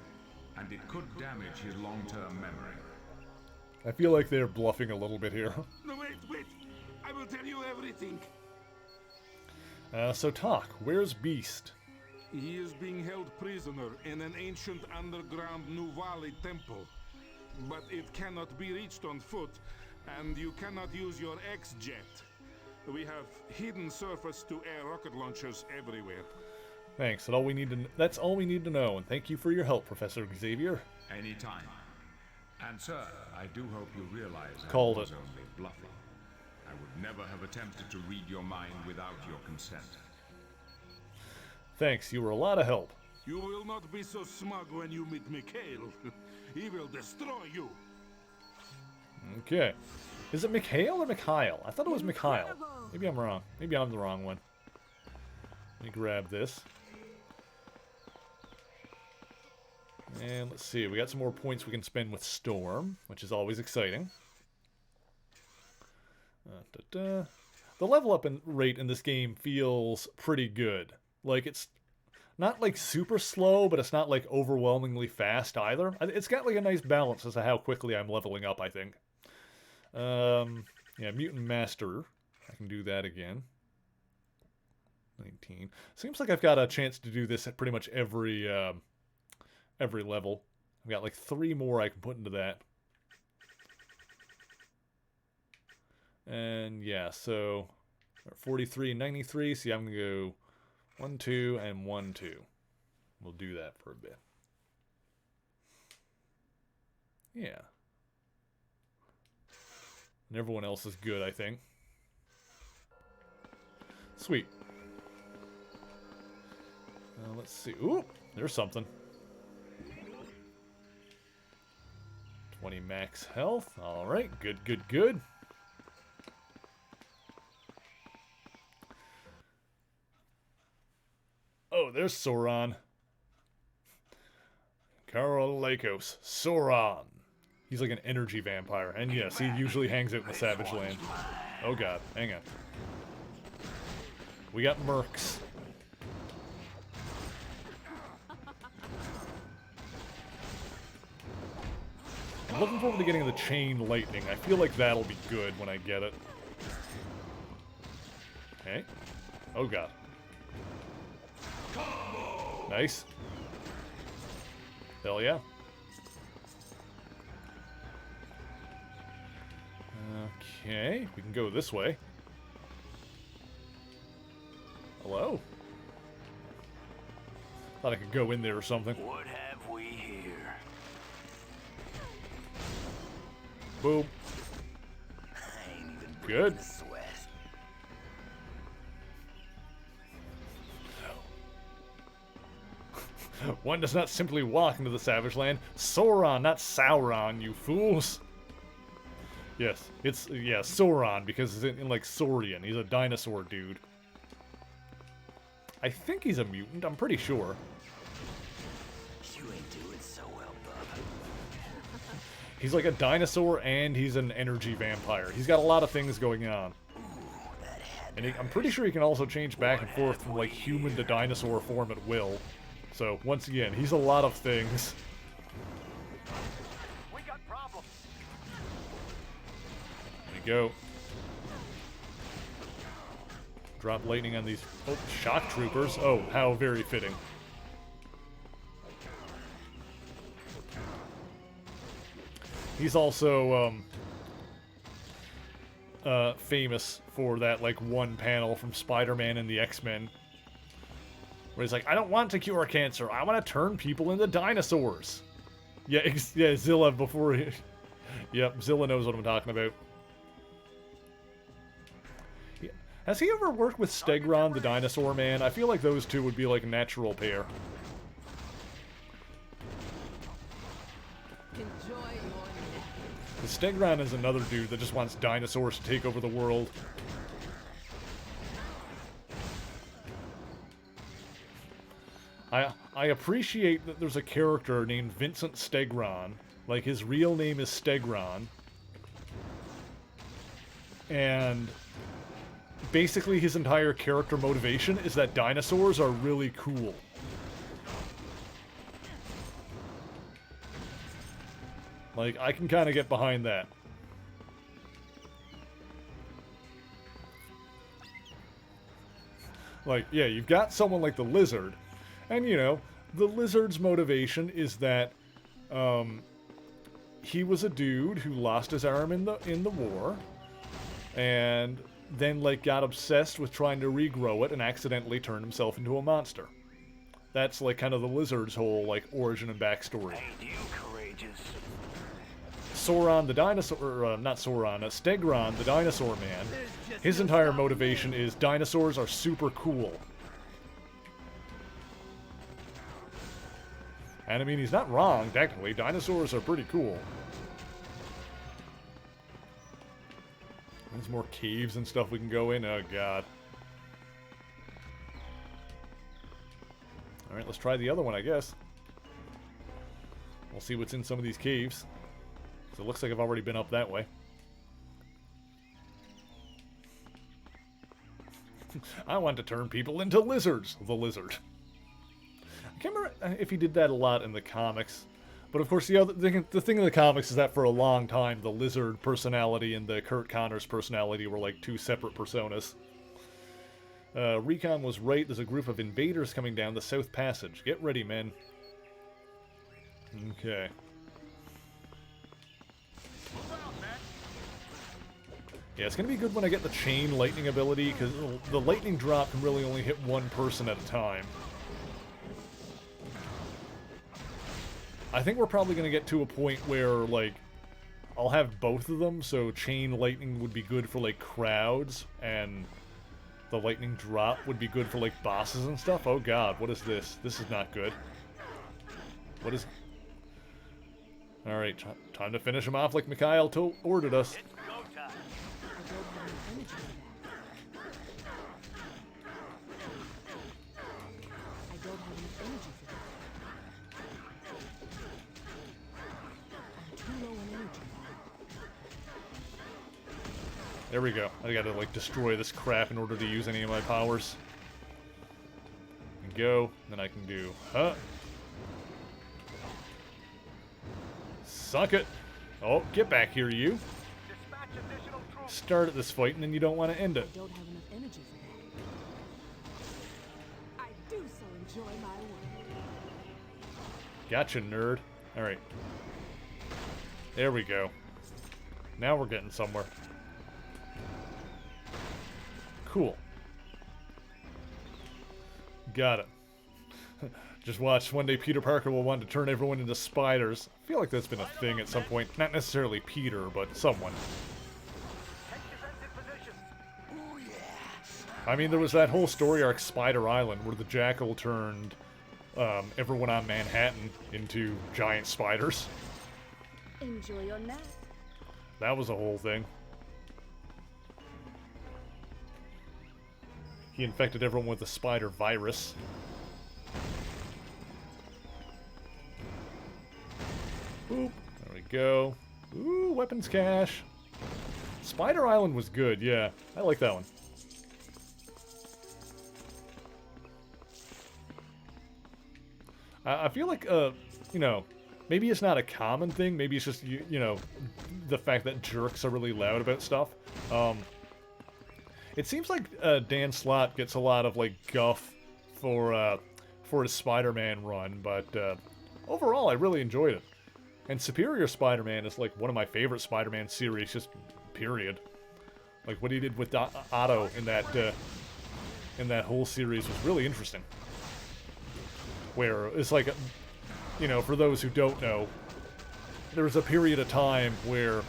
and it could damage his long-term memory? I feel like they're bluffing a little bit here. No, wait! I will tell you everything. So talk. Where's Beast? He is being held prisoner in an ancient underground Nuvali temple. But it cannot be reached on foot, and you cannot use your X-jet. We have hidden surface-to-air rocket launchers everywhere. Thanks. That's all we need to know, and thank you for your help, Professor Xavier. Anytime. And sir, I do hope you realize Called I was it. only bluffing. I would never have attempted to read your mind without your consent. Thanks, you were a lot of help. You will not be so smug when you meet Mikhail. He will destroy you. Okay. Is it Mikhail or Mikhail? I thought it was Mikhail. Maybe I'm wrong. Maybe I'm the wrong one. Let me grab this. And let's see. We got some more points we can spend with Storm, which is always exciting. The level up rate in this game feels pretty good. Like, it's not like super slow, but it's not like overwhelmingly fast either. It's got like a nice balance as to how quickly I'm leveling up, I think. Yeah, Mutant Master. I can do that again. 19. Seems like I've got a chance to do this at pretty much every level. I've got like 3 more I can put into that. And yeah, so 43 and 93. See, I'm going to go 1, 2, and 1, 2. We'll do that for a bit. Yeah. And everyone else is good, I think. Sweet. Let's see. Ooh, there's something. 20 max health. Alright, good, good, good. Oh, there's Sauron. Karolakos. Sauron. He's like an energy vampire. And yes, he usually hangs out in the Savage Land. Oh god, hang on. We got mercs. I'm looking forward to getting the chain lightning. I feel like that'll be good when I get it. Okay. Oh god. Nice. Hell yeah. Okay, we can go this way. Hello? Thought I could go in there or something. What have we here? Boom. I ain't even Good. breaking a sweat. One does not simply walk into the Savage Land. Sauron, not Sauron, you fools. Yes, it's, yeah, Sauron, because it's in like, Saurian. He's a dinosaur dude. I think he's a mutant, I'm pretty sure. You ain't doing so well, bub. He's like a dinosaur, and he's an energy vampire. He's got a lot of things going on. And I'm pretty sure he can also change back and forth from, like, human to dinosaur form at will. So, once again, he's a lot of things. We got problems. There you go. Drop lightning on these shock troopers. Oh, how very fitting. He's also famous for that like one panel from Spider-Man and the X-Men where he's like, I don't want to cure cancer, I want to turn people into dinosaurs. Yeah, yeah, Zilla before he... Yep, Zilla knows what I'm talking about. Yeah. Has he ever worked with Stegron, the dinosaur man? I feel like those two would be like a natural pair. The Stegron is another dude that just wants dinosaurs to take over the world. I appreciate that there's a character named Vincent Stegron. Like, his real name is Stegron. And basically his entire character motivation is that dinosaurs are really cool. Like, I can kind of get behind that. Like, yeah, you've got someone like the Lizard, and, you know, the Lizard's motivation is that, he was a dude who lost his arm in the war, and then, like, got obsessed with trying to regrow it and accidentally turned himself into a monster. That's, like, kind of the Lizard's whole, like, origin and backstory. Ain't you courageous? Sauron the dinosaur, or, not Sauron, Stegron the dinosaur man, his entire motivation is dinosaurs are super cool. And I mean, he's not wrong, technically. Dinosaurs are pretty cool. There's more caves and stuff we can go in. Oh, God. Alright, let's try the other one, I guess. We'll see what's in some of these caves. So it looks like I've already been up that way. I want to turn people into lizards. The Lizard. I can't remember if he did that a lot in the comics. But of course, the thing in the comics is that for a long time, the Lizard personality and the Kurt Connors personality were like two separate personas. Recon was right. There's a group of invaders coming down the South Passage. Get ready, men. Okay. Yeah, it's going to be good when I get the chain lightning ability, because the lightning drop can really only hit one person at a time. I think we're probably going to get to a point where, like, I'll have both of them, so chain lightning would be good for, like, crowds, and the lightning drop would be good for, like, bosses and stuff. Oh god, what is this? This is not good. What is... Alright, time to finish him off like Mikhail ordered us. There we go. I gotta, like, destroy this crap in order to use any of my powers. And go. Then I can do... Huh? Suck it! Oh, get back here, you! Start at this fight, and then you don't want to end it. I don't have enough energy for that. I do so enjoy my work. Gotcha, nerd. Alright. There we go. Now we're getting somewhere. Cool. Got it. Just watch. One day Peter Parker will want to turn everyone into spiders. I feel like that's been a thing at some point. Not necessarily Peter, but someone. I mean, there was that whole story arc, Spider Island, where the Jackal turned everyone on Manhattan into giant spiders. Enjoy your nap. That was a whole thing. He infected everyone with the spider virus. Boop. There we go. Ooh, weapons cache. Spider Island was good, yeah. I like that one. I feel like, you know, maybe it's not a common thing. Maybe it's just, you know, the fact that jerks are really loud about stuff. It seems like Dan Slott gets a lot of, like, guff for his Spider-Man run, but overall, I really enjoyed it. And Superior Spider-Man is, like, one of my favorite Spider-Man series, just period. Like, what he did with Otto in that whole series was really interesting. Where it's like, you know, for those who don't know, there was a period of time where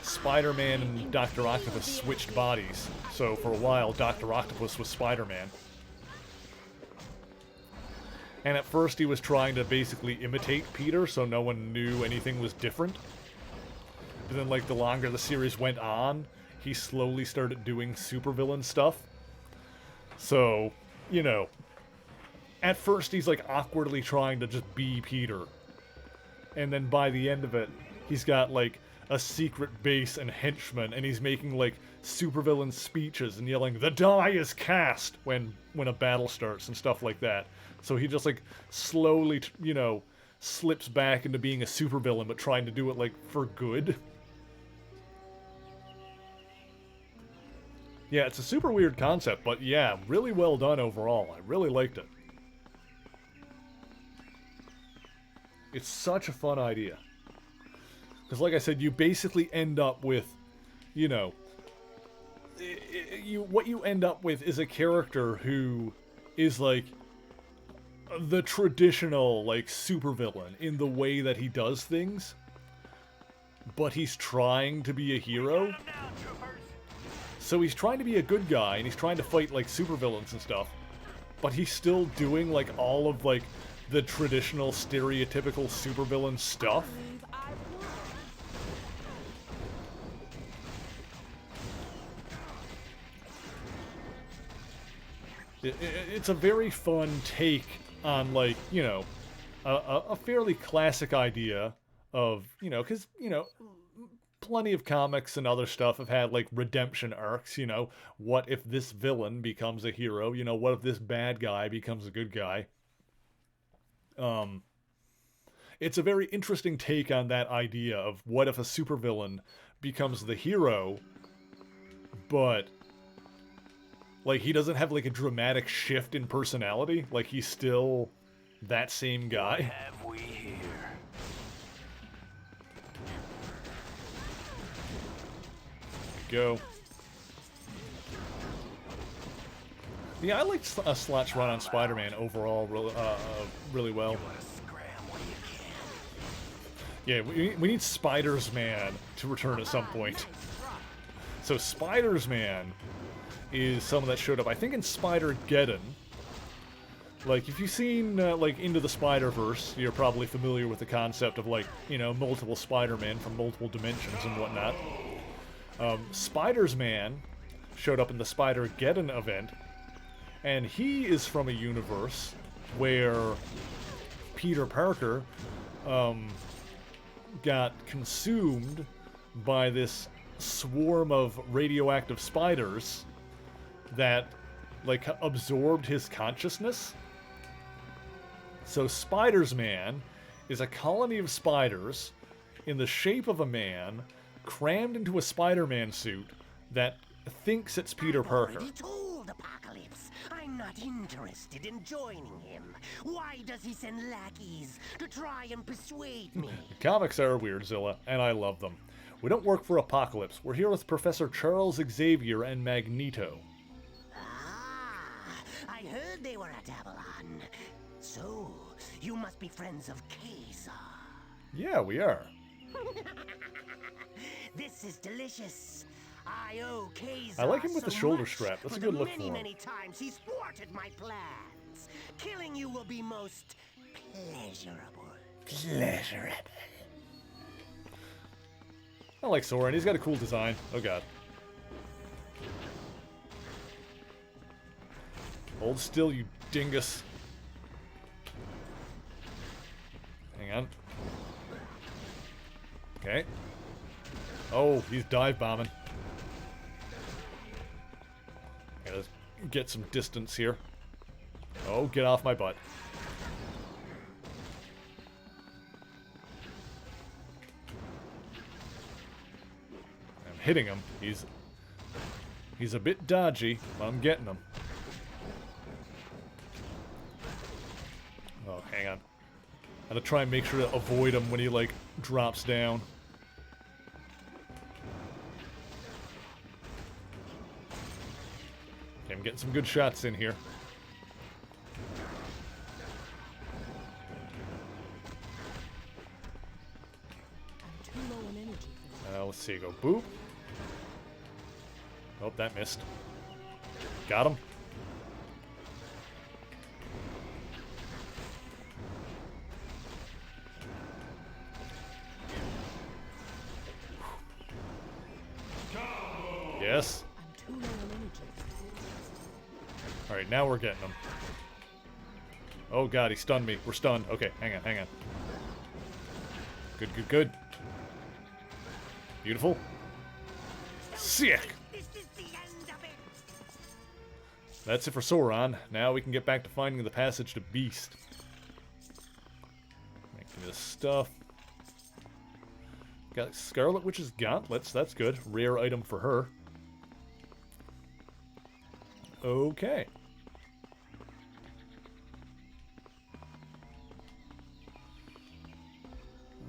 Spider-Man and Dr. Octopus switched bodies. So for a while, Dr. Octopus was Spider-Man. And at first he was trying to basically imitate Peter, so no one knew anything was different. But then, like, the longer the series went on, he slowly started doing supervillain stuff. So, you know, at first he's, like, awkwardly trying to just be Peter. And then by the end of it, he's got, like, a secret base and henchmen, and he's making, like, supervillain speeches and yelling, "The die is cast," when a battle starts and stuff like that. So he just, like, slowly, you know, slips back into being a supervillain, but trying to do it, like, for good. Yeah, it's a super weird concept, but yeah, really well done overall. I really liked it. It's such a fun idea. Because like I said, you basically end up with, you know, what you end up with is a character who is like the traditional, like, supervillain in the way that he does things, but he's trying to be a hero. So he's trying to be a good guy, and he's trying to fight, like, supervillains and stuff, but he's still doing, like, all of, like, the traditional, stereotypical supervillain stuff. It's a very fun take on, like, you know, a fairly classic idea of, you know, because, you know, plenty of comics and other stuff have had, like, redemption arcs, you know. What if this villain becomes a hero? You know, what if this bad guy becomes a good guy? It's a very interesting take on that idea of what if a supervillain becomes the hero, but, like, he doesn't have, like, a dramatic shift in personality. Like, he's still that same guy. What have we here? Go. Yeah, I like Slot's run on Spider-Man overall really well. Yeah, we need Spiders-Man to return at some point. So Spiders-Man is someone that showed up, I think, in Spider-Geddon. Like, if you've seen, like, Into the Spider-Verse, you're probably familiar with the concept of, like, you know, multiple Spider-Man from multiple dimensions and whatnot. Spiders-Man showed up in the Spider-Geddon event, and he is from a universe where Peter Parker got consumed by this swarm of radioactive spiders that, like, absorbed his consciousness. So Spiders-Man is a colony of spiders in the shape of a man crammed into a Spider-Man suit that thinks it's Peter Parker. He told Apocalypse I'm not interested in joining him. Why does he send lackeys to try and persuade me? Comics are weird, Zilla, and I love them. We don't work for Apocalypse. We're here with Professor Charles Xavier and Magneto. I heard they were at Avalon. So, you must be friends of Kaiser. Yeah, we are. This is delicious. I owe Kaiser I like him with so the shoulder much strap. That's a for good the look for him. many times he's thwarted my plans. Killing you will be most pleasurable. Pleasurable. I like Sauron. He's got a cool design. Oh, God. Hold still, you dingus. Hang on. Okay. Oh, he's dive bombing. Okay, let's get some distance here. Oh, get off my butt. I'm hitting him. He's a bit dodgy, but I'm getting him. Oh, hang on. I gotta try and make sure to avoid him when he, like, drops down. Okay, I'm getting some good shots in here. Let's see, go boop. Oh, that missed. Got him. Yes. Alright, now we're getting him. Oh god, he stunned me. We're stunned. Okay, hang on, hang on. Good, good, good. Beautiful. Sick! That's it for Sauron. Now we can get back to finding the passage to Beast. Making this stuff. Got Scarlet Witch's gauntlets. That's good. Rare item for her. Okay.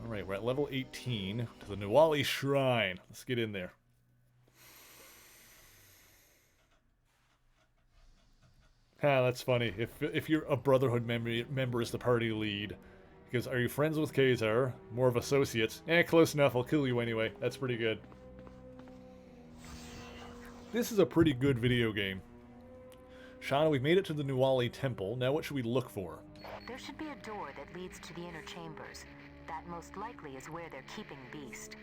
Alright, we're at level 18 to the Nuwali Shrine. Let's get in there. Ah, that's funny. If you're a Brotherhood member is the party lead. Because, are you friends with Khazar? More of associates. Close enough. I'll kill you anyway. That's pretty good. This is a pretty good video game. Shauna, we've made it to the Nuwali Temple. Now what should we look for? There should be a door that leads to the inner chambers. That most likely is where they're keeping Beast.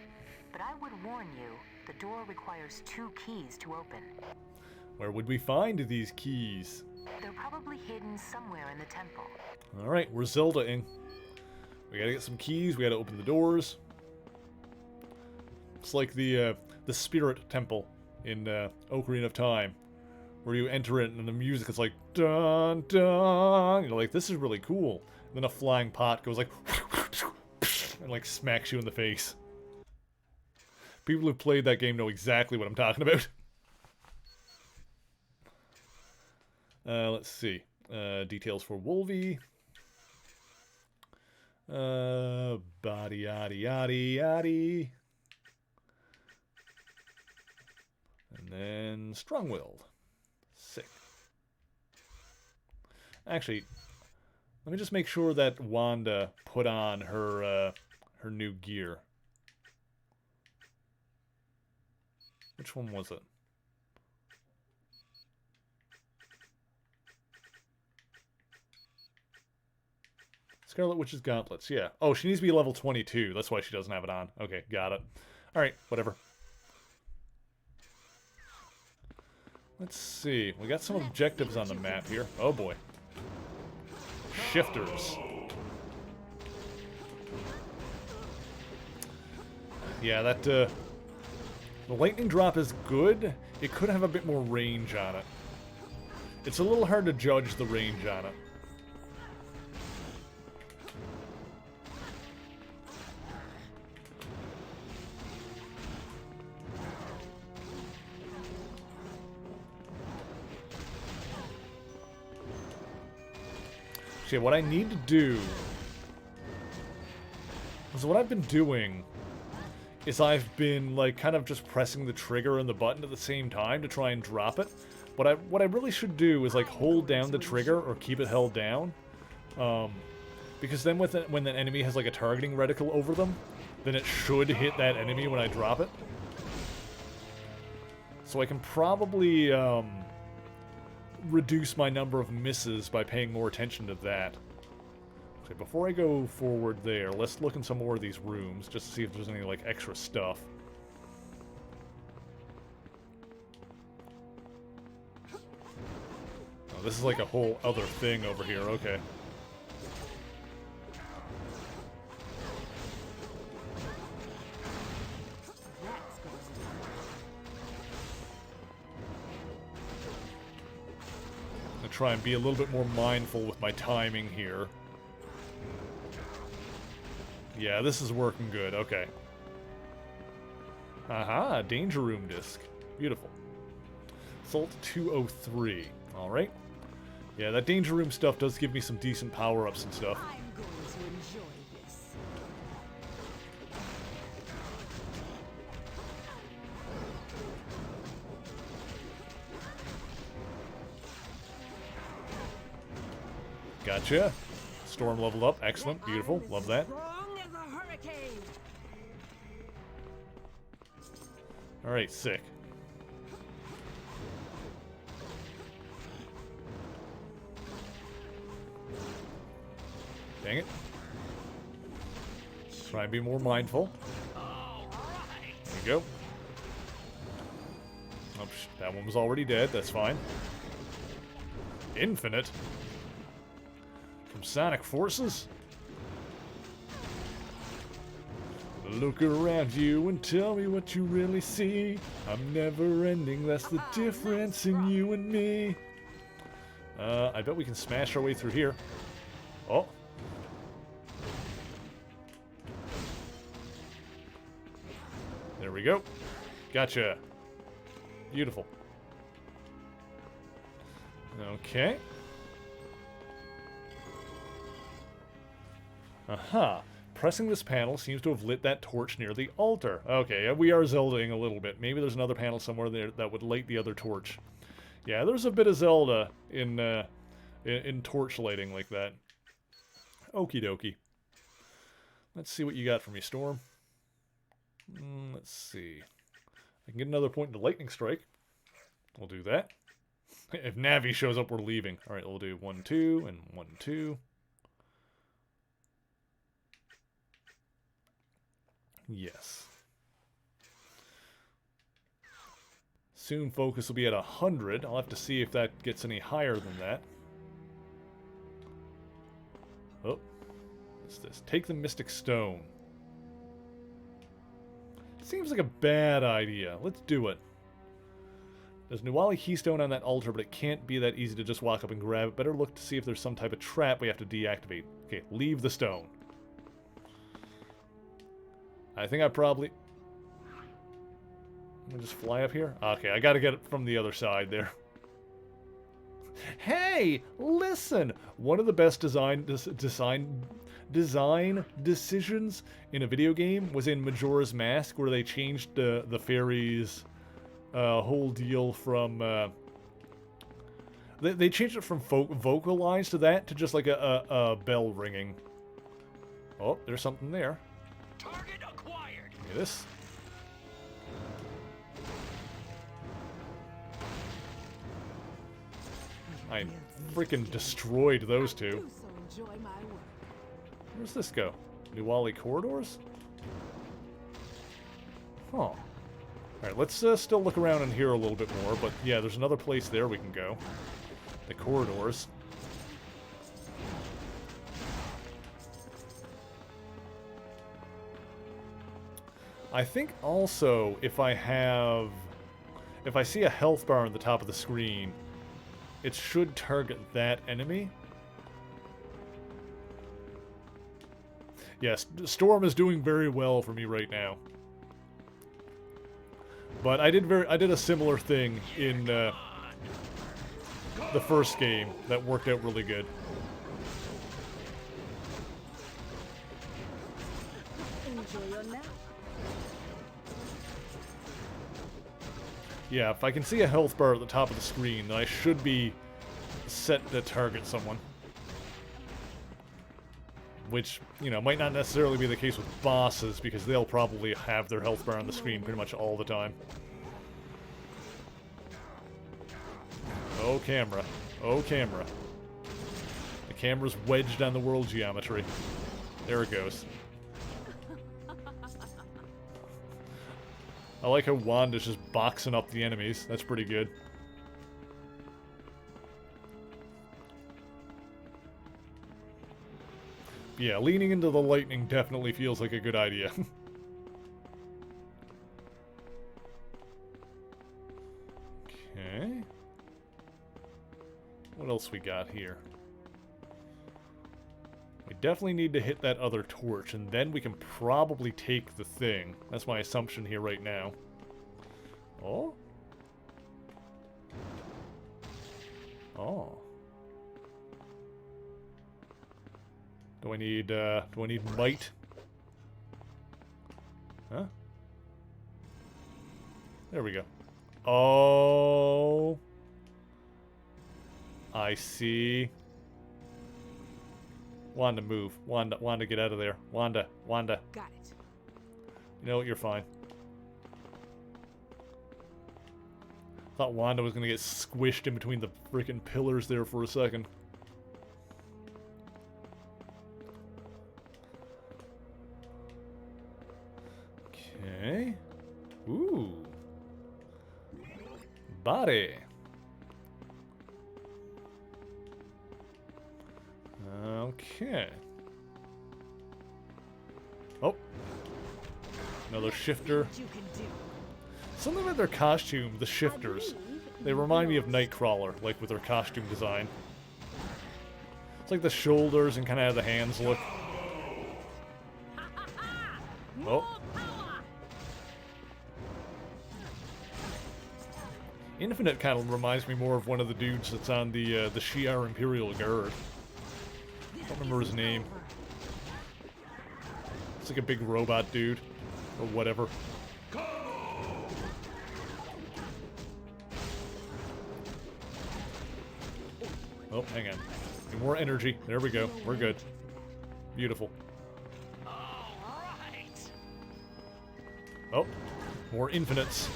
But I would warn you, the door requires 2 keys to open. Where would we find these keys? They're probably hidden somewhere in the temple. Alright, we're Zelda-ing. We gotta get some keys, we gotta open the doors. It's like the Spirit Temple in Ocarina of Time, where you enter it and the music is like, dun dun, you're like, this is really cool. And then a flying pot goes like, and like smacks you in the face. People who played that game know exactly what I'm talking about. Let's see. Details for Wolvie. Body yaddy yaddy yaddy. And then strong-willed. Sick. Actually, let me just make sure that Wanda put on her her new gear. Which one was it? Scarlet Witch's gauntlets, yeah. Oh, she needs to be level 22. That's why she doesn't have it on. Okay, got it. Alright, whatever. Let's see. We got some objectives on the map here. Oh boy. Shifters. Yeah, that, the lightning drop is good. It could have a bit more range on it. It's a little hard to judge the range on it. Okay, what I need to do is what I've been doing is I've been like kind of just pressing the trigger and the button at the same time to try and drop it. What I really should do is like hold down the trigger or keep it held down, because then when the enemy has like a targeting reticle over them, then it should hit that enemy when I drop it. So I can probably reduce my number of misses by paying more attention to that. Okay, before I go forward there, let's look in some more of these rooms just to see if there's any like extra stuff. Oh, this is like a whole other thing over here, okay. Try and be a little bit more mindful with my timing here. Yeah, this is working good. Okay. Aha, Danger Room disc. Beautiful. Salt 203. Alright. Yeah, that Danger Room stuff does give me some decent power-ups and stuff. I'm going to enjoy this. Gotcha. Storm leveled up. Excellent. Beautiful. Love that. Alright, sick. Dang it. Try and be more mindful. There you go. Oh, that one was already dead. That's fine. Infinite? From Sonic Forces? Look around you and tell me what you really see. I'm never ending, that's the difference in you and me. I bet we can smash our way through here. Oh. There we go. Gotcha. Beautiful. Okay. Aha. Pressing this panel seems to have lit that torch near the altar. Okay, we are Zeldaing a little bit. Maybe there's another panel somewhere there that would light the other torch. Yeah, there's a bit of Zelda in torch lighting like that. Okie dokie. Let's see what you got for me, Storm. Let's see. I can get another point in the lightning strike. We'll do that. If Navi shows up, we're leaving. Alright, we'll do 1, 2, and 1, 2. Yes. Soon focus will be at 100. I'll have to see if that gets any higher than that. Oh. What's this? Take the Mystic Stone. Seems like a bad idea. Let's do it. There's Nuwali Keystone on that altar, but it can't be that easy to just walk up and grab it. Better look to see if there's some type of trap we have to deactivate. Okay, leave the stone. I think I probably... Let me just fly up here. Okay, I gotta get it from the other side there. Hey, listen! One of the best design decisions in a video game was in Majora's Mask, where they changed the fairies' whole deal from... They changed it from vocalized to that to just like a bell ringing. Oh, there's something there. Target acquired. Give me this. I freaking destroyed those two. Where's this go? Nuwali corridors? Huh. Alright, let's still look around in here a little bit more, but yeah, there's another place there we can go. The corridors. I think also if I see a health bar on the top of the screen, it should target that enemy. Yes, Storm is doing very well for me right now. But I did a similar thing in the first game that worked out really good. Enjoy your nap. Yeah, if I can see a health bar at the top of the screen, then I should be set to target someone. Which, you know, might not necessarily be the case with bosses, because they'll probably have their health bar on the screen pretty much all the time. Oh, camera. Oh, camera. The camera's wedged on the world geometry. There it goes. I like how Wanda's just boxing up the enemies. That's pretty good. Yeah, leaning into the lightning definitely feels like a good idea. Okay. What else we got here? We definitely need to hit that other torch, and then we can probably take the thing. That's my assumption here right now. Oh? Oh. Do I need might? Huh? There we go. Oh. I see. Wanda, move. Wanda, get out of there. Wanda. Got it. You know what? You're fine. Thought Wanda was gonna get squished in between the freaking pillars there for a second. Okay. Ooh. Body. Okay. Oh. Another shifter. Something about their costume, the shifters. They remind me of Nightcrawler, like with their costume design. It's like the shoulders and kind of how the hands look. Oh. Infinite kind of reminds me more of one of the dudes that's on the Shi'ar Imperial Guard. I don't remember his name. It's like a big robot dude, or whatever. Oh, hang on. Need more energy. There we go. We're good. Beautiful. Oh, more infinites.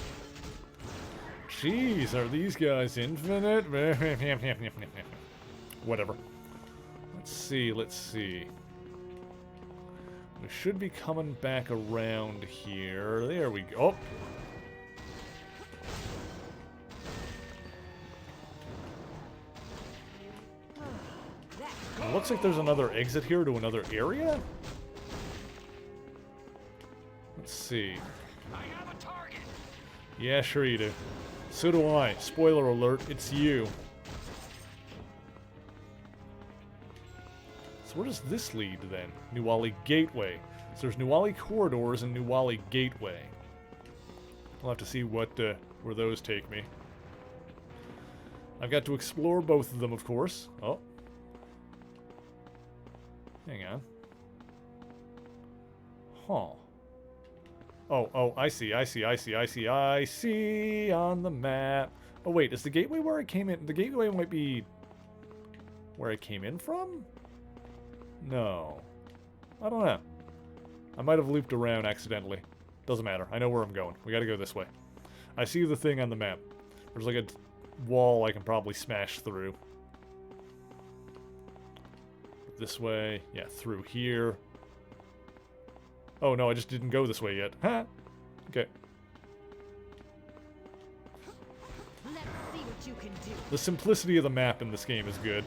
Jeez, are these guys infinite? Whatever. Let's see, let's see. We should be coming back around here. There we go. It looks like there's another exit here to another area. Let's see. Yeah, sure you do. So do I. Spoiler alert, it's you. So where does this lead then? Nuwali Gateway. So there's Nuwali Corridors and Nuwali Gateway. We'll have to see what where those take me. I've got to explore both of them, of course. Oh. Hang on. Huh. Oh, I see on the map. Oh, wait, is the gateway where I came in? The gateway might be where I came in from? No. I don't know. I might have looped around accidentally. Doesn't matter. I know where I'm going. We gotta go this way. I see the thing on the map. There's like a wall I can probably smash through. This way. Yeah, through here. Oh, no, I just didn't go this way yet. Huh? Okay. Let's see what you can do. The simplicity of the map in this game is good.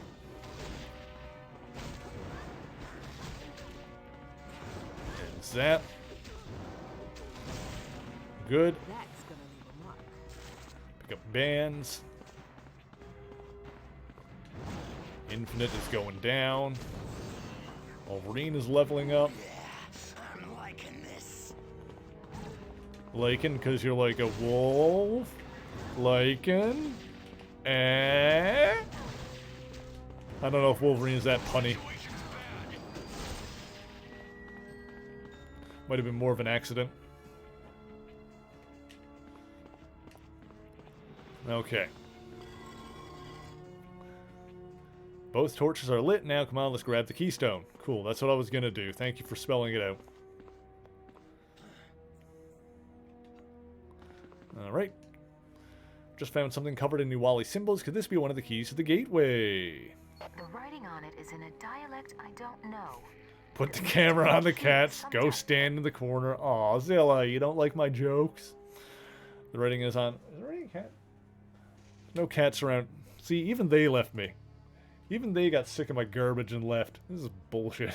And zap. Good. Pick up bands. Infinite is going down. Wolverine is leveling up. I'm liking this. Liking because you're like a wolf? Liking? I don't know if Wolverine is that punny. Might have been more of an accident. Okay. Both torches are lit now. Come on, let's grab the keystone. Cool, that's what I was gonna do. Thank you for spelling it out. Alright. Just found something covered in Nuwali symbols. Could this be one of the keys to the gateway? The writing on it is in a dialect I don't know. Put the camera on the cats. Go stand in the corner. Aw, Zilla, you don't like my jokes? The writing is on... Is there any cat? No cats around. See, even they left me. Even they got sick of my garbage and left. This is bullshit.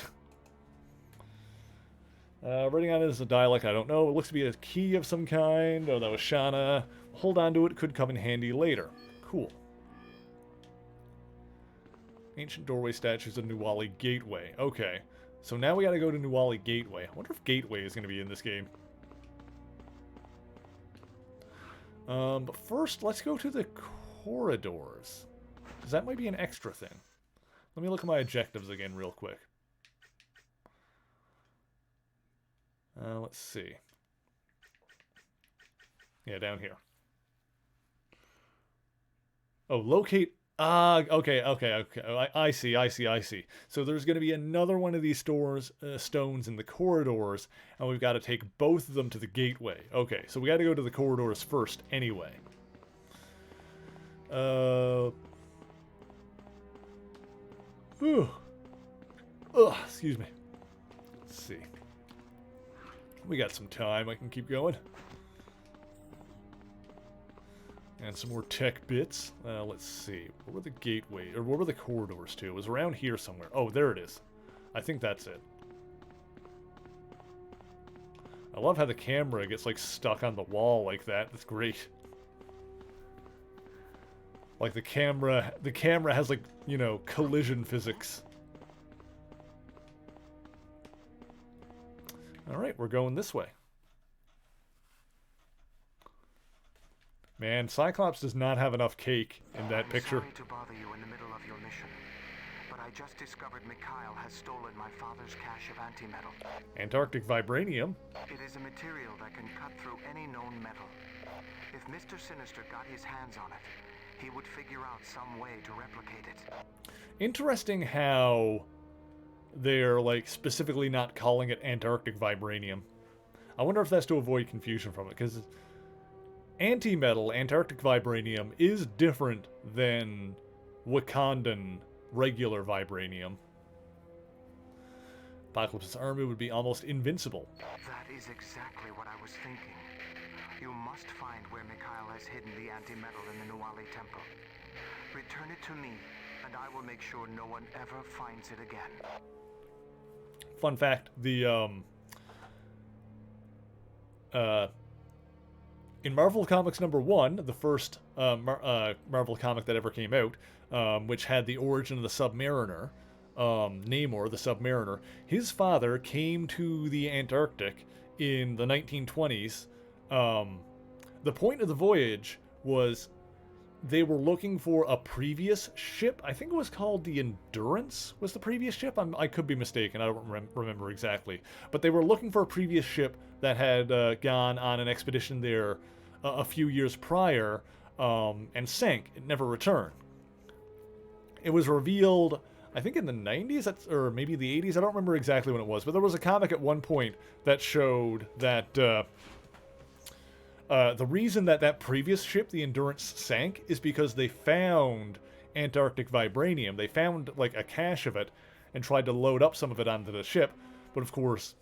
Writing on it is a dialect I don't know. It looks to be a key of some kind. Oh, that was Shana. Hold on to it. Could come in handy later. Cool. Ancient doorway statues of Nuwali Gateway. Okay. So now we gotta go to Nuwali Gateway. I wonder if Gateway is gonna be in this game. But first, let's go to the corridors. Because that might be an extra thing. Let me look at my objectives again real quick. Let's see. Yeah, down here. Oh, locate... okay. I see. So there's going to be another one of these stones in the corridors, and we've got to take both of them to the gateway. Okay, so we got to go to the corridors first anyway. Excuse me. Let's see. We got some time. I can keep going. And some more tech bits. Let's see. Where were the gateway, or where were the corridors to? It was around here somewhere. Oh, there it is. I think that's it. I love how the camera gets, like, stuck on the wall like that. That's great. Like, the camera has, like, you know, collision physics. Alright, we're going this way. Man, Cyclops does not have enough cake in that picture. Sorry to bother you in the middle of your mission, but I just discovered Mikhail has stolen my father's cache of antimetal. Antarctic vibranium. It is a material that can cut through any known metal. If Mr. Sinister got his hands on it, he would figure out some way to replicate it. Interesting how they're, like, specifically not calling it Antarctic vibranium. I wonder if that's to avoid confusion from it, because anti-metal, Antarctic vibranium, is different than Wakandan regular vibranium. Apocalypse's army would be almost invincible. That is exactly what I was thinking. You must find where Mikhail has hidden the anti-metal in the Nuwali temple. Return it to me, and I will make sure no one ever finds it again. Fun fact, the, in Marvel Comics #1, the first Marvel comic that ever came out, which had the origin of the Submariner, Namor, the Submariner, his father came to the Antarctic in the 1920s. The point of the voyage was they were looking for a previous ship. I think it was called the Endurance was the previous ship. I could be mistaken. I don't remember exactly. But they were looking for a previous ship that had gone on an expedition there a few years prior and sank. It never returned. It was revealed, I think, in the 90s or maybe the 80s. I don't remember exactly when it was. But there was a comic at one point that showed that the reason that previous ship, the Endurance, sank is because they found Antarctic vibranium. They found, like, a cache of it and tried to load up some of it onto the ship. But, of course,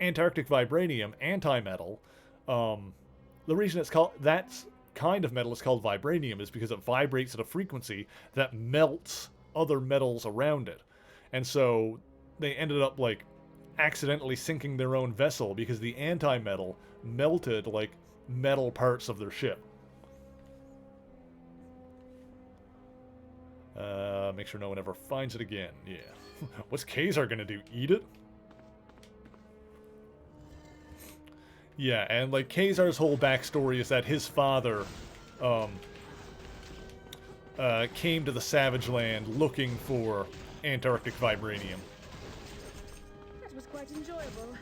Antarctic vibranium, anti-metal, the reason it's called, that kind of metal is called vibranium is because it vibrates at a frequency that melts other metals around it. And so they ended up, like, accidentally sinking their own vessel because the anti-metal melted, like, metal parts of their ship. Make sure no one ever finds it again. Yeah. What's Kazar gonna do? Eat it? Yeah, and, like, Kazar's whole backstory is that his father came to the Savage Land looking for Antarctic vibranium. That was quite enjoyable.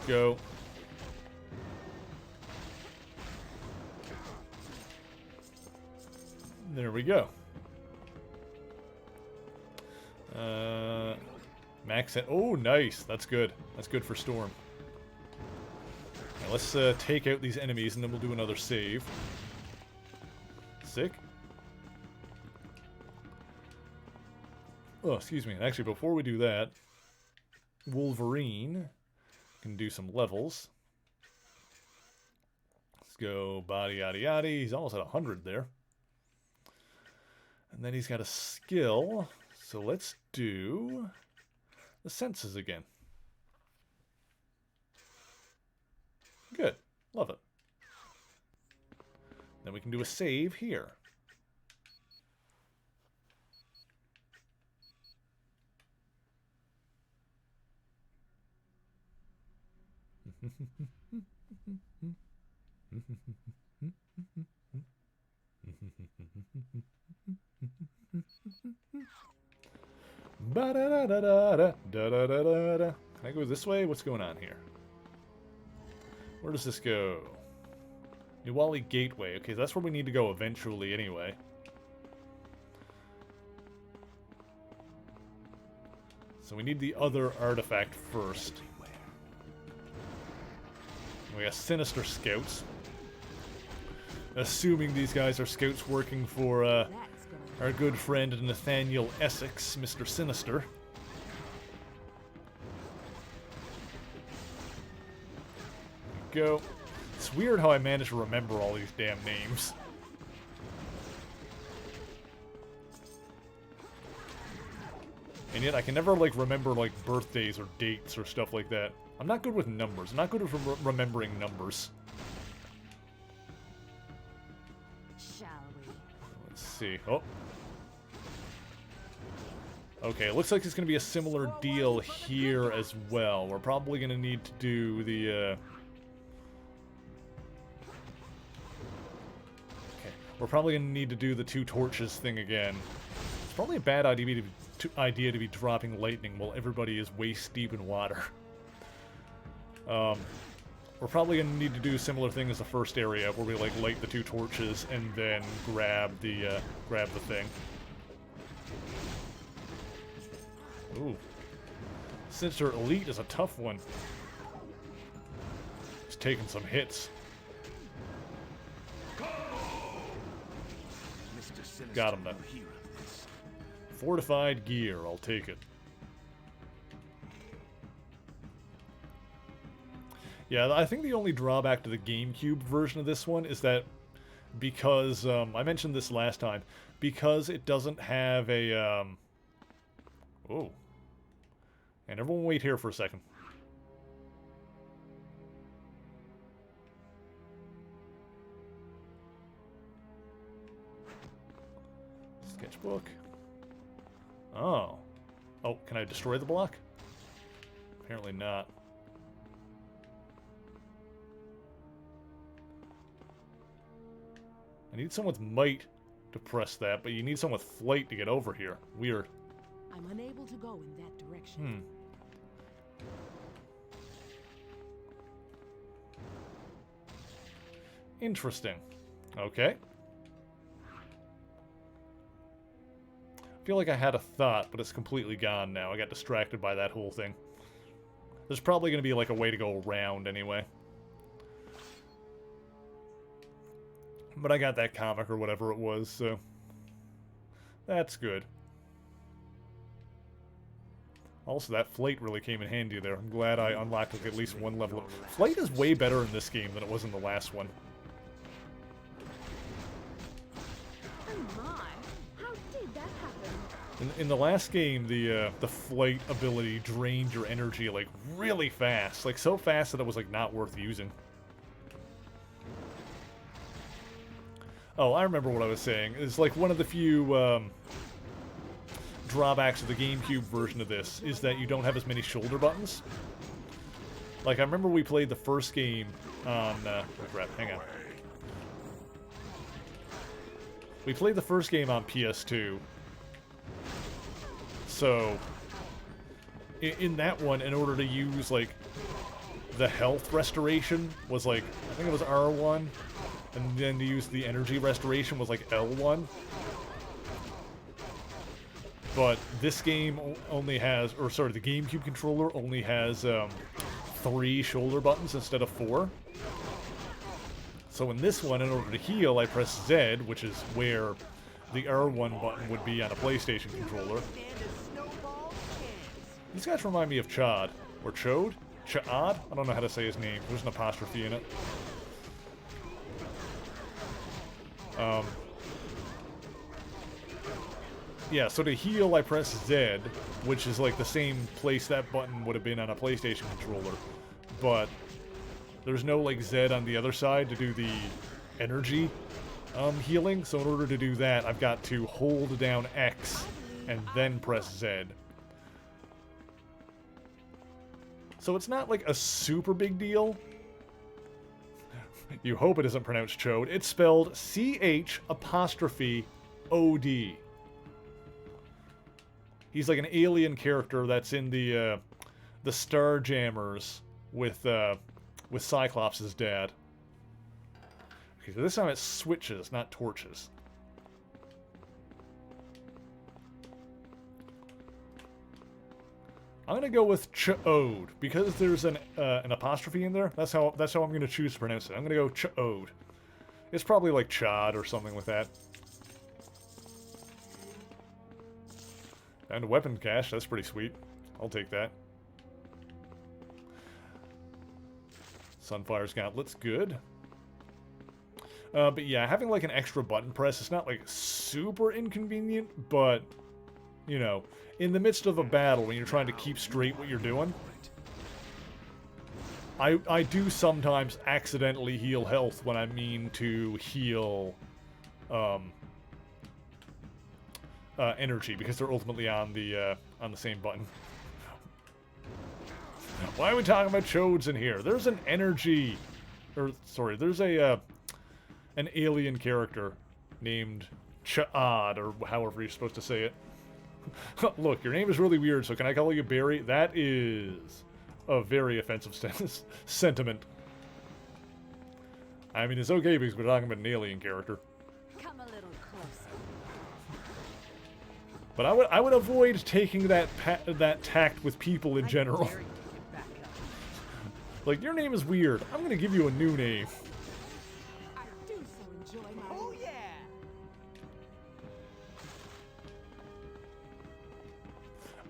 Go. There we go. Max it. Oh, nice. That's good. That's good for Storm. Now let's take out these enemies and then we'll do another save. Sick. Oh, excuse me. Actually, before we do that, Wolverine can do some levels. Let's go body yada yada. He's almost at 100 there. And then he's got a skill. So let's do the senses again. Good. Love it. Then we can do a save here. Ba-da-da-da-da-da-da-da-da-da. Can I go this way? What's going on here? Where does this go? Nuwali Gateway. Okay, that's where we need to go eventually anyway. So we need the other artifact first. We got Sinister Scouts. Assuming these guys are scouts working for our good friend Nathaniel Essex, Mr. Sinister. There we go. It's weird how I managed to remember all these damn names. And yet I can never, like, remember, like, birthdays or dates or stuff like that. I'm not good with numbers. I'm not good with remembering numbers. Shall we? Let's see. Oh. Okay, it looks like it's going to be a similar deal here as well. We're probably going to need to do the... Okay, we're probably going to need to do the 2 torches thing again. It's probably a bad idea to be dropping lightning while everybody is waist deep in water. We're probably going to need to do a similar thing as the first area, where we like light the 2 torches and then grab the thing. Ooh. Sensor Elite is a tough one. It's taking some hits. Got him, though. Fortified gear, I'll take it. Yeah, I think the only drawback to the GameCube version of this one is that because, I mentioned this last time, because it doesn't have a, oh. And everyone wait here for a second. Sketchbook. Oh. Oh, can I destroy the block? Apparently not. I need someone with might to press that, but you need someone with flight to get over here. Weird. I'm unable to go in that direction. Interesting. Okay. I feel like I had a thought, but it's completely gone now. I got distracted by that whole thing. There's probably going to be like a way to go around anyway. But I got that comic or whatever it was, so that's good. Also, that flight really came in handy there. I'm glad I unlocked like, at least one level. Flight is way better in this game than it was in the last one. Oh my! How did that happen? In the last game, the flight ability drained your energy like really fast, like so fast that it was like not worth using. Oh, I remember what I was saying. It's like one of the few drawbacks of the GameCube version of this is that you don't have as many shoulder buttons. Like, I remember we played the first game on... oh crap, hang on. We played the first game on PS2. So, in that one, in order to use, like, the health restoration was, like, I think it was R1, and then to use the energy restoration was, like, L1. But this game only has, or sorry, the GameCube controller only has 3 shoulder buttons instead of 4. So in this one, in order to heal, I press Z, which is where the R1 button would be on a PlayStation controller. These guys remind me of Chad, or Chode? Chad? I don't know how to say his name. There's an apostrophe in it. Yeah, so to heal, I press Z, which is like the same place that button would have been on a PlayStation controller. But there's no like Z on the other side to do the energy healing. So in order to do that, I've got to hold down X and then press Z. So it's not like a super big deal. You hope it isn't pronounced Chode. It's spelled CH''OD. He's like an alien character that's in the Starjammers with Cyclops' dad. Okay, so this time it's switches, not torches. I'm gonna go with Ch'ode because there's an apostrophe in there. That's how I'm gonna choose to pronounce it. I'm gonna go Ch'ode. It's probably like Chad or something like that. And a weapon cache, that's pretty sweet. I'll take that. Sunfire's Gauntlet's good. But yeah, having like an extra button press, it's not like super inconvenient, but, you know, in the midst of a battle when you're trying to keep straight what you're doing, I do sometimes accidentally heal health when I mean to heal energy, because they're ultimately on the same button. Why are we talking about chodes in here? There's an energy, or sorry, there's a an alien character named Cha'ad, or however you're supposed to say it. Look, your name is really weird, so can I call you Barry? That is a very offensive sentiment. I mean, it's okay because we're talking about an alien character. Come a little closer. But I would avoid taking that tact with people in general. Like, your name is weird. I'm gonna give you a new name. I do so enjoy my... Oh, yeah!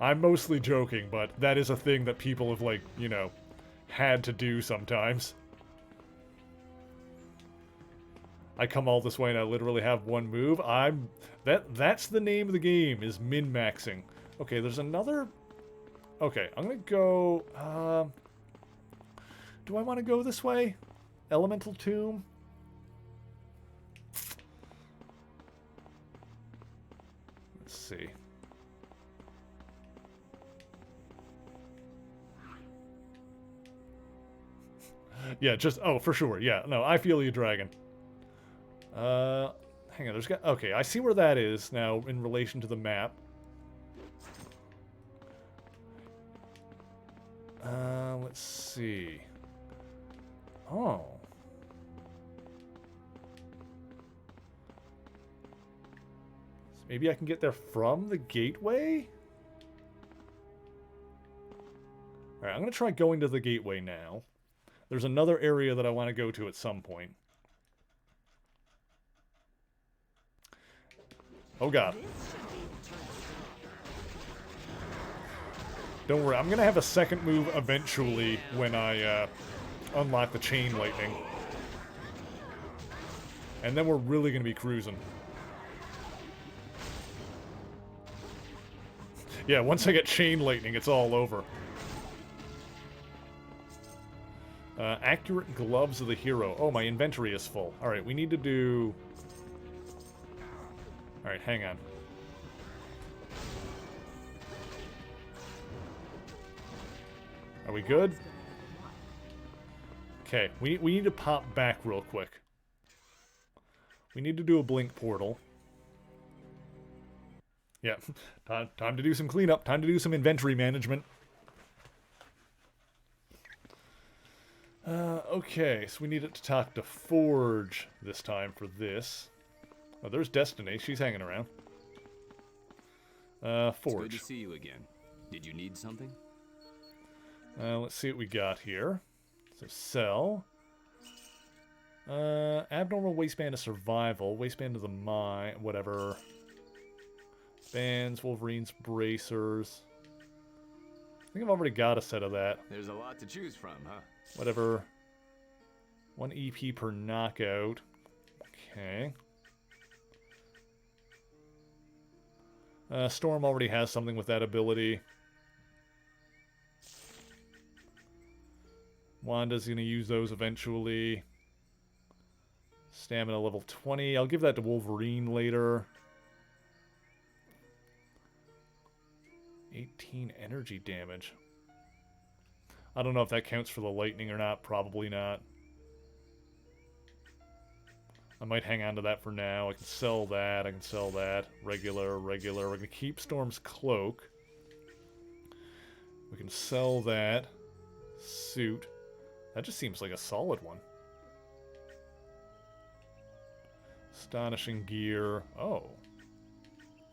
I'm mostly joking, but that is a thing that people have, like, you know, had to do sometimes. I come all this way and I literally have one move. That's the name of the game, is min-maxing. Okay, there's another... Okay, I'm gonna go... do I want to go this way? Elemental Tomb? Let's see. Yeah, just... Oh, for sure. Yeah, no, I feel you, dragon. Hang on, there's got... Okay, I see where that is now in relation to the map. Let's see. Oh. So maybe I can get there from the gateway? Alright, I'm going to try going to the gateway now. There's another area that I want to go to at some point. Oh god. Don't worry, I'm going to have a second move eventually when I unlock the chain lightning. And then we're really going to be cruising. Yeah, once I get chain lightning, it's all over. Accurate gloves of the hero. Oh, my inventory is full. Alright, we need to do... Alright, hang on. Are we good? Okay, we need to pop back real quick. We need to do a blink portal. Yeah, time to do some cleanup. Time to do some inventory management. Okay, so we needed to talk to Forge this time for this. Oh, there's Destiny. She's hanging around. Forge. It's good to see you again. Did you need something? Let's see what we got here. So, sell. Abnormal waistband of survival. Waistband of the mind. Whatever. Bands, Wolverine's bracers. I think I've already got a set of that. There's a lot to choose from, huh? Whatever. 1 EP per knockout. Okay. Storm already has something with that ability. Wanda's going to use those eventually. Stamina level 20. I'll give that to Wolverine later. 18 energy damage. I don't know if that counts for the lightning or not. Probably not. I might hang on to that for now. I can sell that. I can sell that. Regular. We're going to keep Storm's cloak. We can sell that. Suit. That just seems like a solid one. Astonishing gear. Oh.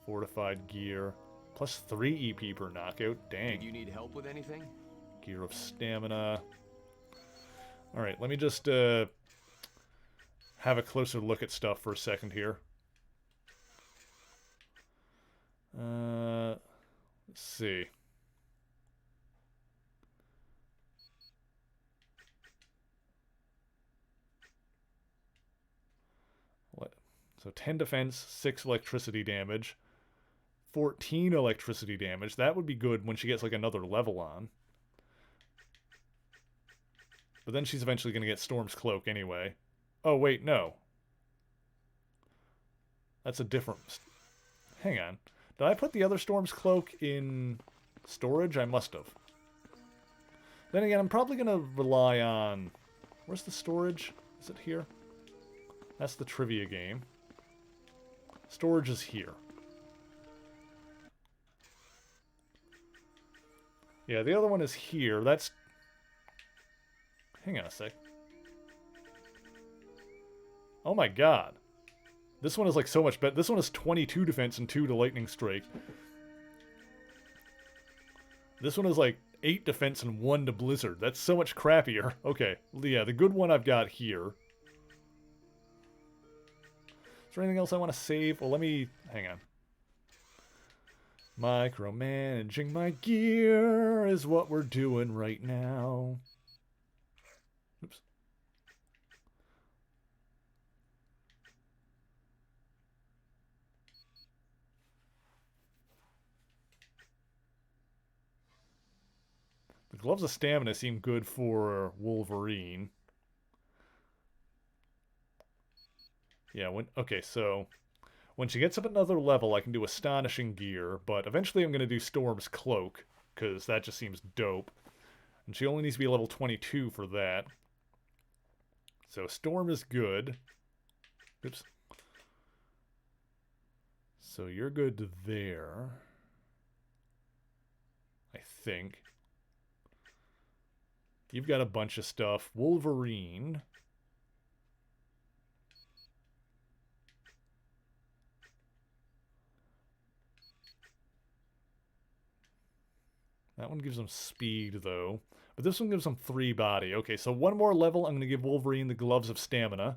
Fortified gear. Plus 3 EP per knockout. Dang. Did you need help with anything? Gear of stamina. Alright, let me just have a closer look at stuff for a second here. Let's see. So 10 defense, 6 electricity damage, 14 electricity damage. That would be good when she gets like another level on. But then she's eventually going to get Storm's Cloak anyway. Oh, wait, no. That's a different... Hang on. Did I put the other Storm's Cloak in storage? I must have. Then again, I'm probably going to rely on... Where's the storage? Is it here? That's the trivia game. Storage is here. Yeah, the other one is here. That's... Hang on a sec. Oh my god. This one is like so much better. This one is 22 defense and 2 to Lightning Strike. This one is like 8 defense and 1 to Blizzard. That's so much crappier. Okay, yeah, the good one I've got here. Is there anything else I want to save? Well, let me... Hang on. Micromanaging my gear is what we're doing right now. Oops. The Gloves of Stamina seem good for Wolverine. Yeah, okay, so when she gets up another level, I can do Astonishing Gear, but eventually I'm going to do Storm's Cloak, because that just seems dope. And she only needs to be level 22 for that. So Storm is good. Oops. So you're good there. I think. You've got a bunch of stuff. Wolverine. That one gives him speed, though. But this one gives him 3 body. Okay, so one more level, I'm going to give Wolverine the Gloves of Stamina.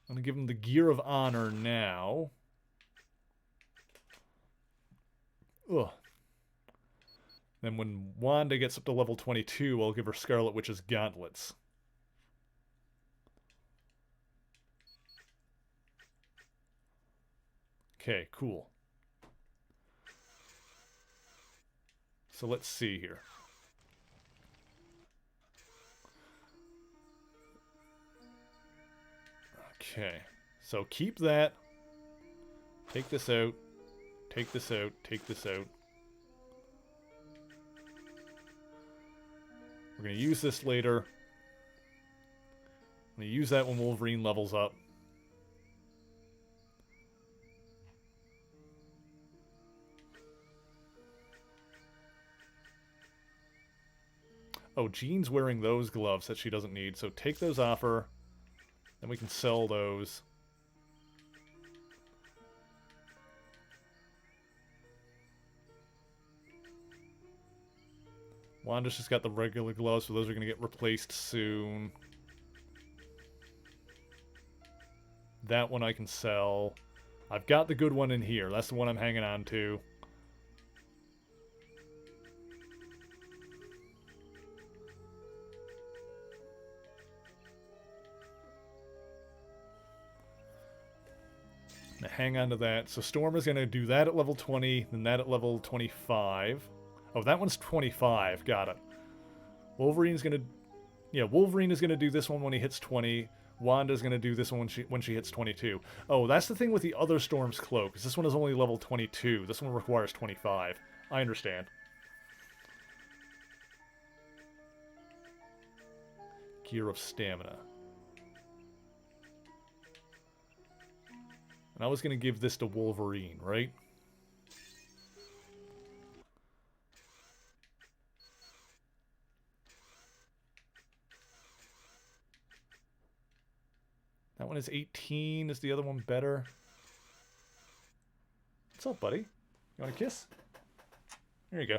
I'm going to give him the Gear of Honor now. Ugh. Then when Wanda gets up to level 22, I'll give her Scarlet Witch's Gauntlets. Okay, cool. So let's see here. Okay, so keep that. Take this out. Take this out. Take this out. We're going to use this later. I'm going to use that when Wolverine levels up. Oh, Jean's wearing those gloves that she doesn't need, so take those off her. Then we can sell those. Wanda's just got the regular gloves, so those are going to get replaced soon. That one I can sell. I've got the good one in here. That's the one I'm hanging on to. Now hang on to that. So Storm is going to do that at level 20, then that at level 25. Oh, that one's 25. Got it. Wolverine's going to... Yeah, Wolverine is going to do this one when he hits 20. Wanda's going to do this one when she hits 22. Oh, that's the thing with the other Storm's Cloak, because this one is only level 22. This one requires 25. I understand. Gear of Stamina. And I was going to give this to Wolverine, right? That one is 18. Is the other one better? What's up, buddy? You want a kiss? There you go.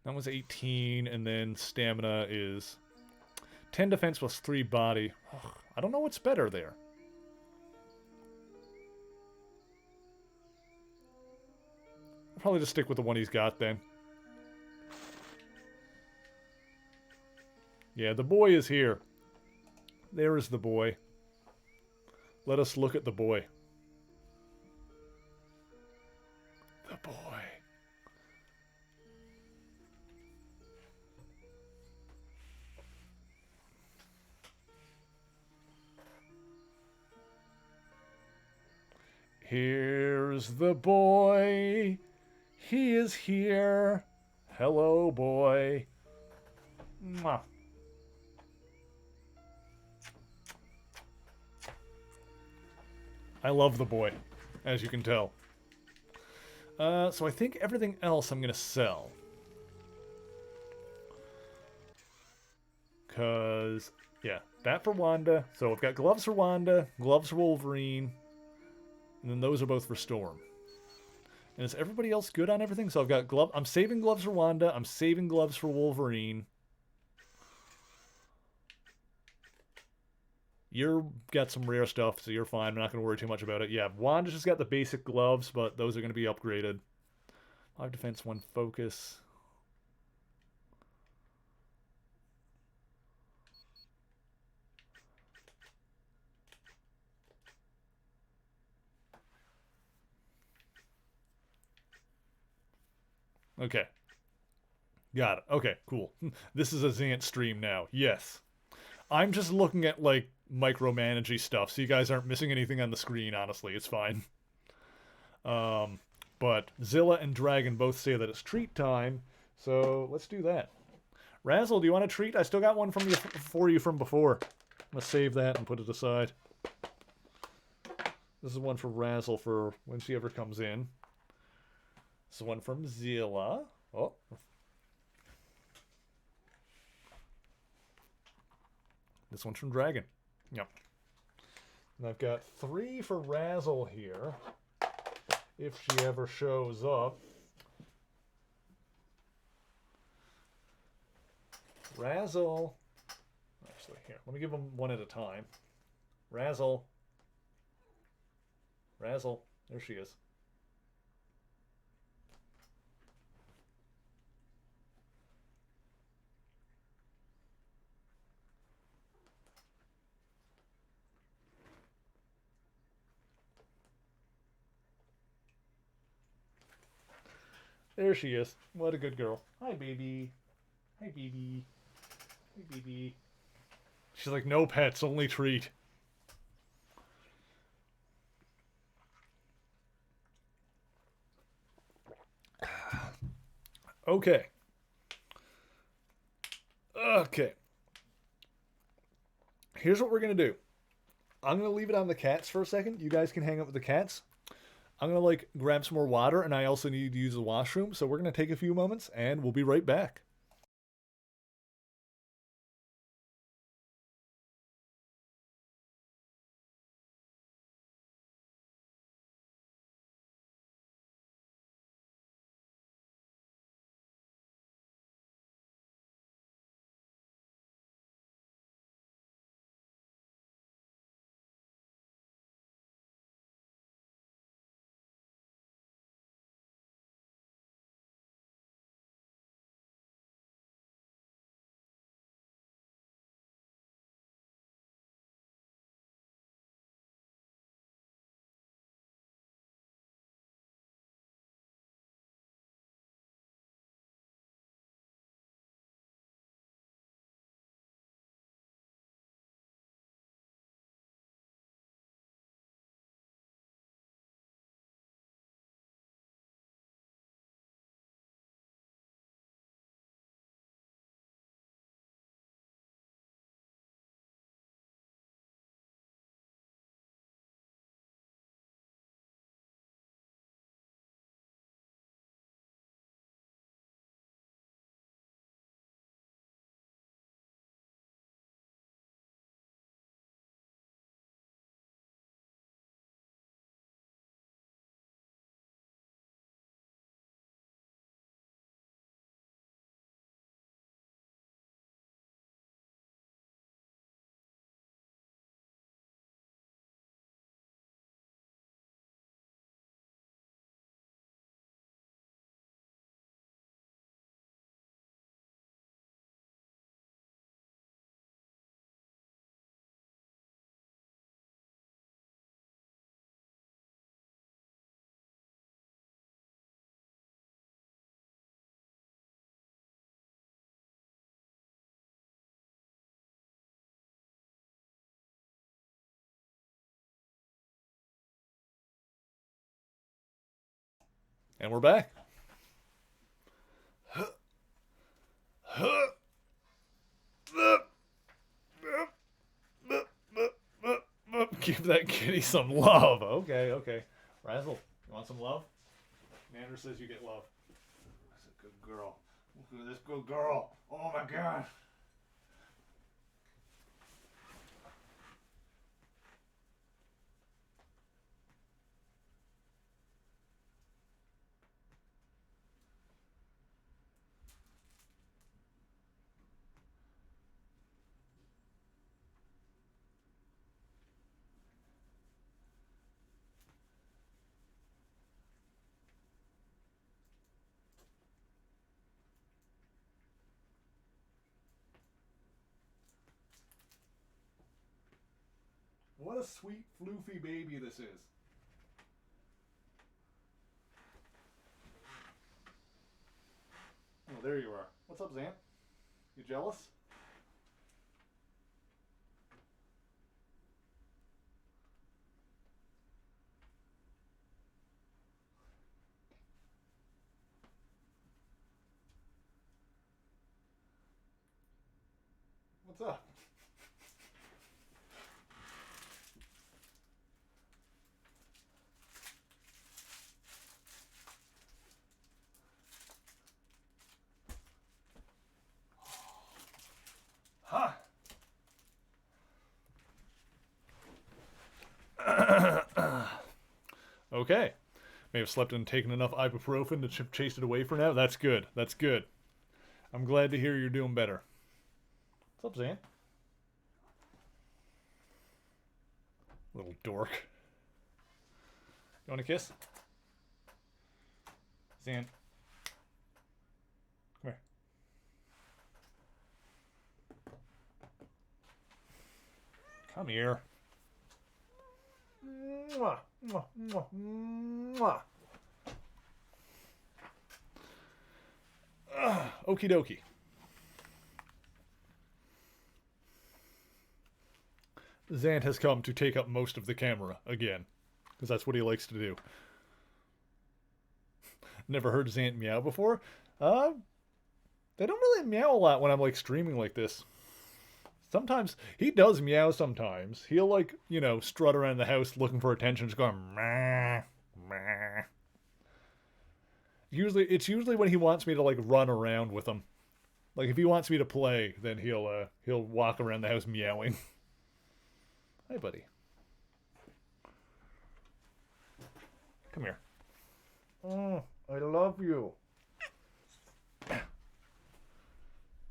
That one's 18, and then stamina is 10 defense plus 3 body. Ugh, I don't know what's better there. I'll probably just stick with the one he's got then. Yeah, the boy is here. There is the boy. let us look at the boy. The boy. Here's the boy. He is here. Hello, boy. Mwah. I love the boy, as you can tell. So I think everything else I'm going to sell. Because, yeah, that for Wanda. So I've got gloves for Wanda, gloves for Wolverine, and then those are both for Storm. And is everybody else good on everything? So I've got glove. I'm saving gloves for Wanda. I'm saving gloves for Wolverine. You're got some rare stuff, so you're fine. I'm not going to worry too much about it. Yeah, Wanda's just got the basic gloves, but those are going to be upgraded. 5 defense, 1 focus. Okay. Got it. Okay, cool. This is a Xant stream now. Yes. I'm just looking at, like, micromanagey stuff, so you guys aren't missing anything on the screen, honestly. It's fine. But Zilla and Dragon both say that it's treat time, so let's do that. Razzle, do you want a treat? I still got one from you for you from before. I'm going to save that and put it aside. This is one for Razzle for when she ever comes in. This is one from Zilla. Oh. This one's from Dragon. Yep. And I've got 3 for Razzle here. If she ever shows up. Razzle. Actually, here. Let me give them one at a time. Razzle. Razzle. There she is. There she is. What a good girl. Hi, baby. Hi, baby. Hi, baby. She's like, no pets, only treat. Okay. Okay. Here's what we're going to do. I'm going to leave it on the cats for a second. You guys can hang out with the cats. I'm going to, like, grab some more water, and I also need to use the washroom, so we're going to take a few moments, and we'll be right back. And we're back. Give that kitty some love. Okay, okay. Razzle, you want some love? Mander says you get love. That's a good girl. Look at this good girl. Oh my god. What a sweet, floofy baby this is. Oh, there you are. What's up, Zant? You jealous? What's up? Huh. Okay. May have slept and taken enough ibuprofen to chase it away for now. That's good. That's good. I'm glad to hear you're doing better. What's up, Zan? Little dork. You want a kiss? Zan. Come here. Come here. Mwah, mwah, mwah, mwah. Okie dokie. Zant has come to take up most of the camera again, because that's what he likes to do. Never heard Zant meow before. They don't really meow a lot when I'm like streaming like this. Sometimes he does meow sometimes. He'll like, you know, strut around the house looking for attention, just going meh, meh. It's usually when he wants me to like run around with him. Like if he wants me to play, then he'll walk around the house meowing. Hey, buddy. Come here. Oh, I love you.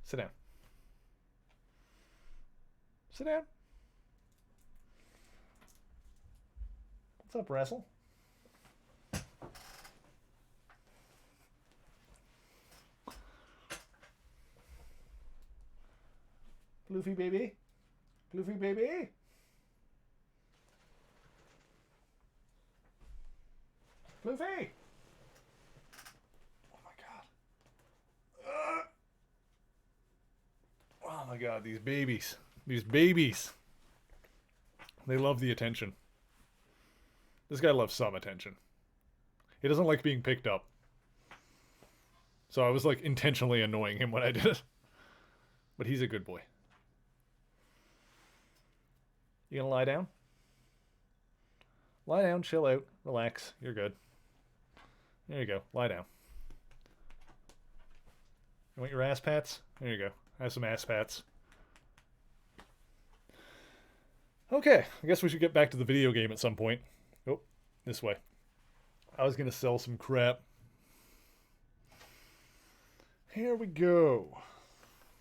Sit down. Sit down. What's up, Razzle? Floofy baby? Floofy baby? Floofy! Oh my god. Oh my god, these babies. These babies. They love the attention. This guy loves some attention. He doesn't like being picked up. So I was like intentionally annoying him when I did it. But he's a good boy. You gonna lie down? Lie down, chill out, relax. You're good. There you go. Lie down. You want your ass pats? There you go. Have some ass pats. Okay, I guess we should get back to the video game at some point. Oh, this way. I was gonna sell some crap. Here we go.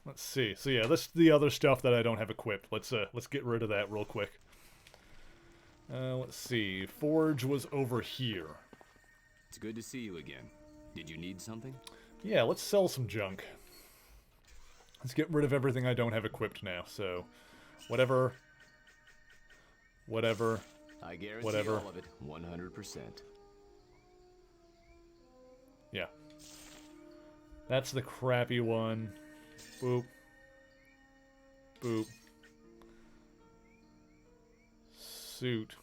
Let's see. So yeah, this is the other stuff that I don't have equipped. Let's get rid of that real quick. Let's see. Forge was over here. It's good to see you again. Did you need something? Yeah, let's sell some junk. Let's get rid of everything I don't have equipped now. So, whatever. I guarantee whatever. all of it, 100%. Yeah. That's the crappy one. Boop. Boop. Suit.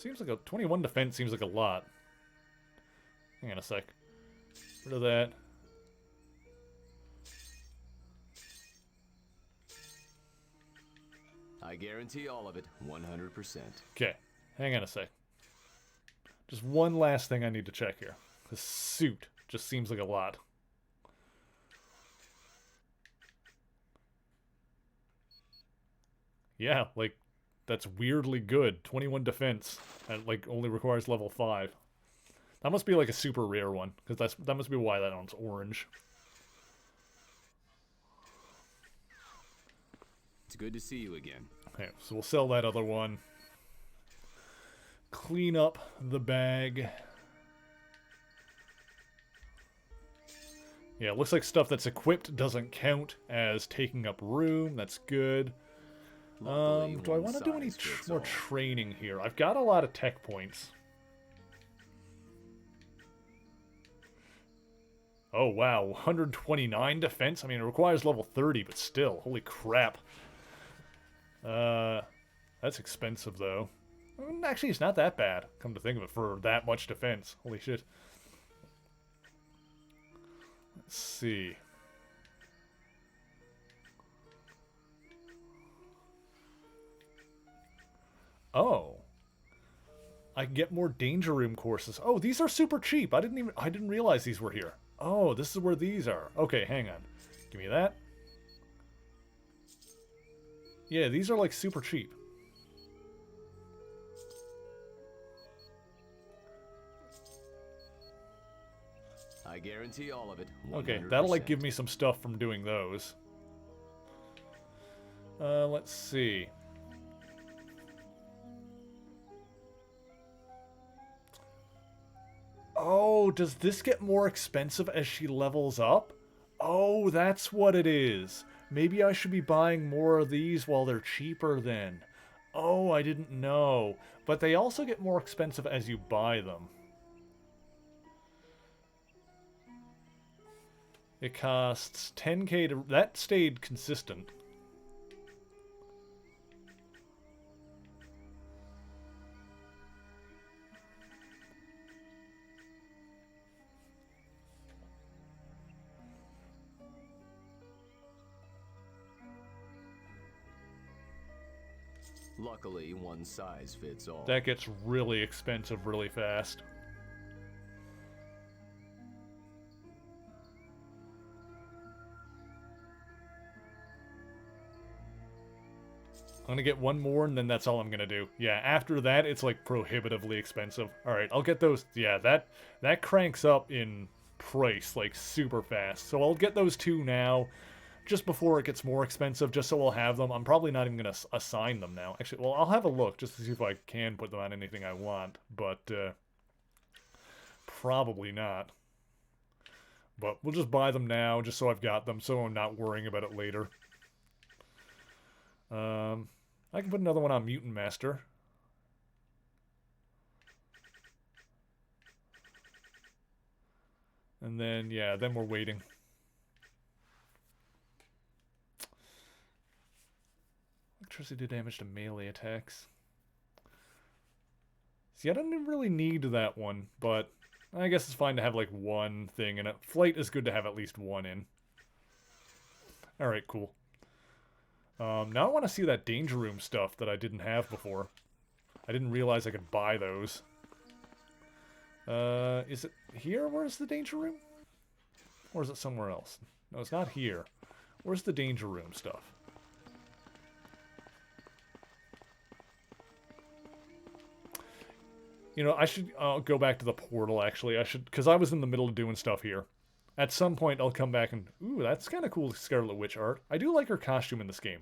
Seems like a 21 defense seems like a lot. Hang on a sec. Rid of that. I guarantee all of it, 100%. Okay, hang on a sec. Just one last thing I need to check here. The suit just seems like a lot. Yeah, like, that's weirdly good. 21 defense. And, like, only requires level 5. That must be, like, a super rare one. Because that must be why that one's orange. It's good to see you again. Okay, so we'll sell that other one. Clean up the bag. Yeah, it looks like stuff that's equipped doesn't count as taking up room. That's good. Do I want to do any more training here? I've got a lot of tech points. Oh, wow. 129 defense? I mean, it requires level 30, but still. Holy crap. That's expensive, though. Actually, it's not that bad, come to think of it, for that much defense. Holy shit. Let's see. Oh. I can get more danger room courses. Oh, these are super cheap. I didn't realize these were here. Oh, this is where these are. Okay, hang on. Give me that. Yeah, these are like super cheap. I guarantee all of it. 100%. Okay, that'll like give me some stuff from doing those. Let's see. Oh, does this get more expensive as she levels up? Oh, that's what it is. Maybe I should be buying more of these while they're cheaper then. Oh, I didn't know. But they also get more expensive as you buy them. It costs 10k to... That stayed consistent. Luckily, one size fits all. That gets really expensive really fast. I'm gonna get one more and then that's all I'm gonna do. Yeah, after that it's like prohibitively expensive. Alright, I'll get those. Yeah, that cranks up in price like super fast. So I'll get those two now. Just before it gets more expensive, just so I'll have them. I'm probably not even going to assign them now. Actually, well, I'll have a look just to see if I can put them on anything I want, but probably not. But we'll just buy them now, just so I've got them, so I'm not worrying about it later. I can put another one on Mutant Master. And then, yeah, then we're waiting. Electricity damage to melee attacks. See, I don't really need that one, but I guess it's fine to have like one thing in it. Flight is good to have at least one in. Alright, cool. Now I want to see that danger room stuff that I didn't have before. I didn't realize I could buy those. Is it here? Where's the danger room? Or is it somewhere else? No, it's not here. Where's the danger room stuff? You know, I should go back to the portal, actually. I should, because I was in the middle of doing stuff here. At some point, I'll come back and... Ooh, that's kind of cool Scarlet Witch art. I do like her costume in this game.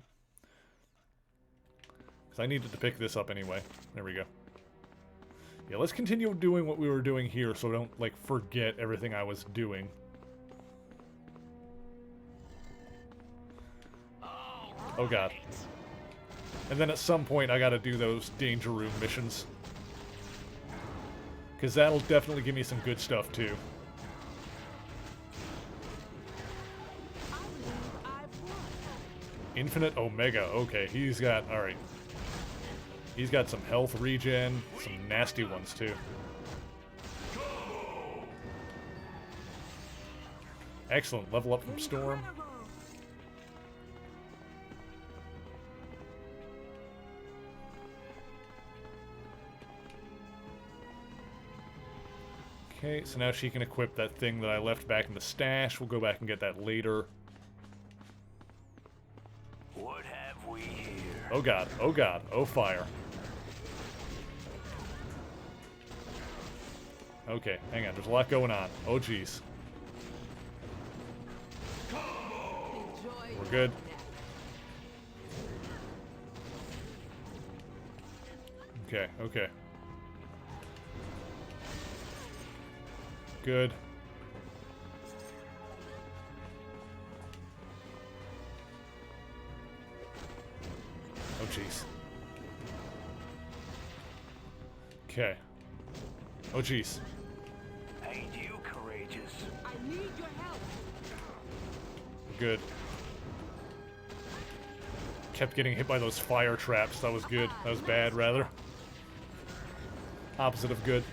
Because I needed to pick this up anyway. There we go. Yeah, let's continue doing what we were doing here so I don't, like, forget everything I was doing. Oh, God. And then at some point, I gotta do those danger room missions. Because that'll definitely give me some good stuff, too. Infinite Omega. Okay, he's got... Alright. He's got some health regen, some nasty ones too. Excellent, level up from Storm. Okay, so now she can equip that thing that I left back in the stash. We'll go back and get that later. What have we here? Oh god, oh god, oh fire. Okay, hang on, there's a lot going on. Oh jeez. We're good. Okay, okay. Good. Oh jeez. Okay. Oh jeez. Ain't you courageous? I need your help. Good. Kept getting hit by those fire traps. That was good. That was bad, rather. Opposite of good.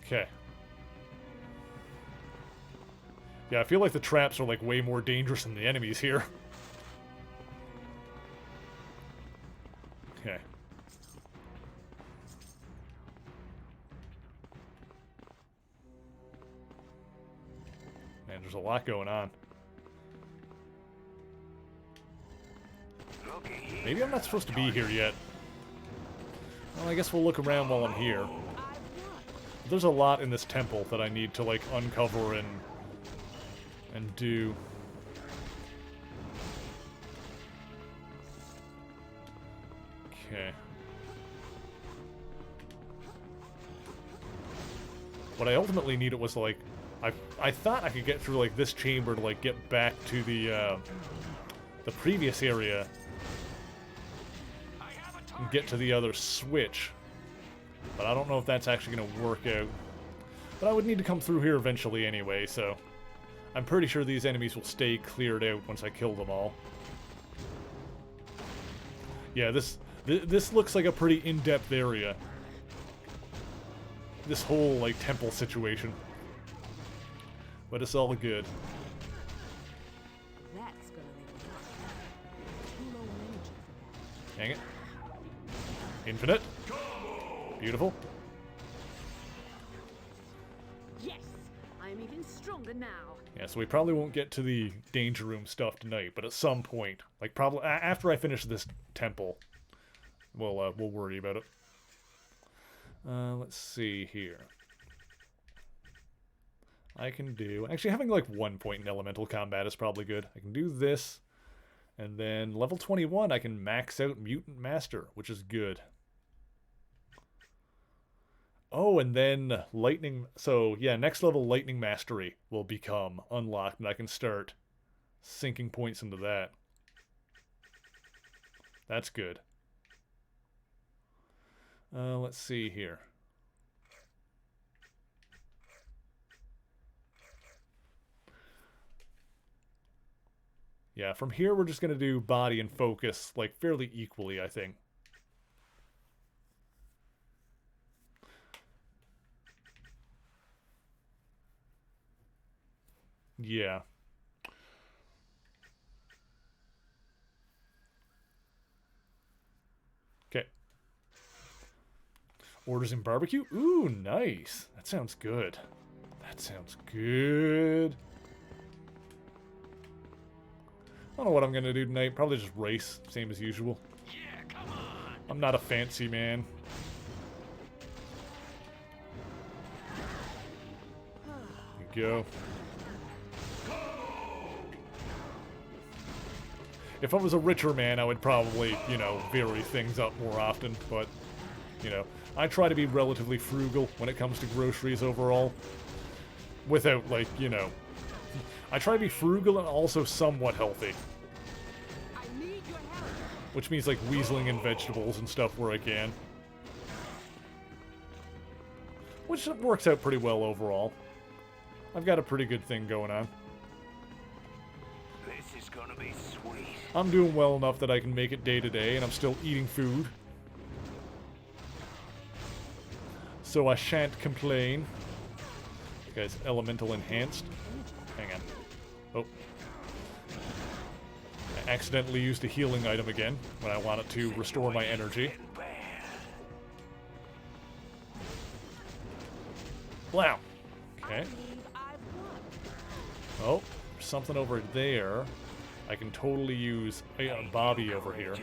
Okay. Yeah, I feel like the traps are like way more dangerous than the enemies here. Okay. Man, there's a lot going on. Maybe I'm not supposed to be here yet. Well, I guess we'll look around while I'm here. There's a lot in this temple that I need to, like, uncover and do. Okay. What I ultimately needed was, like, I thought I could get through, like, this chamber to, like, get back to the previous area and get to the other switch. But I don't know if that's actually going to work out. But I would need to come through here eventually anyway, so I'm pretty sure these enemies will stay cleared out once I kill them all. Yeah, this looks like a pretty in-depth area. This whole, like, temple situation. But it's all good. That's gonna leave too low an energy for that. Hang it. Infinite. Beautiful. Yes, I am even stronger now. Yeah, so we probably won't get to the danger room stuff tonight, but at some point, like probably after I finish this temple, we'll worry about it. Let's see here. I can do... Actually, having like 1 point in elemental combat is probably good. I can do this, and then level 21, I can max out Mutant Master, which is good. Oh, and then Lightning... So, yeah, next level Lightning Mastery will become unlocked, and I can start sinking points into that. That's good. Let's see here. Yeah, from here we're just going to do body and focus, like, fairly equally, I think. Yeah. Okay. Orders in barbecue? Ooh, nice. That sounds good. That sounds good. I don't know what I'm gonna do tonight. Probably just race, same as usual. Yeah, come on. I'm not a fancy man. There you go. If I was a richer man, I would probably, you know, vary things up more often, but, you know, I try to be relatively frugal when it comes to groceries overall. Without, like, you know... I try to be frugal and also somewhat healthy. Which means, like, weaseling in vegetables and stuff where I can. Which works out pretty well overall. I've got a pretty good thing going on. This is gonna be sweet. I'm doing well enough that I can make it day to day, and I'm still eating food. So I shan't complain. This guy's elemental enhanced. Hang on. Oh. I accidentally used a healing item again when I wanted to restore my energy. Wow. Okay. Oh, there's something over there. I can totally use Bobby over here.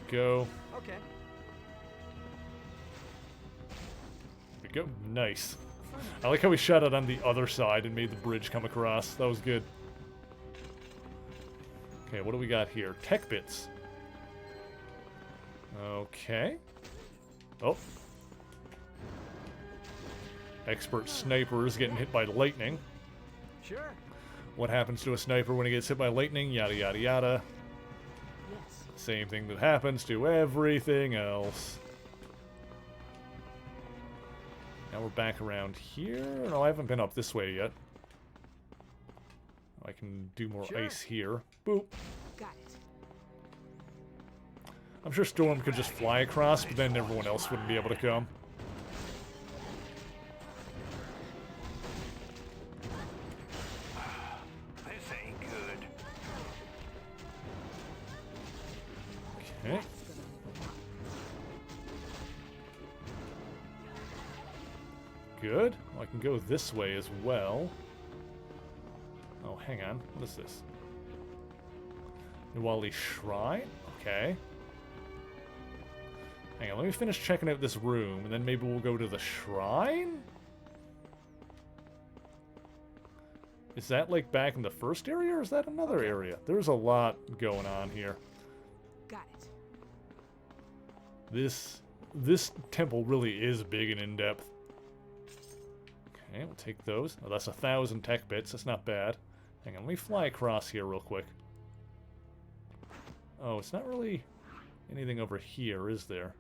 Go. Okay. There we go. Nice. I like how we shot it on the other side and made the bridge come across. That was good. Okay, what do we got here? Tech bits. Okay. Oh. Expert snipers getting hit by lightning. Sure. What happens to a sniper when he gets hit by lightning? Yada, yada, yada. Yes. Same thing that happens to everything else. Now we're back around here. No, I haven't been up this way yet. I can do more ice here. Boop. Got it. I'm sure Storm could just fly across, but then everyone else wouldn't be able to come. This ain't good. Okay. Good. Well, I can go this way as well. Oh, hang on. What is this? Nuwali Shrine? Okay. Hang on, let me finish checking out this room, and then maybe we'll go to the shrine? Is that, like, back in the first area, or is that another area? There's a lot going on here. Got it. This temple really is big and in-depth. Okay, we'll take those. Oh, that's 1,000 tech bits. That's not bad. Hang on, let me fly across here real quick. Oh, it's not really anything over here, is there?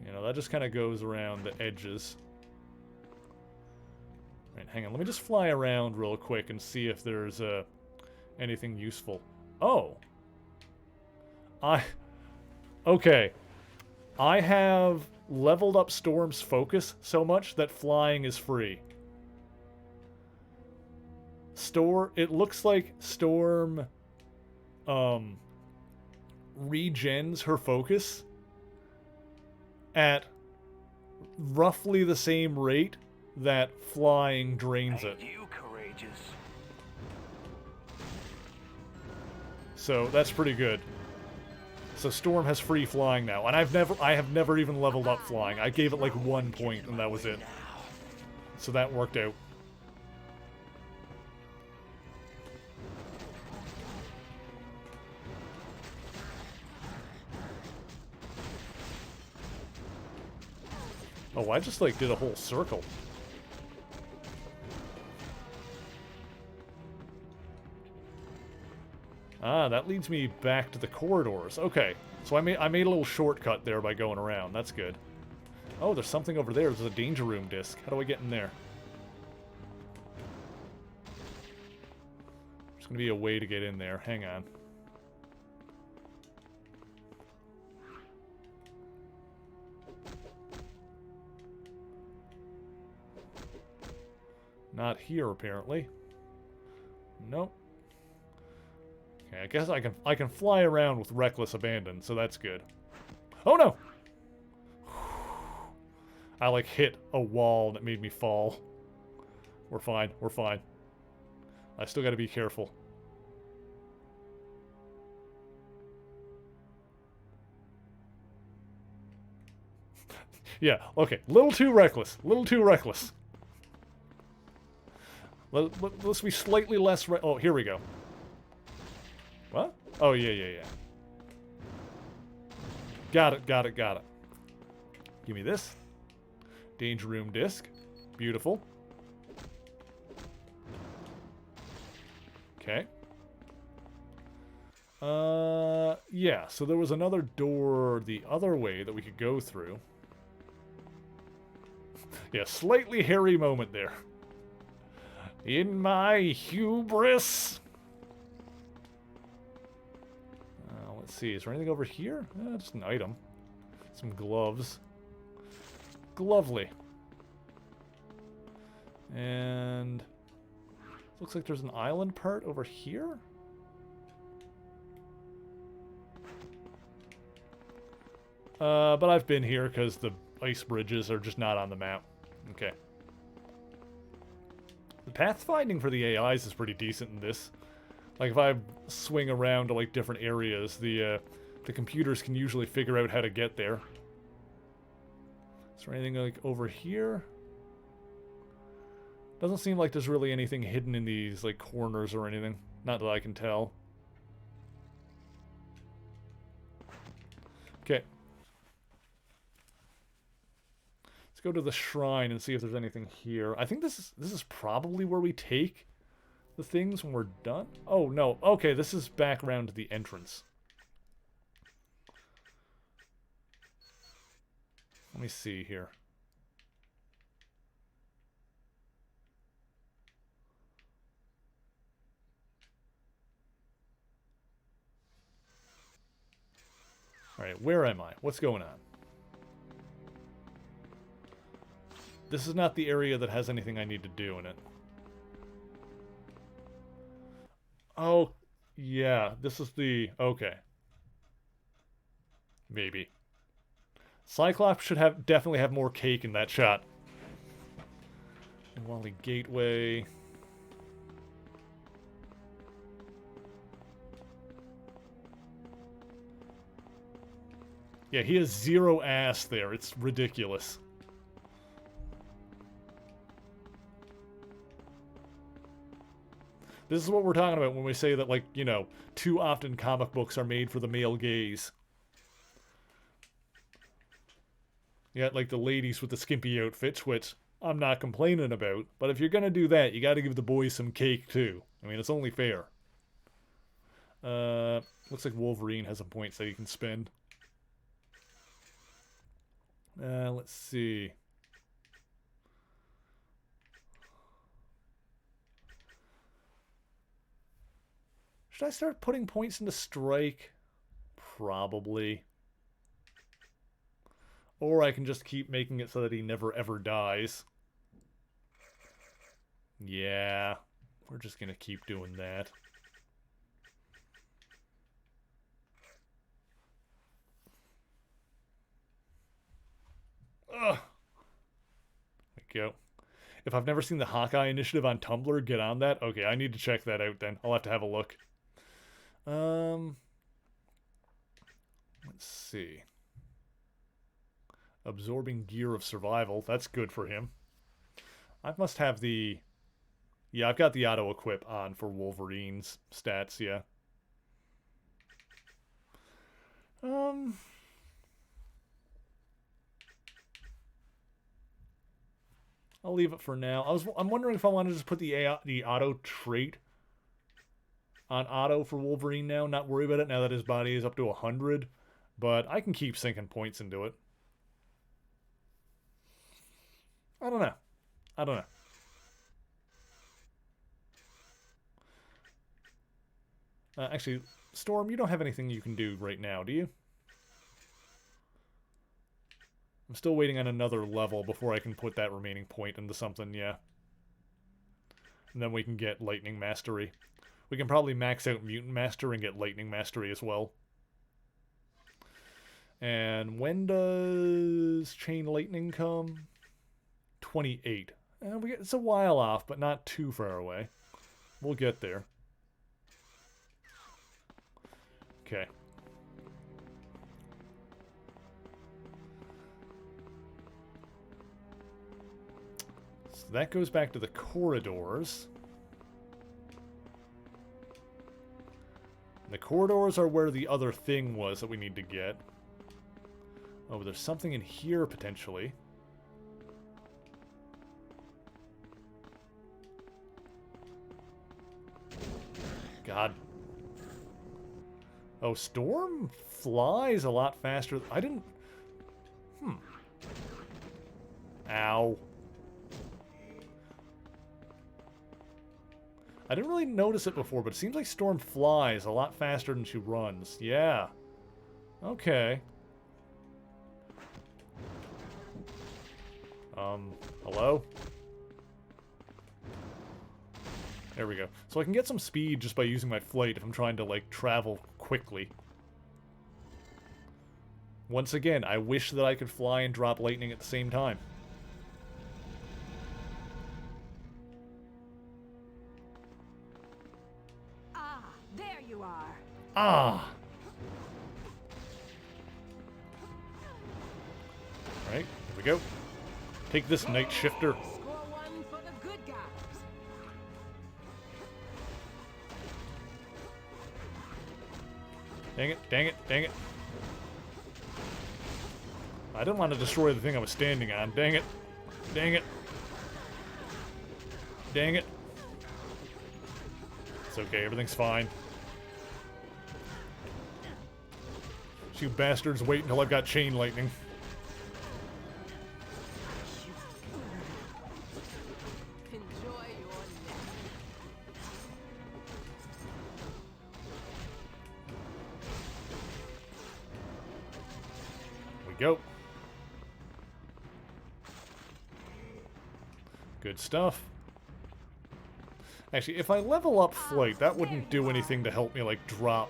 You know, that just kind of goes around the edges. Right, hang on. Let me just fly around real quick and see if there's anything useful. Oh! Okay. I have leveled up Storm's focus so much that flying is free. It looks like Storm regens her focus at roughly the same rate that flying drains it. You courageous. So that's pretty good. So Storm has free flying now, and I have never even leveled up flying. I gave it like 1 point and that was it. So that worked out. Oh, I just like did a whole circle. Ah, that leads me back to the corridors. Okay, so I made a little shortcut there by going around. That's good. Oh, there's something over there. There's a danger room disc. How do I get in there? There's gonna be a way to get in there. Hang on. Not here, apparently. Nope. Okay, I guess I can fly around with reckless abandon, so that's good. Oh no! I like hit a wall that made me fall. We're fine, we're fine. I still gotta be careful. Yeah, okay. Little too reckless. Little too reckless. Let's be slightly less oh, here we go. What? Oh, yeah. Got it. Give me this. Danger room disc. Beautiful. Okay. Yeah, so there was another door the other way that we could go through. Yeah, slightly hairy moment there. In my hubris. Let's see, is there anything over here? Just an item. Some gloves. Glovely. And looks like there's an island part over here. But I've been here because the ice bridges are just not on the map. Okay. The pathfinding for the AIs is pretty decent in this. Like, if I swing around to, like, different areas, the computers can usually figure out how to get there. Is there anything, like, over here? Doesn't seem like there's really anything hidden in these, like, corners or anything. Not that I can tell. Okay. Let's go to the shrine and see if there's anything here. I think this is probably where we take the things when we're done. Oh, no. Okay, this is back around to the entrance. Let me see here. Alright, where am I? What's going on? This is not the area that has anything I need to do in it. Oh, yeah, this is the... Okay. Maybe. Cyclops should definitely have more cake in that shot. Wally Gateway. Yeah, he has zero ass there. It's ridiculous. This is what we're talking about when we say that, like, you know, too often comic books are made for the male gaze. Yeah, like the ladies with the skimpy outfits, which I'm not complaining about. But if you're gonna do that, you gotta give the boys some cake, too. I mean, it's only fair. Looks like Wolverine has some points that he can spend. Let's see. Should I start putting points into Strike? Probably. Or I can just keep making it so that he never ever dies. Yeah, we're just gonna keep doing that. Ugh. There we go. If I've never seen the Hawkeye Initiative on Tumblr, get on that. Okay, I need to check that out then. I'll have to have a look. Let's see. Absorbing Gear of Survival. That's good for him. I must have the... Yeah, I've got the auto-equip on for Wolverine's stats, yeah. I'll leave it for now. I'm wondering if I want to just put the auto trait on auto for Wolverine now. Not worry about it now that his body is up to 100. But I can keep sinking points into it. I don't know. I don't know. Actually, Storm, you don't have anything you can do right now, do you? I'm still waiting on another level before I can put that remaining point into something, yeah. And then we can get Lightning Mastery. We can probably max out Mutant Master and get Lightning Mastery as well. And when does Chain Lightning come? 28. It's a while off, but not too far away. We'll get there. Okay. So that goes back to the corridors. The corridors are where the other thing was that we need to get. Oh, there's something in here, potentially. God. Oh, Storm flies a lot faster. I didn't... Ow. I didn't really notice it before, but it seems like Storm flies a lot faster than she runs. Yeah. Okay. Hello? There we go. So I can get some speed just by using my flight if I'm trying to, like, travel quickly. Once again, I wish that I could fly and drop lightning at the same time. Ah, there you are. Ah! Alright, here we go. Take this, Night Shifter. Score one for the good guys. Dang it, dang it, dang it. I didn't want to destroy the thing I was standing on. Dang it. Dang it. Dang it. It's okay, everything's fine. You bastards wait until I've got chain lightning. Enjoy your nap. We go. Good stuff. Actually, if I level up flight, that wouldn't do anything to help me, like, drop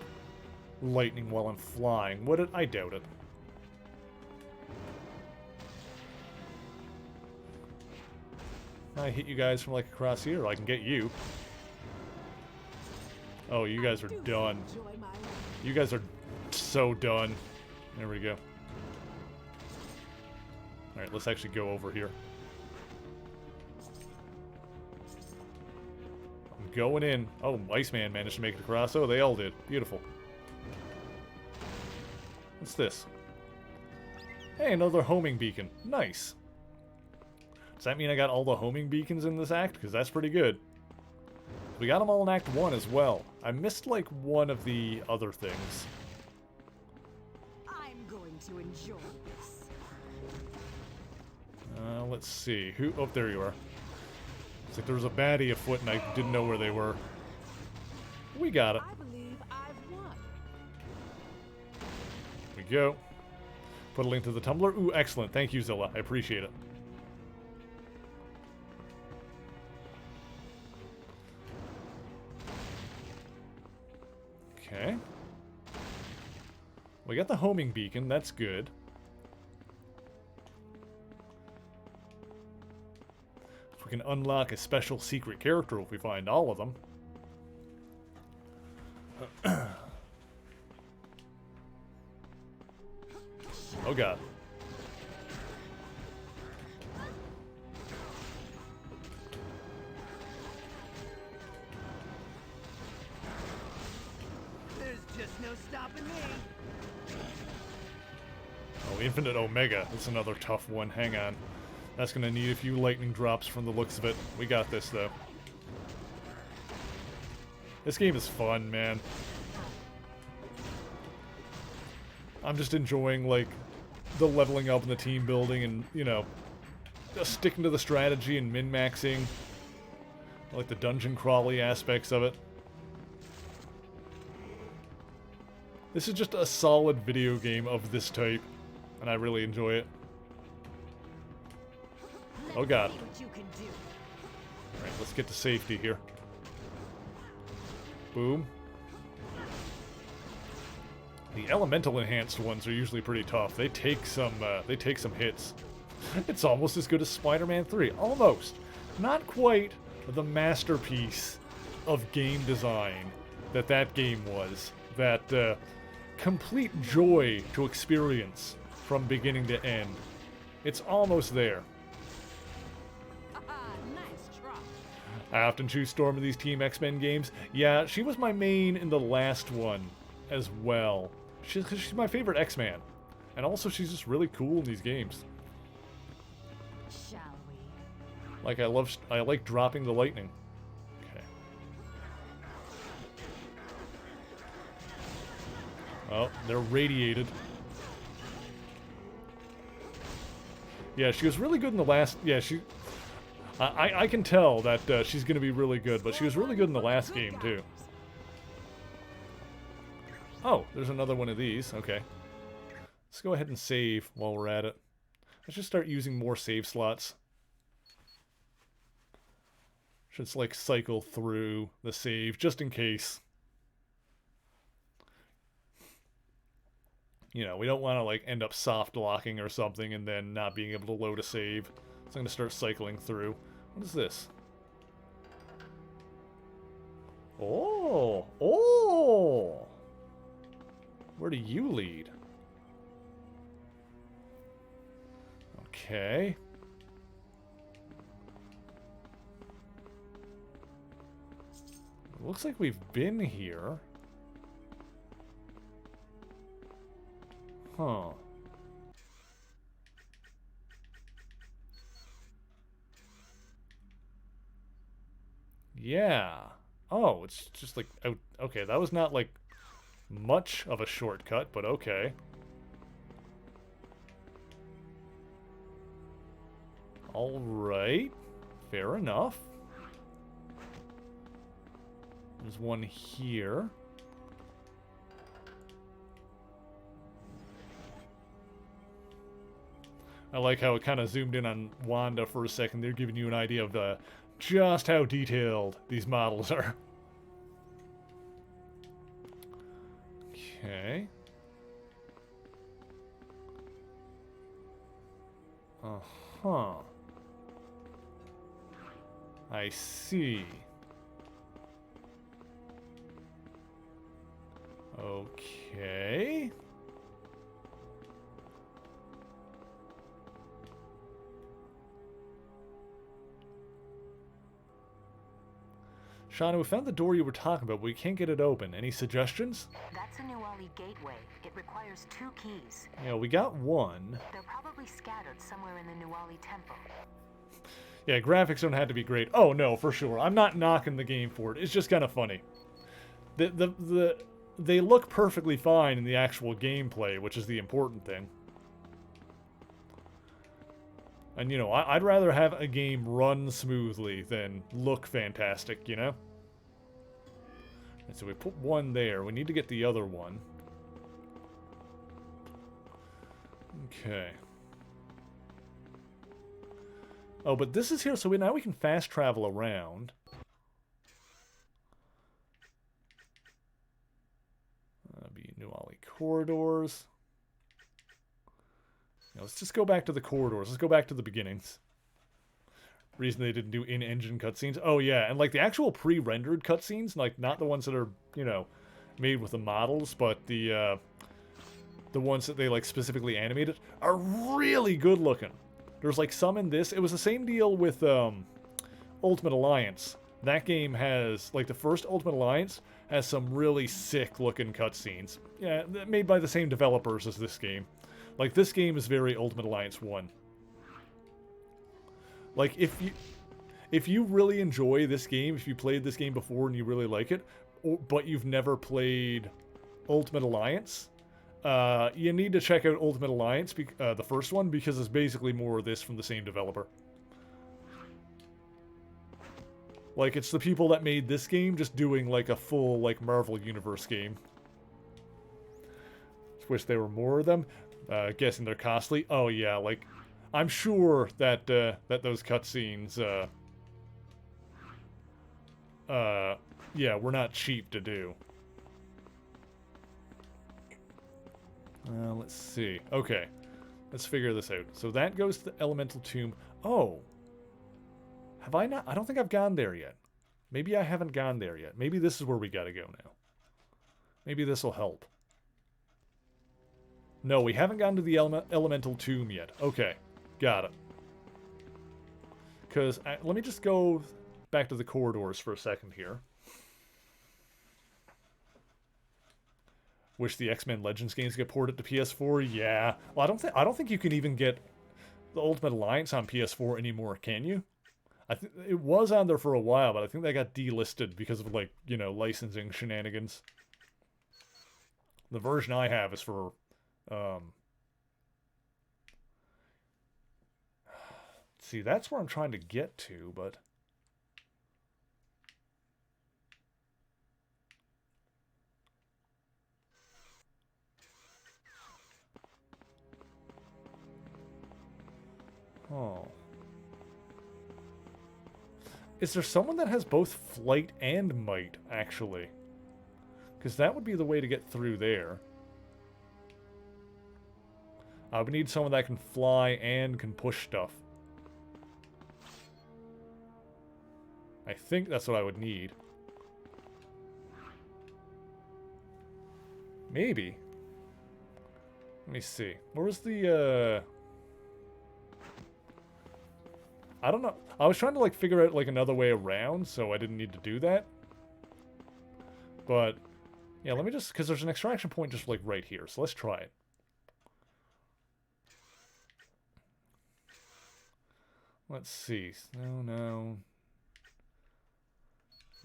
lightning while I'm flying, would it? I doubt it. I hit you guys from, like, across here. I can get you. Oh, you guys are done. You guys are so done. There we go. Alright, let's actually go over here. I'm going in. Oh, Iceman managed to make it across. Oh, they all did. Beautiful. What's this? Hey, another homing beacon. Nice. Does that mean I got all the homing beacons in this act? Because that's pretty good. We got them all in Act 1 as well. I missed, like, one of the other things. I'm going to enjoy this. Let's see. Who? Oh, there you are. It's like there was a baddie afoot and I didn't know where they were. We got it. I believe I've won. There we go. Put a link to the Tumblr. Ooh, excellent. Thank you, Zilla. I appreciate it. Okay. We got the homing beacon. That's good. We can unlock a special secret character if we find all of them. Oh god. There's just no stopping me. Oh, Infinite Omega. That's another tough one. Hang on. That's gonna need a few lightning drops from the looks of it. We got this, though. This game is fun, man. I'm just enjoying, like, the leveling up and the team building and, you know, just sticking to the strategy and min-maxing. I like the dungeon crawly aspects of it. This is just a solid video game of this type, and I really enjoy it. Oh god. Alright, let's get to safety here. Boom. The elemental enhanced ones are usually pretty tough. They take some hits. It's almost as good as Spider-Man 3. Almost. Not quite the masterpiece of game design that game was. That complete joy to experience from beginning to end. It's almost there. I often choose Storm in these Team X-Men games. Yeah, she was my main in the last one as well. She's my favorite X-Man. And also she's just really cool in these games. Shall we? Like I like dropping the lightning. Okay. Oh, they're radiated. Yeah, she was really good in the last... Yeah, I can tell that she's going to be really good, but she was really good in the last game, too. Oh, there's another one of these. Okay. Let's go ahead and save while we're at it. Let's just start using more save slots. Should like cycle through the save just in case. You know, we don't want to like end up soft locking or something and then not being able to load a save. So I'm going to start cycling through. What is this? Oh! Oh! Where do you lead? Okay. It looks like we've been here. Huh. Yeah. Oh, it's just like out. Okay, that was not like much of a shortcut, but okay. All right. Fair enough. There's one here. I like how it kind of zoomed in on Wanda for a second. They're giving you an idea of just how detailed these models are. Okay. Uh-huh. I see. Okay. Shauna, we found the door you were talking about, but we can't get it open. Any suggestions? That's a Nuwali gateway. It requires 2 keys. Yeah, we got one. They're probably scattered somewhere in the Nuwali temple. Yeah, graphics don't have to be great. Oh, no, for sure. I'm not knocking the game for it. It's just kind of funny. They look perfectly fine in the actual gameplay, which is the important thing. And, you know, I'd rather have a game run smoothly than look fantastic, you know? And so we put one there. We need to get the other one. Okay. Oh, but this is here, so now we can fast travel around. Be Nuwali corridors. Now, let's just go back to the corridors. Let's go back to the beginnings. Reason they didn't do in-engine cutscenes. Oh, yeah, and like the actual pre-rendered cutscenes, like not the ones that are, you know, made with the models, but the ones that they like specifically animated are really good looking. There's like some in this. It was the same deal with Ultimate Alliance. That game has, like the first Ultimate Alliance has some really sick looking cutscenes. Yeah, made by the same developers as this game. Like this game is very Ultimate Alliance 1. Like if you really enjoy this game, if you played this game before and you really like it, but you've never played Ultimate Alliance, you need to check out Ultimate Alliance, the first one, because it's basically more of this from the same developer. Like, it's the people that made this game just doing, like, a full, like, Marvel Universe game. Just wish there were more of them. Guessing they're costly. Oh, yeah, like, I'm sure that, that those cutscenes, yeah, were not cheap to do. Let's see. Okay. Let's figure this out. So that goes to the Elemental Tomb. Oh. Have I not? I don't think I've gone there yet. Maybe I haven't gone there yet. Maybe this is where we gotta go now. Maybe this will help. No, we haven't gone to the Elemental Tomb yet. Okay. Got it. Because, let me just go back to the corridors for a second here. Wish the X-Men Legends games get ported to PS4. Yeah. Well, I don't think you can even get the Ultimate Alliance on PS4 anymore, can you? I think it was on there for a while, but I think they got delisted because of, like, you know, licensing shenanigans. The version I have is for let's See, that's where I'm trying to get to, but... Oh. Is there someone that has both flight and might, actually? Because that would be the way to get through there. We need someone that can fly and can push stuff. I think that's what I would need. Maybe. Let me see. Where was the, I don't know. I was trying to, like, figure out, like, another way around, so I didn't need to do that. But, yeah, let me just... Because there's an extraction point just, like, right here, so let's try it. Let's see. No.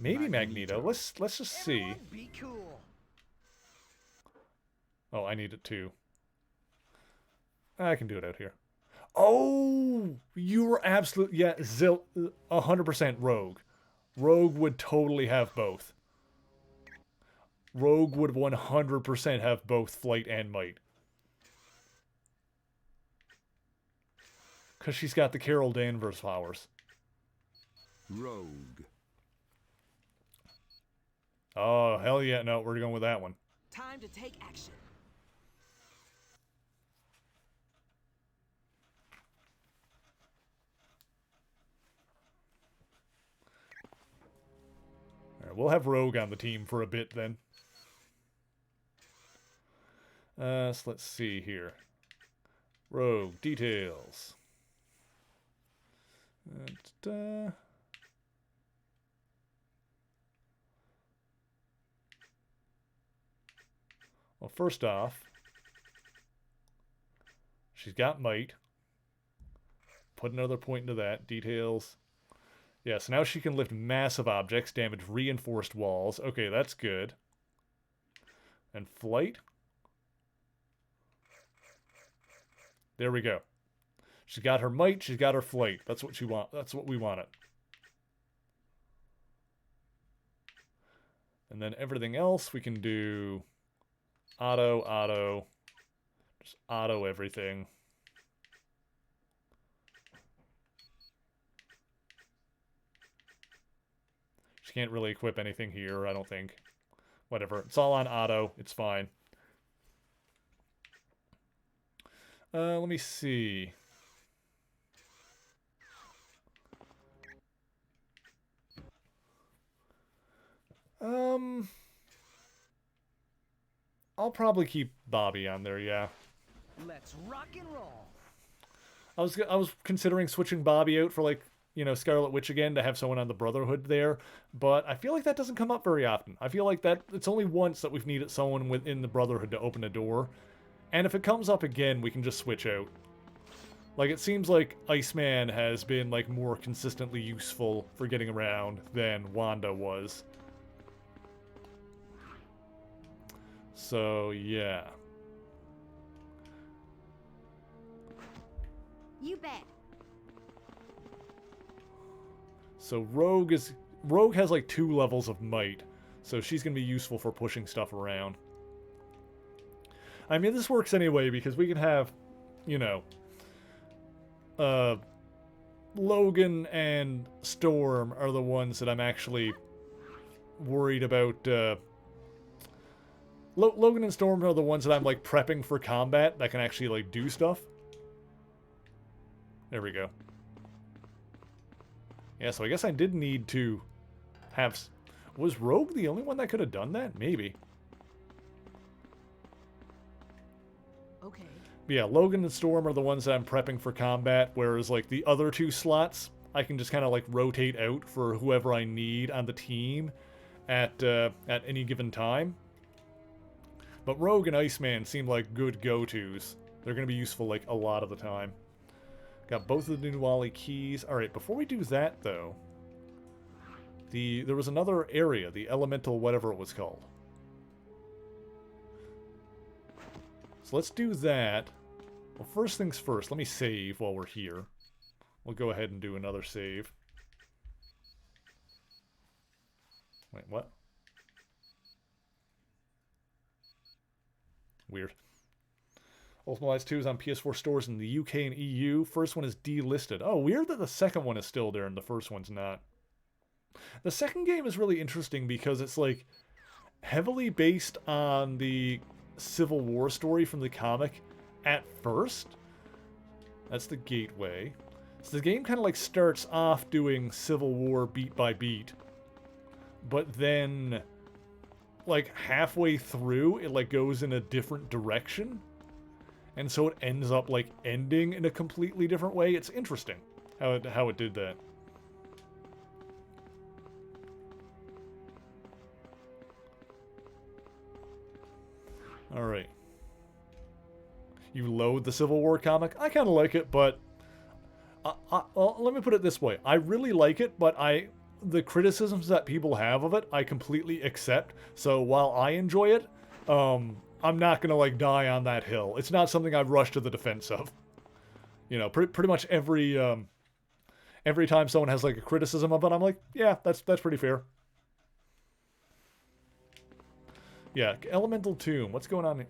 Maybe Magneto. Let's just see. Be cool. Oh, I need it too. I can do it out here. Oh, you were absolutely... Yeah, 100% Rogue. Rogue would totally have both. Rogue would 100% have both flight and might. Because she's got the Carol Danvers powers. Rogue. Oh, hell yeah. No, we're going with that one. Time to take action. Alright, we'll have Rogue on the team for a bit then. So let's see here. Rogue details. Well, first off, she's got might. Put another point into that. Details. Yeah, so now she can lift massive objects, damage reinforced walls. Okay, that's good. And flight. There we go. She's got her might, she's got her flight. That's what she want. That's what we wanted. And then everything else we can do auto. Just auto everything. She can't really equip anything here, I don't think. Whatever. It's all on auto. It's fine. Let me see. I'll probably keep Bobby on there, yeah. Let's rock and roll. I was considering switching Bobby out for, like, you know, Scarlet Witch again to have someone on the Brotherhood there, but I feel like that doesn't come up very often. I feel like that it's only once that we've needed someone within the Brotherhood to open a door, and if it comes up again, we can just switch out. Like, it seems like Iceman has been, like, more consistently useful for getting around than Wanda was. So, yeah. You bet. So Rogue has like 2 levels of might, so she's gonna be useful for pushing stuff around. I mean, this works anyway because we can have, you know, Logan and Storm are the ones that I'm actually worried about. Logan and Storm are the ones that I'm like prepping for combat that can actually like do stuff. There we go. Yeah, so I guess I did need to have... Was Rogue the only one that could have done that? Maybe. Okay. But yeah, Logan and Storm are the ones that I'm prepping for combat, whereas like the other 2 slots, I can just kind of like rotate out for whoever I need on the team at any given time. But Rogue and Iceman seem like good go-tos. They're going to be useful like a lot of the time. Got both of the Nuwali keys. Alright, before we do that, though, there was another area, the elemental whatever it was called. So let's do that. Well, first things first, let me save while we're here. We'll go ahead and do another save. Wait, what? Weird. Ultimate Alliance 2 is on PS4 stores in the UK and EU. First one is delisted. Oh, weird that the second one is still there and the first one's not. The second game is really interesting because it's like heavily based on the Civil War story from the comic at first. That's the gateway. So the game kind of like starts off doing Civil War beat by beat. But then like halfway through it like goes in a different direction. And so it ends up like ending in a completely different way. It's interesting how it did that. All right. You load the Civil War comic? I kind of like it, but well, let me put it this way. I really like it, but the criticisms that people have of it, I completely accept. So while I enjoy it, I'm not going to like die on that hill. It's not something I've rushed to the defense of. You know, pretty much every time someone has like a criticism of it, I'm like, yeah, that's pretty fair. Yeah, Elemental Tomb. What's going on?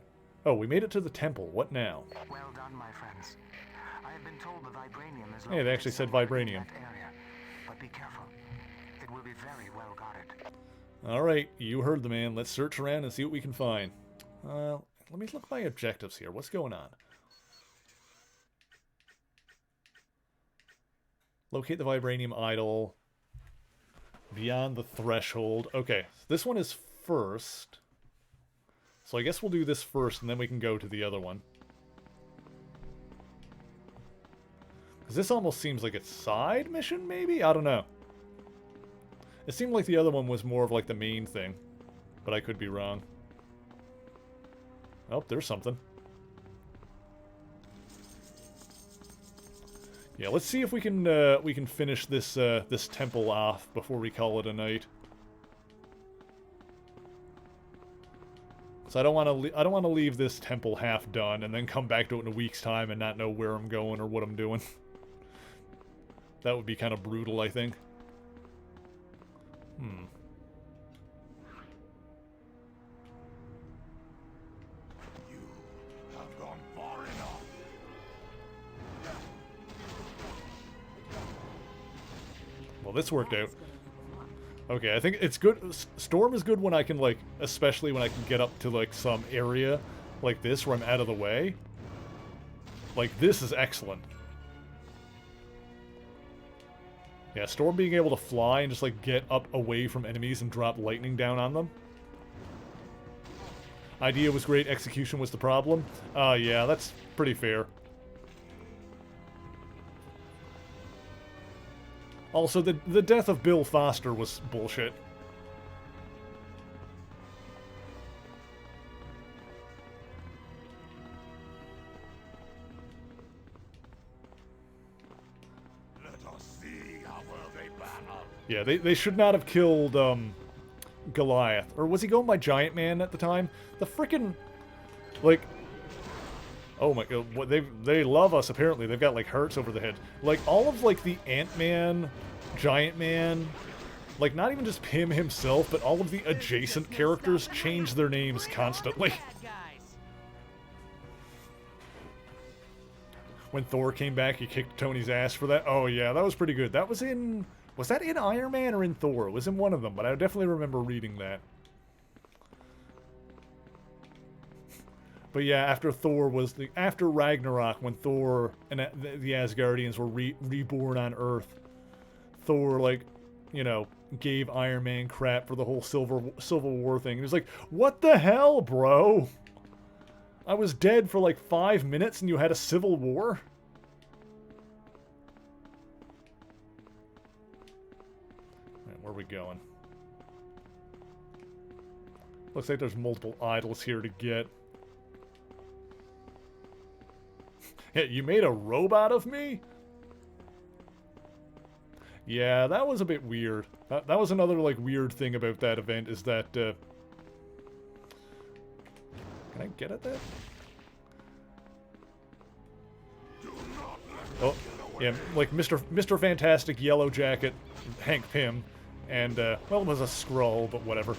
Oh, we made it to the temple. What now? Well done, my friends. I have been told the vibranium is Hey, they actually said vibranium. area, but be careful. It will be very well guarded. All right, you heard the man. Let's search around and see what we can find. Let me look at my objectives here. What's going on? Locate the vibranium idol. Beyond the threshold. Okay, this one is first. So I guess we'll do this first, and then we can go to the other one. Because this almost seems like a side mission, maybe? I don't know. It seemed like the other one was more of like the main thing. But I could be wrong. Oh, there's something. Yeah, let's see if we can finish this this temple off before we call it a night. So I don't want to leave this temple half done and then come back to it in a week's time and not know where I'm going or what I'm doing. That would be kind of brutal, I think. Have gone far enough. Well, this worked out. Okay, I think it's good. Storm is good when I can, like, especially when I can get up to, like, some area like this where I'm out of the way. Like, this is excellent. Yeah, Storm being able to fly and just, like, get up away from enemies and drop lightning down on them. Idea was great, execution was the problem. Yeah, that's pretty fair. Also, the death of Bill Foster was bullshit. Let us see how well they battle. Yeah, they should not have killed Goliath. Or was he going by Giant Man at the time? The frickin', like, oh my god, what they love us apparently. They've got like hearts over the head. Like all of like the Ant-Man, Giant Man, like not even just him himself, but all of the adjacent characters change their names constantly. When Thor came back, he kicked Tony's ass for that. Oh yeah, that was pretty good. That was that in Iron Man or in Thor? It was in one of them, but I definitely remember reading that. But yeah, after Ragnarok, when Thor and the Asgardians were reborn on Earth, Thor, like, you know, gave Iron Man crap for the whole Civil War thing. He was like, "What the hell, bro? I was dead for like 5 minutes and you had a civil war?" Alright, where are we going? Looks like there's multiple idols here to get. Yeah, you made a robot of me? Yeah, that was a bit weird. That was another, like, weird thing about that event, is that, Can I get at that? Do not let Oh. them get Yeah, like Mr. Fantastic, Yellow Jacket, Hank Pym, and, well, it was a Skrull, but whatever.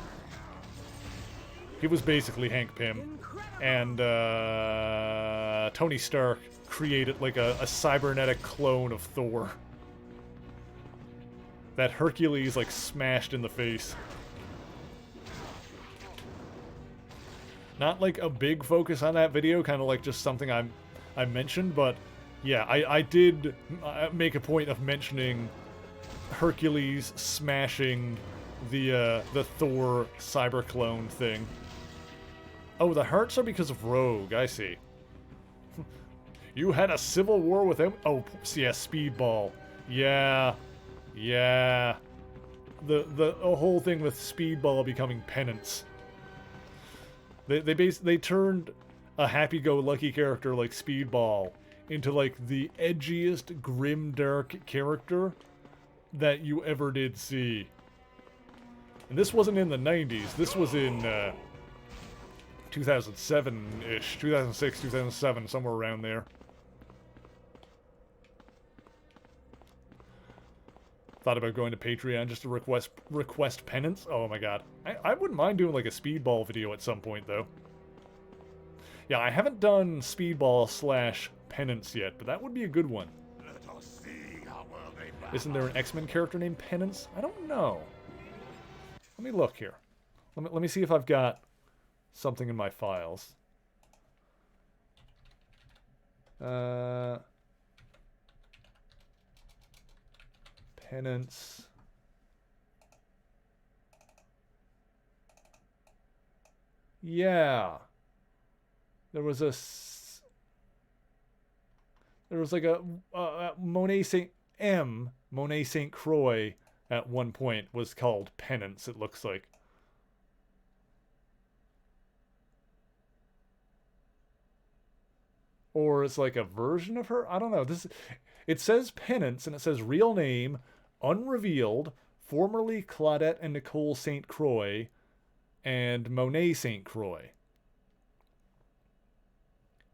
He was basically Hank Pym. And, Tony Stark created, like, a cybernetic clone of Thor. That Hercules, like, smashed in the face. Not, like, a big focus on that video, kind of like just something I mentioned, but, yeah, I did make a point of mentioning Hercules smashing the Thor cyber clone thing. Oh, the hearts are because of Rogue, I see. You had a civil war with him? Oh, yeah, Speedball. Yeah. Yeah. The whole thing with Speedball becoming Penance. They turned a happy-go-lucky character like Speedball into, like, the edgiest, grim-dark character that you ever did see. And this wasn't in the 90s. This was in, 2007-ish. 2006, 2007, somewhere around there. Thought about going to Patreon just to request penance. Oh my god. I wouldn't mind doing like a Speedball video at some point though. Yeah, I haven't done Speedball / Penance yet, but that would be a good one. Let us see how well they battle. Isn't there an X-Men character named Penance? I don't know. Let me look here. Let me see if I've got something in my files. Penance. Yeah. There was like a Monet St. Croix at one point was called Penance, it looks like. Or it's like a version of her? I don't know. It says Penance, and it says real name, unrevealed, formerly Claudette and Nicole St. Croix, and Monet St. Croix.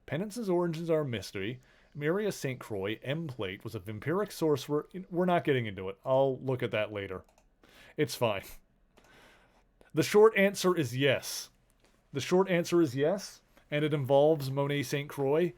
Penance's origins are a mystery. Maria St. Croix, M-Plate, was a vampiric sorcerer. We're not getting into it. I'll look at that later. It's fine. The short answer is yes. The short answer is yes, and it involves Monet St. Croix,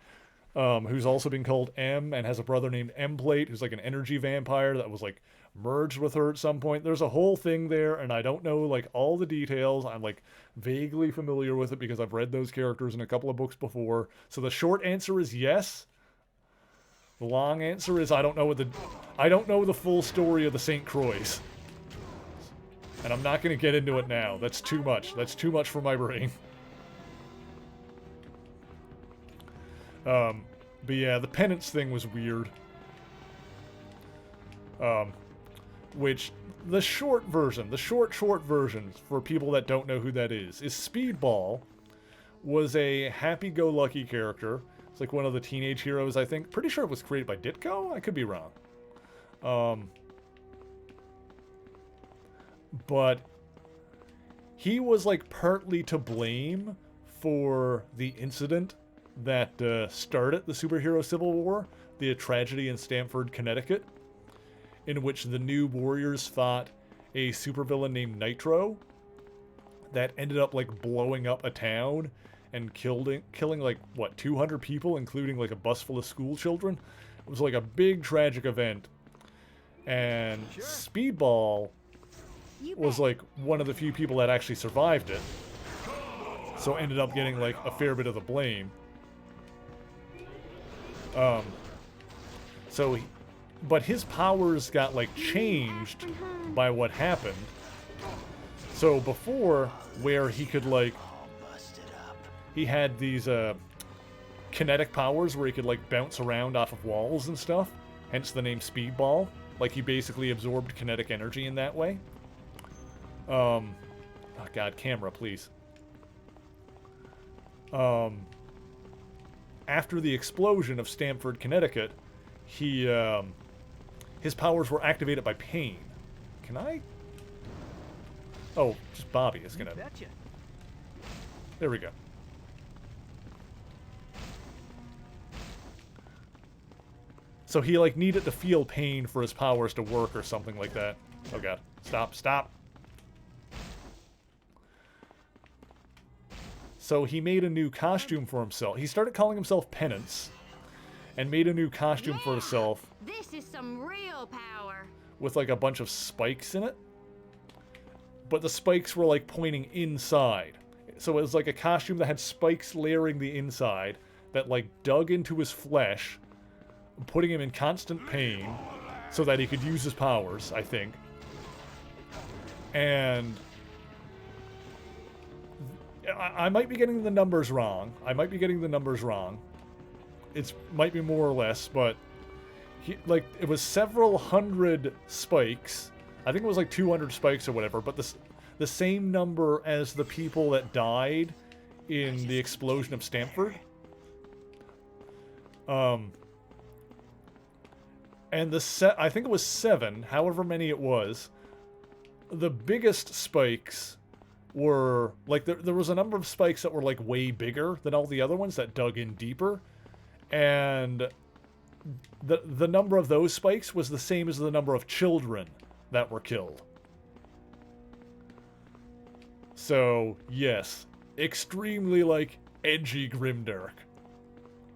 who's also been called M and has a brother named M-Plate, who's like an energy vampire that was like merged with her at some point. There's a whole thing there, and I don't know like all the details. I'm like vaguely familiar with it because I've read those characters in a couple of books before. So the short answer is yes. The long answer is I don't know the full story of the St. Croix. And I'm not going to get into it now. That's too much. That's too much for my brain. But yeah, the penance thing was weird. Which, the short version for people that don't know who that is Speedball was a happy-go-lucky character. It's like one of the teenage heroes, I think. Pretty sure it was created by Ditko? I could be wrong. But he was like partly to blame for the incident that started the superhero civil war, the tragedy in Stamford, Connecticut, in which the New Warriors fought a supervillain named Nitro that ended up like blowing up a town and killing like, what, 200 people, including like a bus full of school children. It was like a big tragic event. And sure. Speedball was like one of the few people that actually survived it. So ended up getting like a fair bit of the blame. But his powers got like changed by what happened. So before, where he could like, he had these kinetic powers where he could like bounce around off of walls and stuff, hence the name Speedball. Like he basically absorbed kinetic energy in that way. Oh god, camera, please. After the explosion of Stamford, Connecticut, his powers were activated by pain. Can I? Oh, just Bobby is gonna. There we go. So he, like, needed to feel pain for his powers to work or something like that. Oh god. Stop, stop. So he made a new costume for himself. He started calling himself Penance, and made a new costume for himself. This is some real power. With, like, a bunch of spikes in it. But the spikes were, like, pointing inside. So it was like a costume that had spikes layering the inside that, like, dug into his flesh, putting him in constant pain so that he could use his powers, I think. And I might be getting the numbers wrong. It might be more or less, but it was several hundred spikes. I think it was like 200 spikes or whatever, but the same number as the people that died in the explosion of Stamford. And I think it was 7, however many it was. The biggest spikes were, like, there was a number of spikes that were, like, way bigger than all the other ones that dug in deeper. And the number of those spikes was the same as the number of children that were killed. So, yes, extremely, like, edgy grimdark.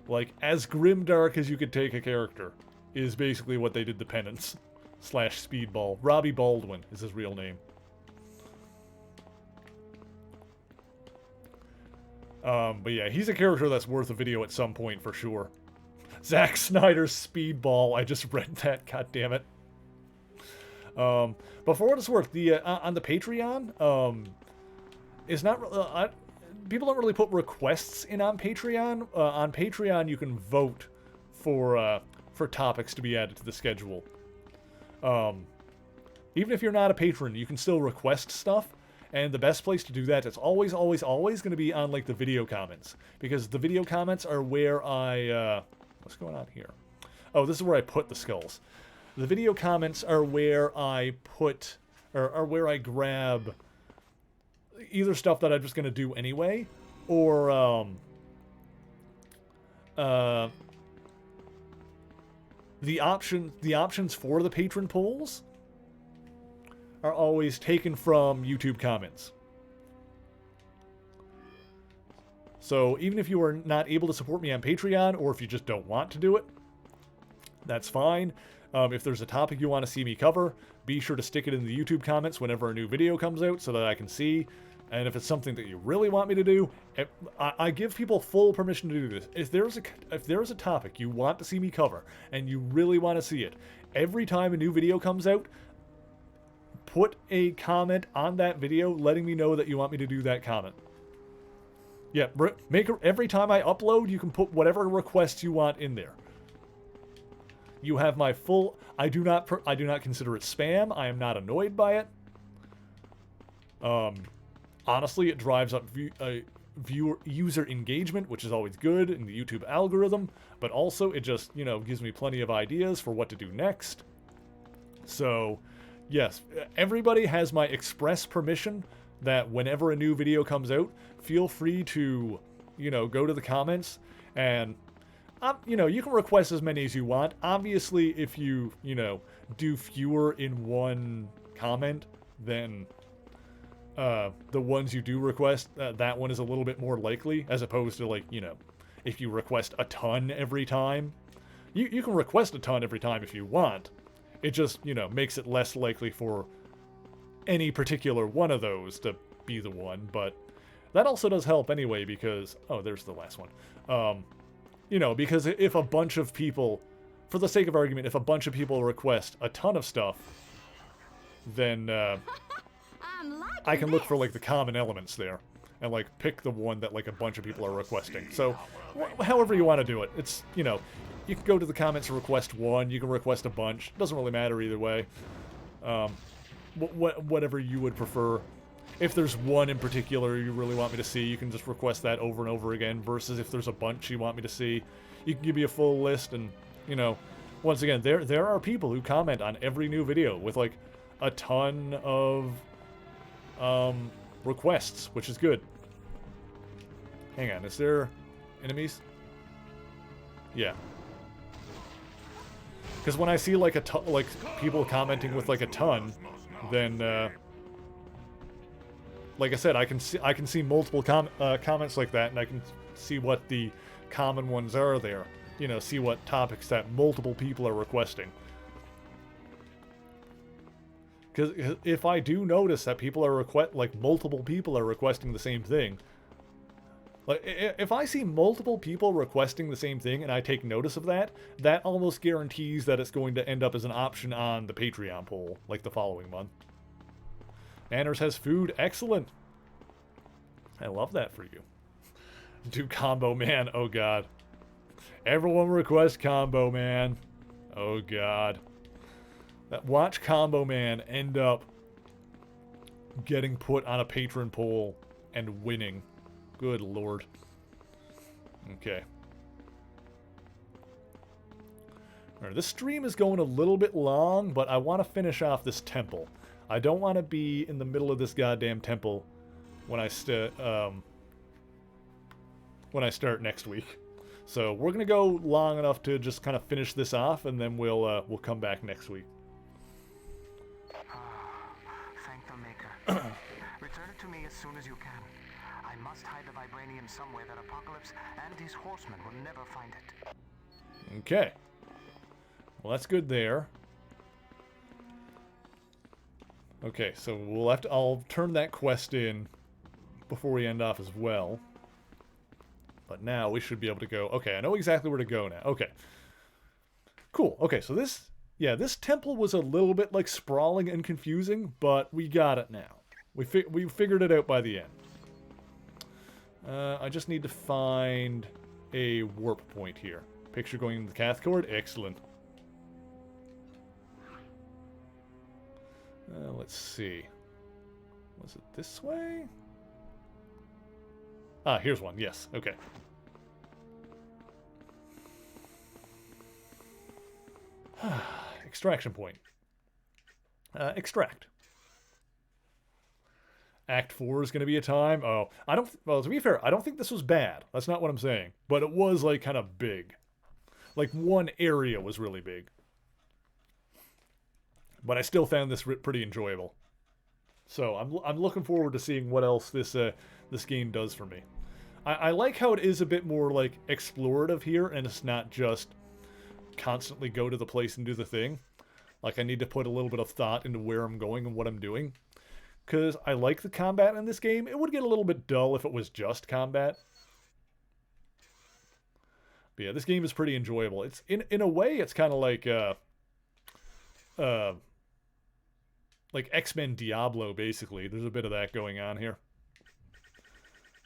Like, as grimdark as you could take a character is basically what they did to Penance / Speedball. Robbie Baldwin is his real name. But yeah, he's a character that's worth a video at some point for sure. Zack Snyder's Speedball. I just read that. God damn it. But for what it's worth, the on the Patreon, is not people don't really put requests in on Patreon. On Patreon, you can vote for topics to be added to the schedule. Even if you're not a patron, you can still request stuff. And the best place to do that is always, always, always going to be on, like, the video comments. Because the video comments are where I... what's going on here? Oh, this is where I put the skulls. The video comments are where I put... or where I grab either stuff that I'm just going to do anyway, or, the options for the patron polls are always taken from YouTube comments. So even if you are not able to support me on Patreon, or if you just don't want to do it, that's fine. If there's a topic you want to see me cover, be sure to stick it in the YouTube comments whenever a new video comes out so that I can see. And if it's something that you really want me to do, I give people full permission to do this. If there's a topic you want to see me cover, and you really want to see it, every time a new video comes out, put a comment on that video letting me know that you want me to do that comment. Yeah, every time I upload, you can put whatever requests you want in there. You have my full... I do not consider it spam. I am not annoyed by it. Honestly, it drives up user engagement, which is always good in the YouTube algorithm, but also it just, gives me plenty of ideas for what to do next. So, yes, everybody has my express permission that whenever a new video comes out, feel free to, go to the comments and, you can request as many as you want. Obviously, if you, do fewer in one comment, then the ones you do request, that one is a little bit more likely, as opposed to, like, if you request a ton every time. You can request a ton every time if you want. It just, makes it less likely for any particular one of those to be the one, but that also does help anyway because... Oh, there's the last one. Because if a bunch of people, for the sake of argument, if a bunch of people request a ton of stuff, then I can look for, like, the common elements there and, like, pick the one that, like, a bunch of people are requesting. So, however you want to do it. It's, you can go to the comments and request one, you can request a bunch. It doesn't really matter either way. Whatever you would prefer. If there's one in particular you really want me to see, you can just request that over and over again, versus if there's a bunch you want me to see, you can give me a full list, and, once again, there are people who comment on every new video with, like, a ton of requests, which is good. Hang on, is there enemies? Yeah. Because when I see like like people commenting with like a ton, then like I said, I can see multiple comments like that, and I can see what the common ones are there. You know, see what topics that multiple people are requesting. Because if I do notice that people are multiple people are requesting the same thing, like if I see multiple people requesting the same thing and I take notice of that, that almost guarantees that it's going to end up as an option on the Patreon poll, like the following month. Manners has food, excellent. I love that for you. Do Combo Man, oh god. Everyone request Combo Man. Oh god. Watch Combo Man end up getting put on a patron poll and winning. Good lord. Okay. Alright, this stream is going a little bit long, but I want to finish off this temple. I don't want to be in the middle of this goddamn temple when I start next week. So we're gonna go long enough to just kind of finish this off, and then we'll come back next week. Thank the Maker. Return it to me as soon as you can. I must hide the vibranium somewhere that Apocalypse and his horsemen will never find it. Okay. Well, that's good there. Okay, so I'll turn that quest in before we end off as well. But now we should be able to go. Okay, I know exactly where to go now. Okay. Cool. Okay, so this temple was a little bit like sprawling and confusing, but we got it now. We figured it out by the end. I just need to find a warp point here. Picture going into the Cathcord. Excellent. Let's see. Was it this way? Ah, here's one. Yes. Okay. Extraction point. Extract. Act 4 is going to be a time. Oh, well, to be fair, I don't think this was bad. That's not what I'm saying. But it was, like, kind of big. Like, one area was really big. But I still found this pretty enjoyable. So, I'm looking forward to seeing what else this game does for me. I like how it is a bit more, like, explorative here, and it's not just constantly go to the place and do the thing. Like, I need to put a little bit of thought into where I'm going and what I'm doing. Because I like the combat in this game. It would get a little bit dull if it was just combat. But yeah, this game is pretty enjoyable. It's in a way, it's kind of like X-Men Diablo, basically. There's a bit of that going on here.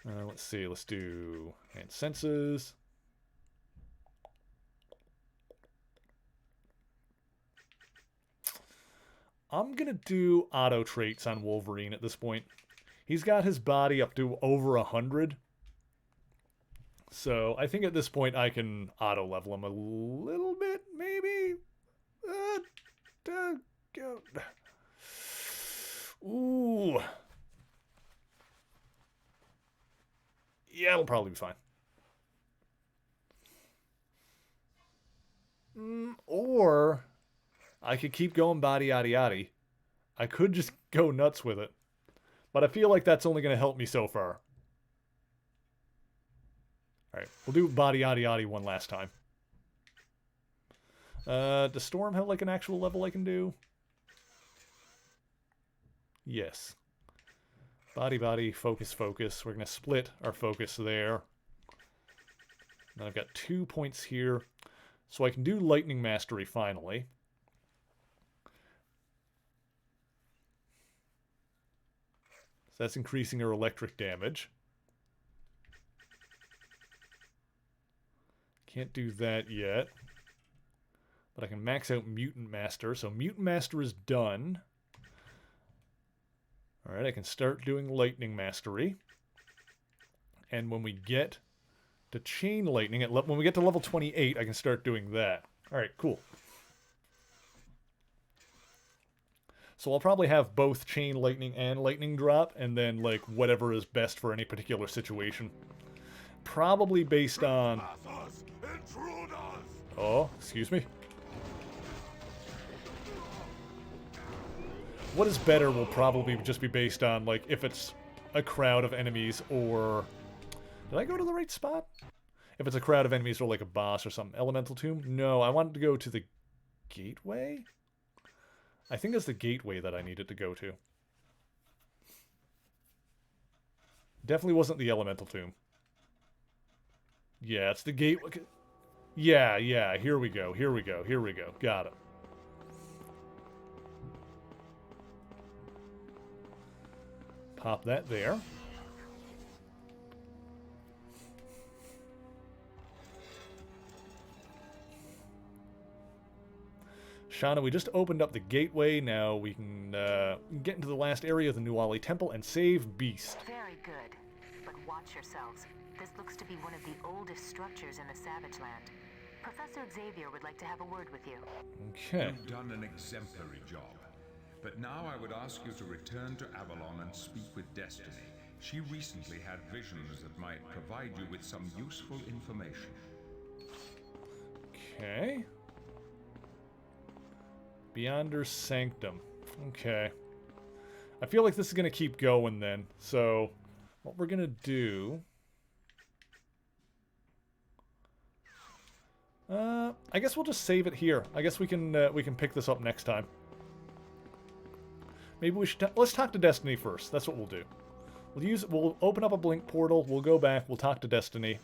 Let's see. Let's do and senses. I'm going to do auto traits on Wolverine at this point. He's got his body up to over 100. So I think at this point I can auto level him a little bit, maybe. Ooh. Yeah, it'll probably be fine. Or I could keep going body yaddy yaddy. I could just go nuts with it. But I feel like that's only going to help me so far. Alright, we'll do body yaddy yaddy one last time. Does Storm have like an actual level I can do? Yes. Body, body, focus, focus. We're going to split our focus there. Now I've got 2 points here. So I can do Lightning Mastery finally. So that's increasing our electric damage. Can't do that yet. But I can max out Mutant Master. So Mutant Master is done. Alright, I can start doing Lightning Mastery. And when we get to Chain Lightning, when we get to level 28, I can start doing that. Alright, cool. So I'll probably have both Chain Lightning and Lightning Drop, and then, like, whatever is best for any particular situation. Probably based on... Oh, excuse me. what is better will probably just be based on, like, if it's a crowd of enemies or... Did I go to the right spot? If it's a crowd of enemies or, like, a boss or something. Elemental Tomb? No, I wanted to go to the gateway? I think it's the gateway that I needed to go to. Definitely wasn't the Elemental Tomb. Yeah, it's the gateway. Yeah, here we go, here we go, here we go. Got it. Pop that there. Shauna, we just opened up the gateway. Now we can get into the last area of the Nuwali Temple and save Beast. Very good. But watch yourselves. This looks to be one of the oldest structures in the Savage Land. Professor Xavier would like to have a word with you. Okay. You've done an exemplary job. But now I would ask you to return to Avalon and speak with Destiny. She recently had visions that might provide you with some useful information. Okay. Beyonder's Sanctum. Okay. I feel like this is going to keep going then. So, what we're going to do... I guess we'll just save it here. I guess we can pick this up next time. Maybe we should... Let's talk to Destiny first. That's what we'll do. We'll open up a blink portal. We'll go back. We'll talk to Destiny.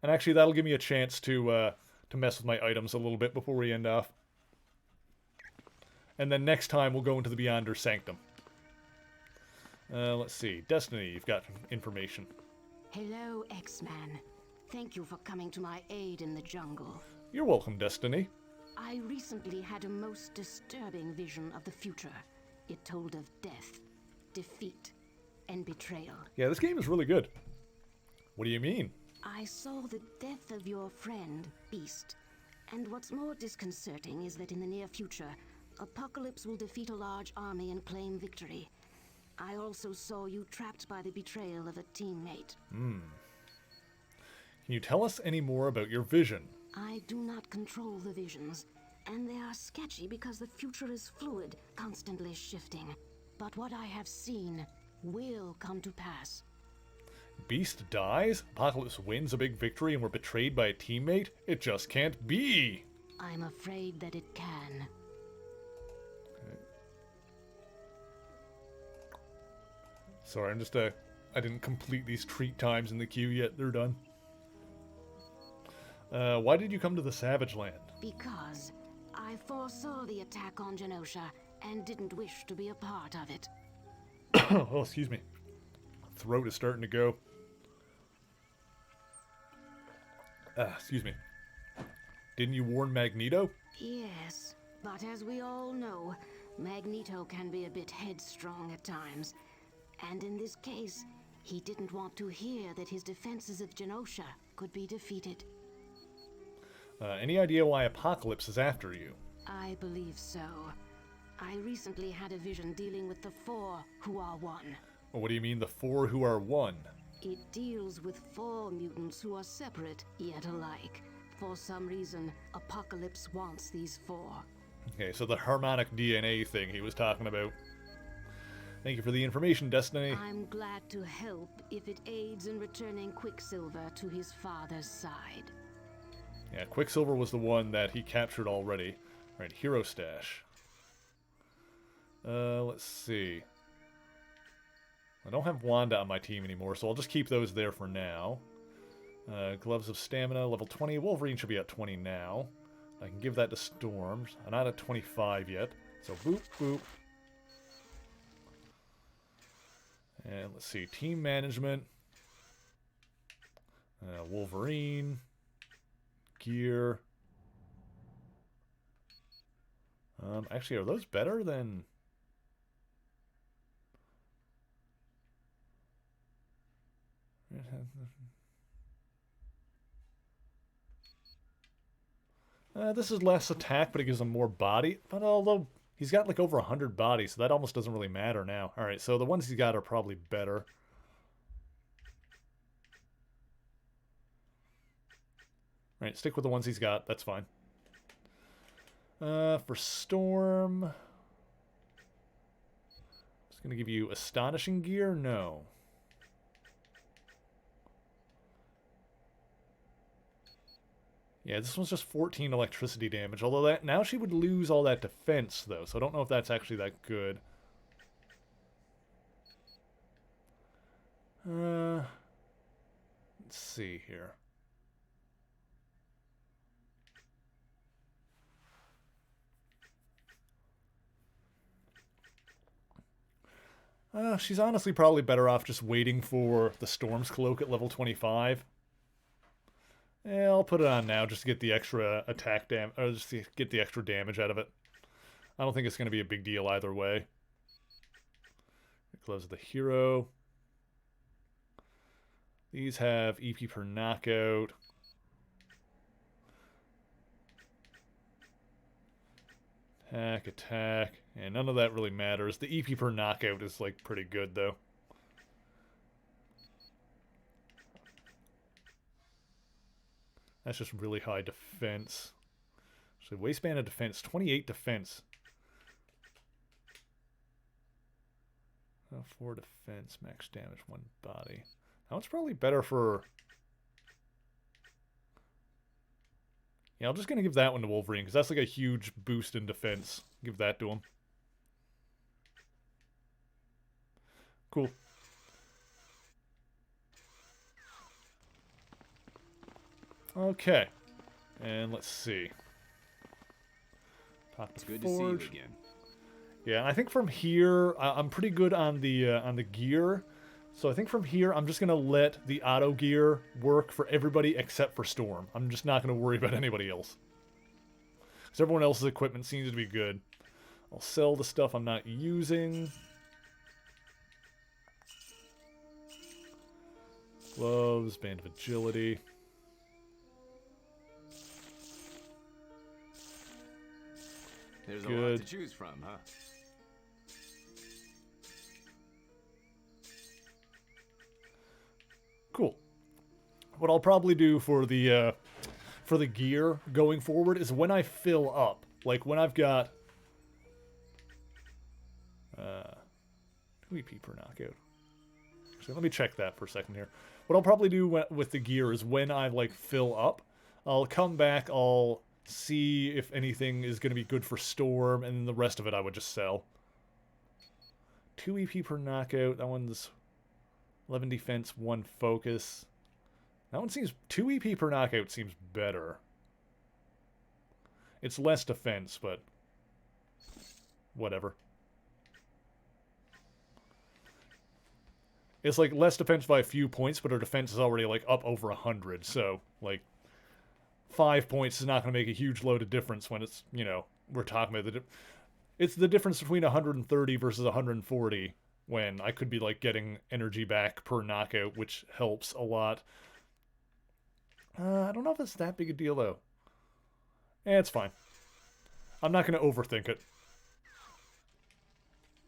And actually, that'll give me a chance to mess with my items a little bit before we end off. And then next time, we'll go into the Beyonder Sanctum. Let's see. Destiny, you've got information. Hello, X-Man. Thank you for coming to my aid in the jungle. You're welcome, Destiny. I recently had a most disturbing vision of the future. It told of death, defeat, and betrayal. Yeah, this game is really good. What do you mean? I saw the death of your friend, Beast. And what's more disconcerting is that in the near future, Apocalypse will defeat a large army and claim victory. I also saw you trapped by the betrayal of a teammate. Can you tell us any more about your vision? I do not control the visions, and they are sketchy because the future is fluid, constantly shifting. But what I have seen will come to pass. Beast dies? Apocalypse wins a big victory and we're betrayed by a teammate? It just can't be! I'm afraid that it can. Okay. Sorry, I'm just, I didn't complete these treat times in the queue yet. They're done. Why did you come to the Savage Land? Because I foresaw the attack on Genosha and didn't wish to be a part of it. Oh, excuse me. Throat is starting to go. Excuse me. Didn't you warn Magneto? Yes, but as we all know, Magneto can be a bit headstrong at times. And in this case, he didn't want to hear that his defenses of Genosha could be defeated. Any idea why Apocalypse is after you? I believe so. I recently had a vision dealing with the Four who are one. Well, what do you mean, the Four who are one? It deals with 4 mutants who are separate, yet alike. For some reason, Apocalypse wants these 4. Okay, so the harmonic DNA thing he was talking about. Thank you for the information, Destiny. I'm glad to help if it aids in returning Quicksilver to his father's side. Yeah, Quicksilver was the one that he captured already. Alright, Hero Stash. Let's see. I don't have Wanda on my team anymore, so I'll just keep those there for now. Gloves of Stamina, level 20. Wolverine should be at 20 now. I can give that to Storm. I'm not at 25 yet, so boop, boop. And let's see, Team Management. Wolverine. Gear. Actually, are those better than... This is less attack, but it gives him more body. But although he's got like over 100 bodies, so that almost doesn't really matter now. Alright, so the ones he's got are probably better. Alright, stick with the ones he's got. That's fine. For Storm... It's going to give you Astonishing Gear? No. Yeah, this one's just 14 electricity damage. Although that now she would lose all that defense, though. So I don't know if that's actually that good. Let's see here. She's honestly probably better off just waiting for the Storm's Cloak at level 25. Yeah, I'll put it on now just to get the extra attack damage, or just to get the extra damage out of it. I don't think it's going to be a big deal either way. Gloves of the Hero. These have EP per knockout. Attack. And none of that really matters. The EP per knockout is, like, pretty good, though. That's just really high defense. So waistband of defense, 28 defense. 4 defense, max damage, 1 body. That one's probably better for... Yeah, I'm just going to give that one to Wolverine, because that's like a huge boost in defense. Give that to him. Cool. Okay. And let's see. It's good to see you again. Yeah, and I think from here, I'm pretty good on the gear. So I think from here, I'm just going to let the auto gear work for everybody except for Storm. I'm just not going to worry about anybody else. Because everyone else's equipment seems to be good. I'll sell the stuff I'm not using. Gloves, Band of Agility. There's a lot to choose from, huh? Cool. What I'll probably do for the gear going forward is when I fill up, like when I've got 2 EP per knockout. So let me check that for a second here. What I'll probably do with the gear is when I like fill up, I'll come back, I'll see if anything is going to be good for Storm, and then the rest of it I would just sell. 2 EP per knockout. That one's 11 defense, 1 focus. That one seems... 2 EP per knockout seems better. It's less defense, but... whatever. It's like less defense by a few points, but her defense is already like up over 100, so like 5 points is not going to make a huge load of difference when it's, you know, we're talking about it's the difference between 130 versus 140 when I could be like getting energy back per knockout, which helps a lot. I don't know if it's that big a deal though. It's fine. I'm not going to overthink it.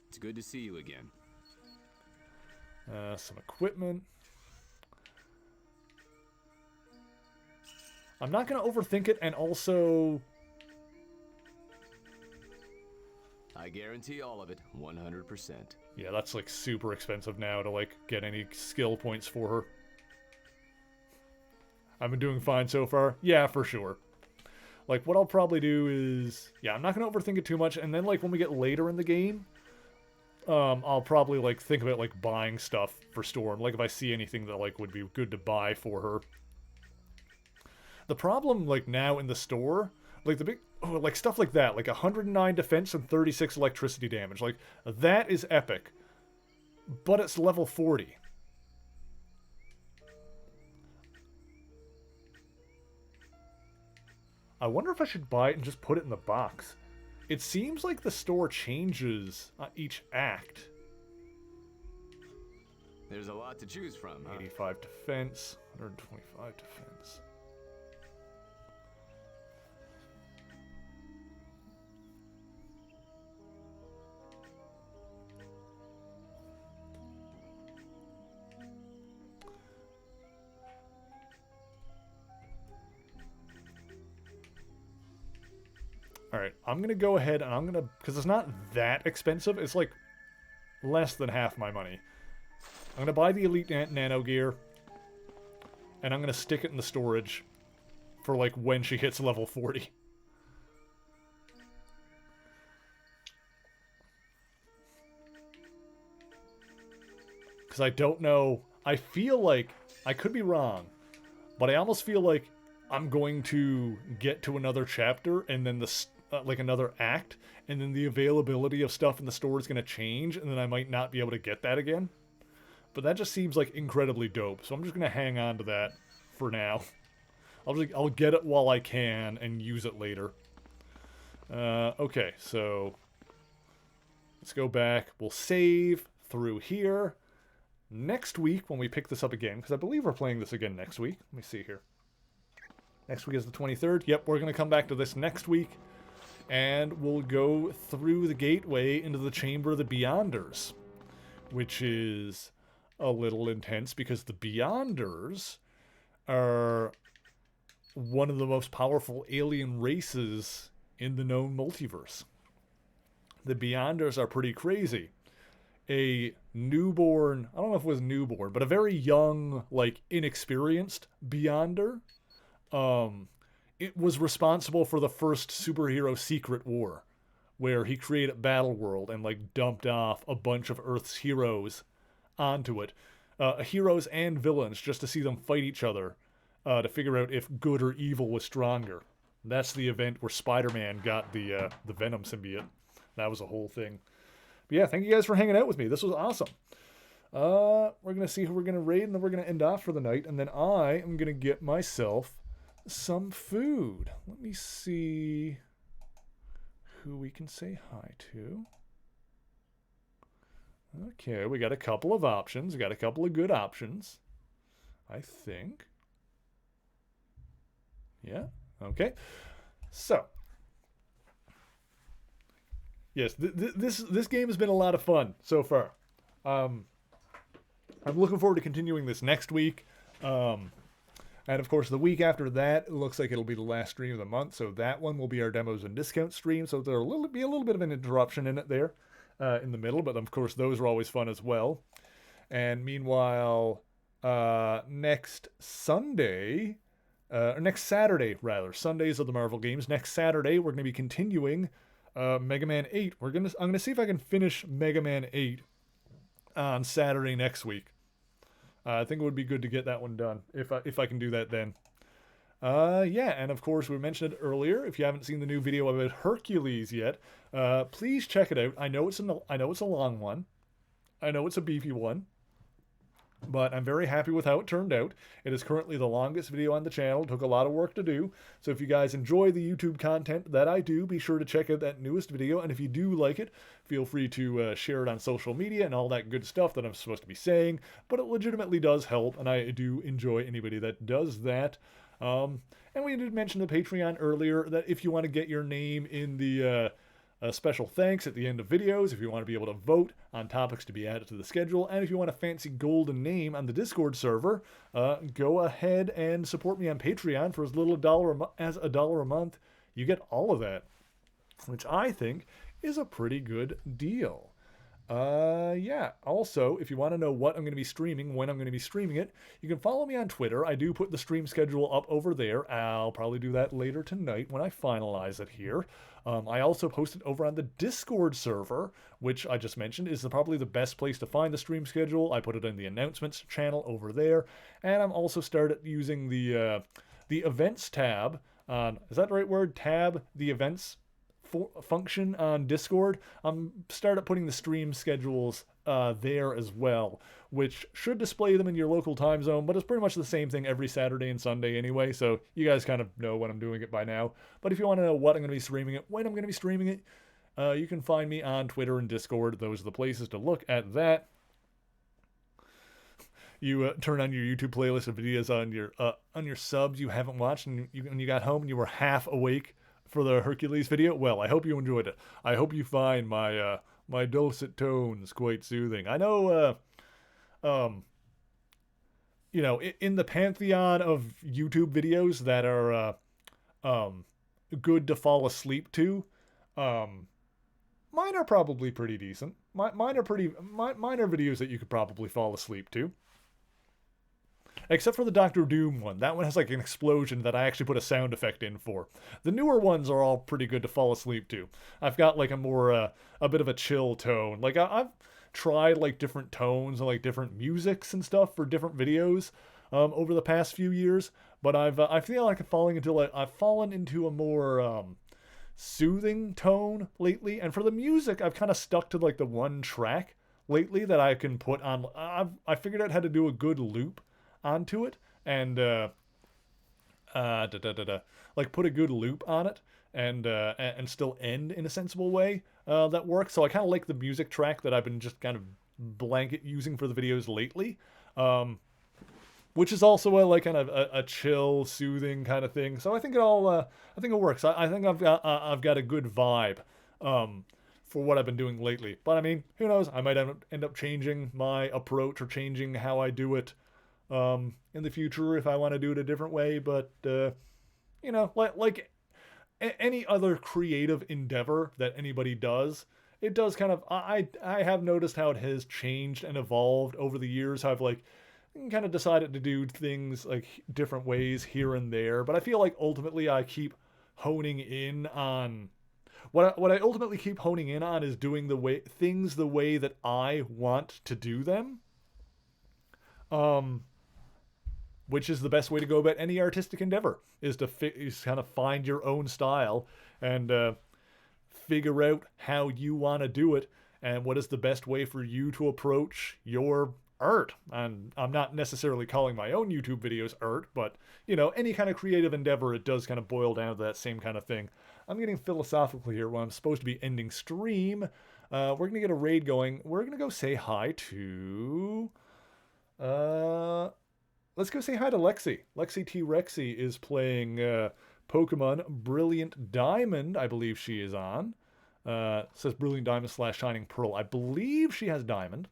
It's good to see you again. Some equipment. I'm not going to overthink it, and also... I guarantee all of it, 100%. Yeah, that's like super expensive now to like get any skill points for her. I've been doing fine so far. Yeah, for sure. Like, what I'll probably do is... yeah, I'm not going to overthink it too much, and then like when we get later in the game... I'll probably, like, think about, like, buying stuff for Storm. Like, if I see anything that, like, would be good to buy for her. The problem, like, now in the store, like, the big... oh, like, stuff like that. Like, 109 defense and 36 electricity damage. Like, that is epic. But it's level 40. I wonder if I should buy it and just put it in the box. It seems like the store changes each act. There's a lot to choose from, huh? 85 defense, 125 defense. Alright, I'm going to go ahead and I'm going to... Because it's not that expensive. It's like less than half my money. I'm going to buy the Elite Nano Gear. And I'm going to stick it in the storage for like when she hits level 40. Because I don't know... I feel like... I could be wrong. But I almost feel like I'm going to get to another chapter and then the... like another act, and then the availability of stuff in the store is going to change, and then I might not be able to get that again. But that just seems like incredibly dope, so I'm just going to hang on to that for now. I'll get it while I can and use it later. Okay, so let's go back. We'll save through here. Next week, when we pick this up again, because I believe we're playing this again next week. Let me see here. Next week is the 23rd. Yep, we're going to come back to this next week. And we'll go through the gateway into the Chamber of the Beyonders, which is a little intense because the Beyonders are one of the most powerful alien races in the known multiverse. The Beyonders are pretty crazy. A newborn, I don't know if it was newborn, but a very young, like, inexperienced Beyonder, it was responsible for the first superhero secret war, where he created Battleworld and, like, dumped off a bunch of Earth's heroes onto it. Heroes and villains, just to see them fight each other, to figure out if good or evil was stronger. That's the event where Spider-Man got the Venom symbiote. That was a whole thing. But yeah, thank you guys for hanging out with me. This was awesome. We're going to see who we're going to raid, and then we're going to end off for the night. And then I am going to get myself some food. Let me see who we can say hi to. Okay, we got a couple of options. We got a couple of good options, I think. Yeah, okay. So, yes, this game has been a lot of fun so far. I'm looking forward to continuing this next week. And of course, the week after that, it looks like it'll be the last stream of the month. So that one will be our demos and discount stream. So there'll be a little bit of an interruption in it there in the middle. But of course, those are always fun as well. And meanwhile, next Saturday, rather. Sundays are the Marvel games. Next Saturday, we're going to be continuing Mega Man 8. I'm going to see if I can finish Mega Man 8 on Saturday next week. I think it would be good to get that one done, if I can do that then. Yeah, and of course, we mentioned it earlier. If you haven't seen the new video about Hercules yet, please check it out. I know it's a long one. I know it's a beefy one. But I'm very happy with how it turned out. It is currently the longest video on the channel. It took a lot of work to do. So if you guys enjoy the YouTube content that I do, be sure to check out that newest video. And if you do like it, feel free to share it on social media and all that good stuff that I'm supposed to be saying. But it legitimately does help, and I do enjoy anybody that does that. And we did mention the Patreon earlier, that if you want to get your name in the special thanks at the end of videos, if you want to be able to vote on topics to be added to the schedule, and if you want a fancy golden name on the Discord server, go ahead and support me on Patreon for as little as $1 a month. You get all of that, which I think is a pretty good deal. Yeah, also, if you want to know what I'm going to be streaming, when I'm going to be streaming it, you can follow me on Twitter. I do put the stream schedule up over there. I'll probably do that later tonight when I finalize it here. I also post it over on the Discord server, which I just mentioned is probably the best place to find the stream schedule. I put it in the announcements channel over there, and I'm also started using the events tab on, is that the right word? Tab, the events function on Discord. I'm started putting the stream schedules there as well, which should display them in your local time zone, but it's pretty much the same thing every Saturday and Sunday anyway, so you guys kind of know when I'm doing it by now. But if you want to know what I'm going to be streaming it, when I'm going to be streaming it, you can find me on Twitter and Discord. Those are the places to look at that. You turn on your YouTube playlist of videos on your subs you haven't watched, and you got home and you were half awake for the Hercules video. Well, I hope you enjoyed it. I hope you find my my dulcet tones quite soothing. I know, you know, in the pantheon of YouTube videos that are good to fall asleep to. Mine are probably pretty decent. Mine are videos that you could probably fall asleep to. Except for the Doctor Doom one. That one has like an explosion that I actually put a sound effect in for. The newer ones are all pretty good to fall asleep to. I've got like a more, a bit of a chill tone. Like I've tried like different tones and like different musics and stuff for different videos over the past few years. But I feel like I've fallen into a more soothing tone lately. And for the music, I've kind of stuck to like the one track lately that I can put on. I figured out how to do a good loop onto it and like put a good loop on it and still end in a sensible way that works. So I kind of like the music track that I've been just kind of blanket using for the videos lately, which is also a chill, soothing kind of thing. So I think it works. I think I've got a good vibe for what I've been doing lately. But I mean, who knows? I might end up changing my approach or changing how I do it in the future if I want to do it a different way. But like any other creative endeavor that anybody does, it does kind of, I have noticed how it has changed and evolved over the years. How I've like kind of decided to do things like different ways here and there, but I feel like ultimately I keep honing in on what I ultimately keep honing in on is doing things the way that I want to do them. Which is the best way to go about any artistic endeavor, is to kind of find your own style and figure out how you want to do it and what is the best way for you to approach your art. And I'm not necessarily calling my own YouTube videos art, but, any kind of creative endeavor, it does kind of boil down to that same kind of thing. I'm getting philosophical here when I'm supposed to be ending stream. We're going to get a raid going. We're going to go say hi to... Let's go say hi to Lexi. Lexi T. Rexy is playing Pokemon Brilliant Diamond, I believe she is on. Says Brilliant Diamond / Shining Pearl. I believe she has Diamond.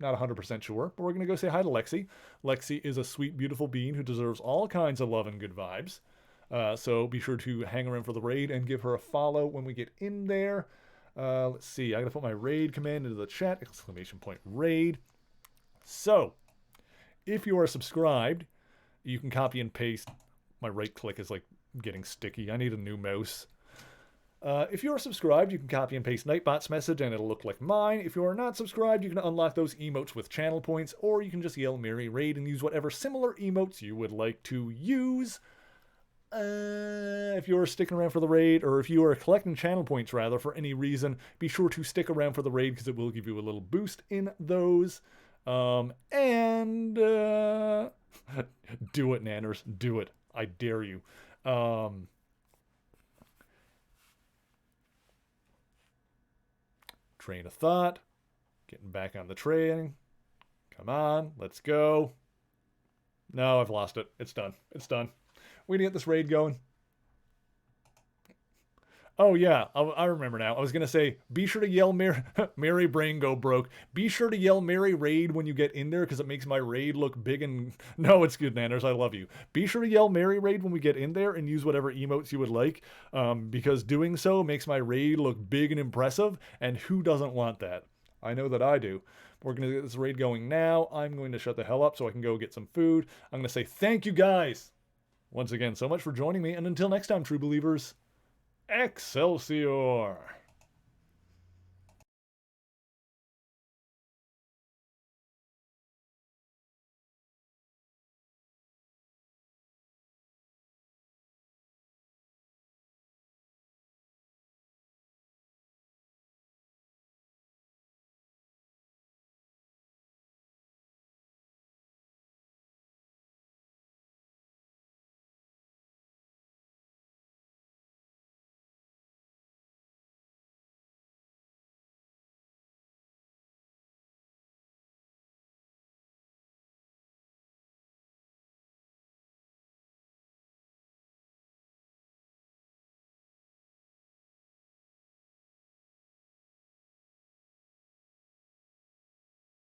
Not 100% sure, but we're going to go say hi to Lexi. Lexi is a sweet, beautiful being who deserves all kinds of love and good vibes. So be sure to hang around for the raid and give her a follow when we get in there. Let's see. I got to put my raid command into the chat. ! Raid. So... if you are subscribed, you can copy and paste. My right click is like getting sticky. I need a new mouse. If you are subscribed, you can copy and paste Nightbot's message and it'll look like mine. If you are not subscribed, you can unlock those emotes with channel points, or you can just yell Mary Raid and use whatever similar emotes you would like to use. If you are sticking around for the raid, or if you are collecting channel points rather for any reason, be sure to stick around for the raid because it will give you a little boost in those. Do it, Nanners. Do it. I dare you. Train of thought. Getting back on the train. Come on. Let's go. No, I've lost it. It's done. It's done. We're going to get this raid going. Oh, yeah, I remember now. I was going to say, be sure to yell Mary Brain Go Broke. Be sure to yell Mary Raid when you get in there because it makes my raid look big and... No, it's good, Nanners. I love you. Be sure to yell Mary Raid when we get in there and use whatever emotes you would like because doing so makes my raid look big and impressive, and who doesn't want that? I know that I do. We're going to get this raid going now. I'm going to shut the hell up so I can go get some food. I'm going to say thank you guys once again so much for joining me, and until next time, true believers... Excelsior!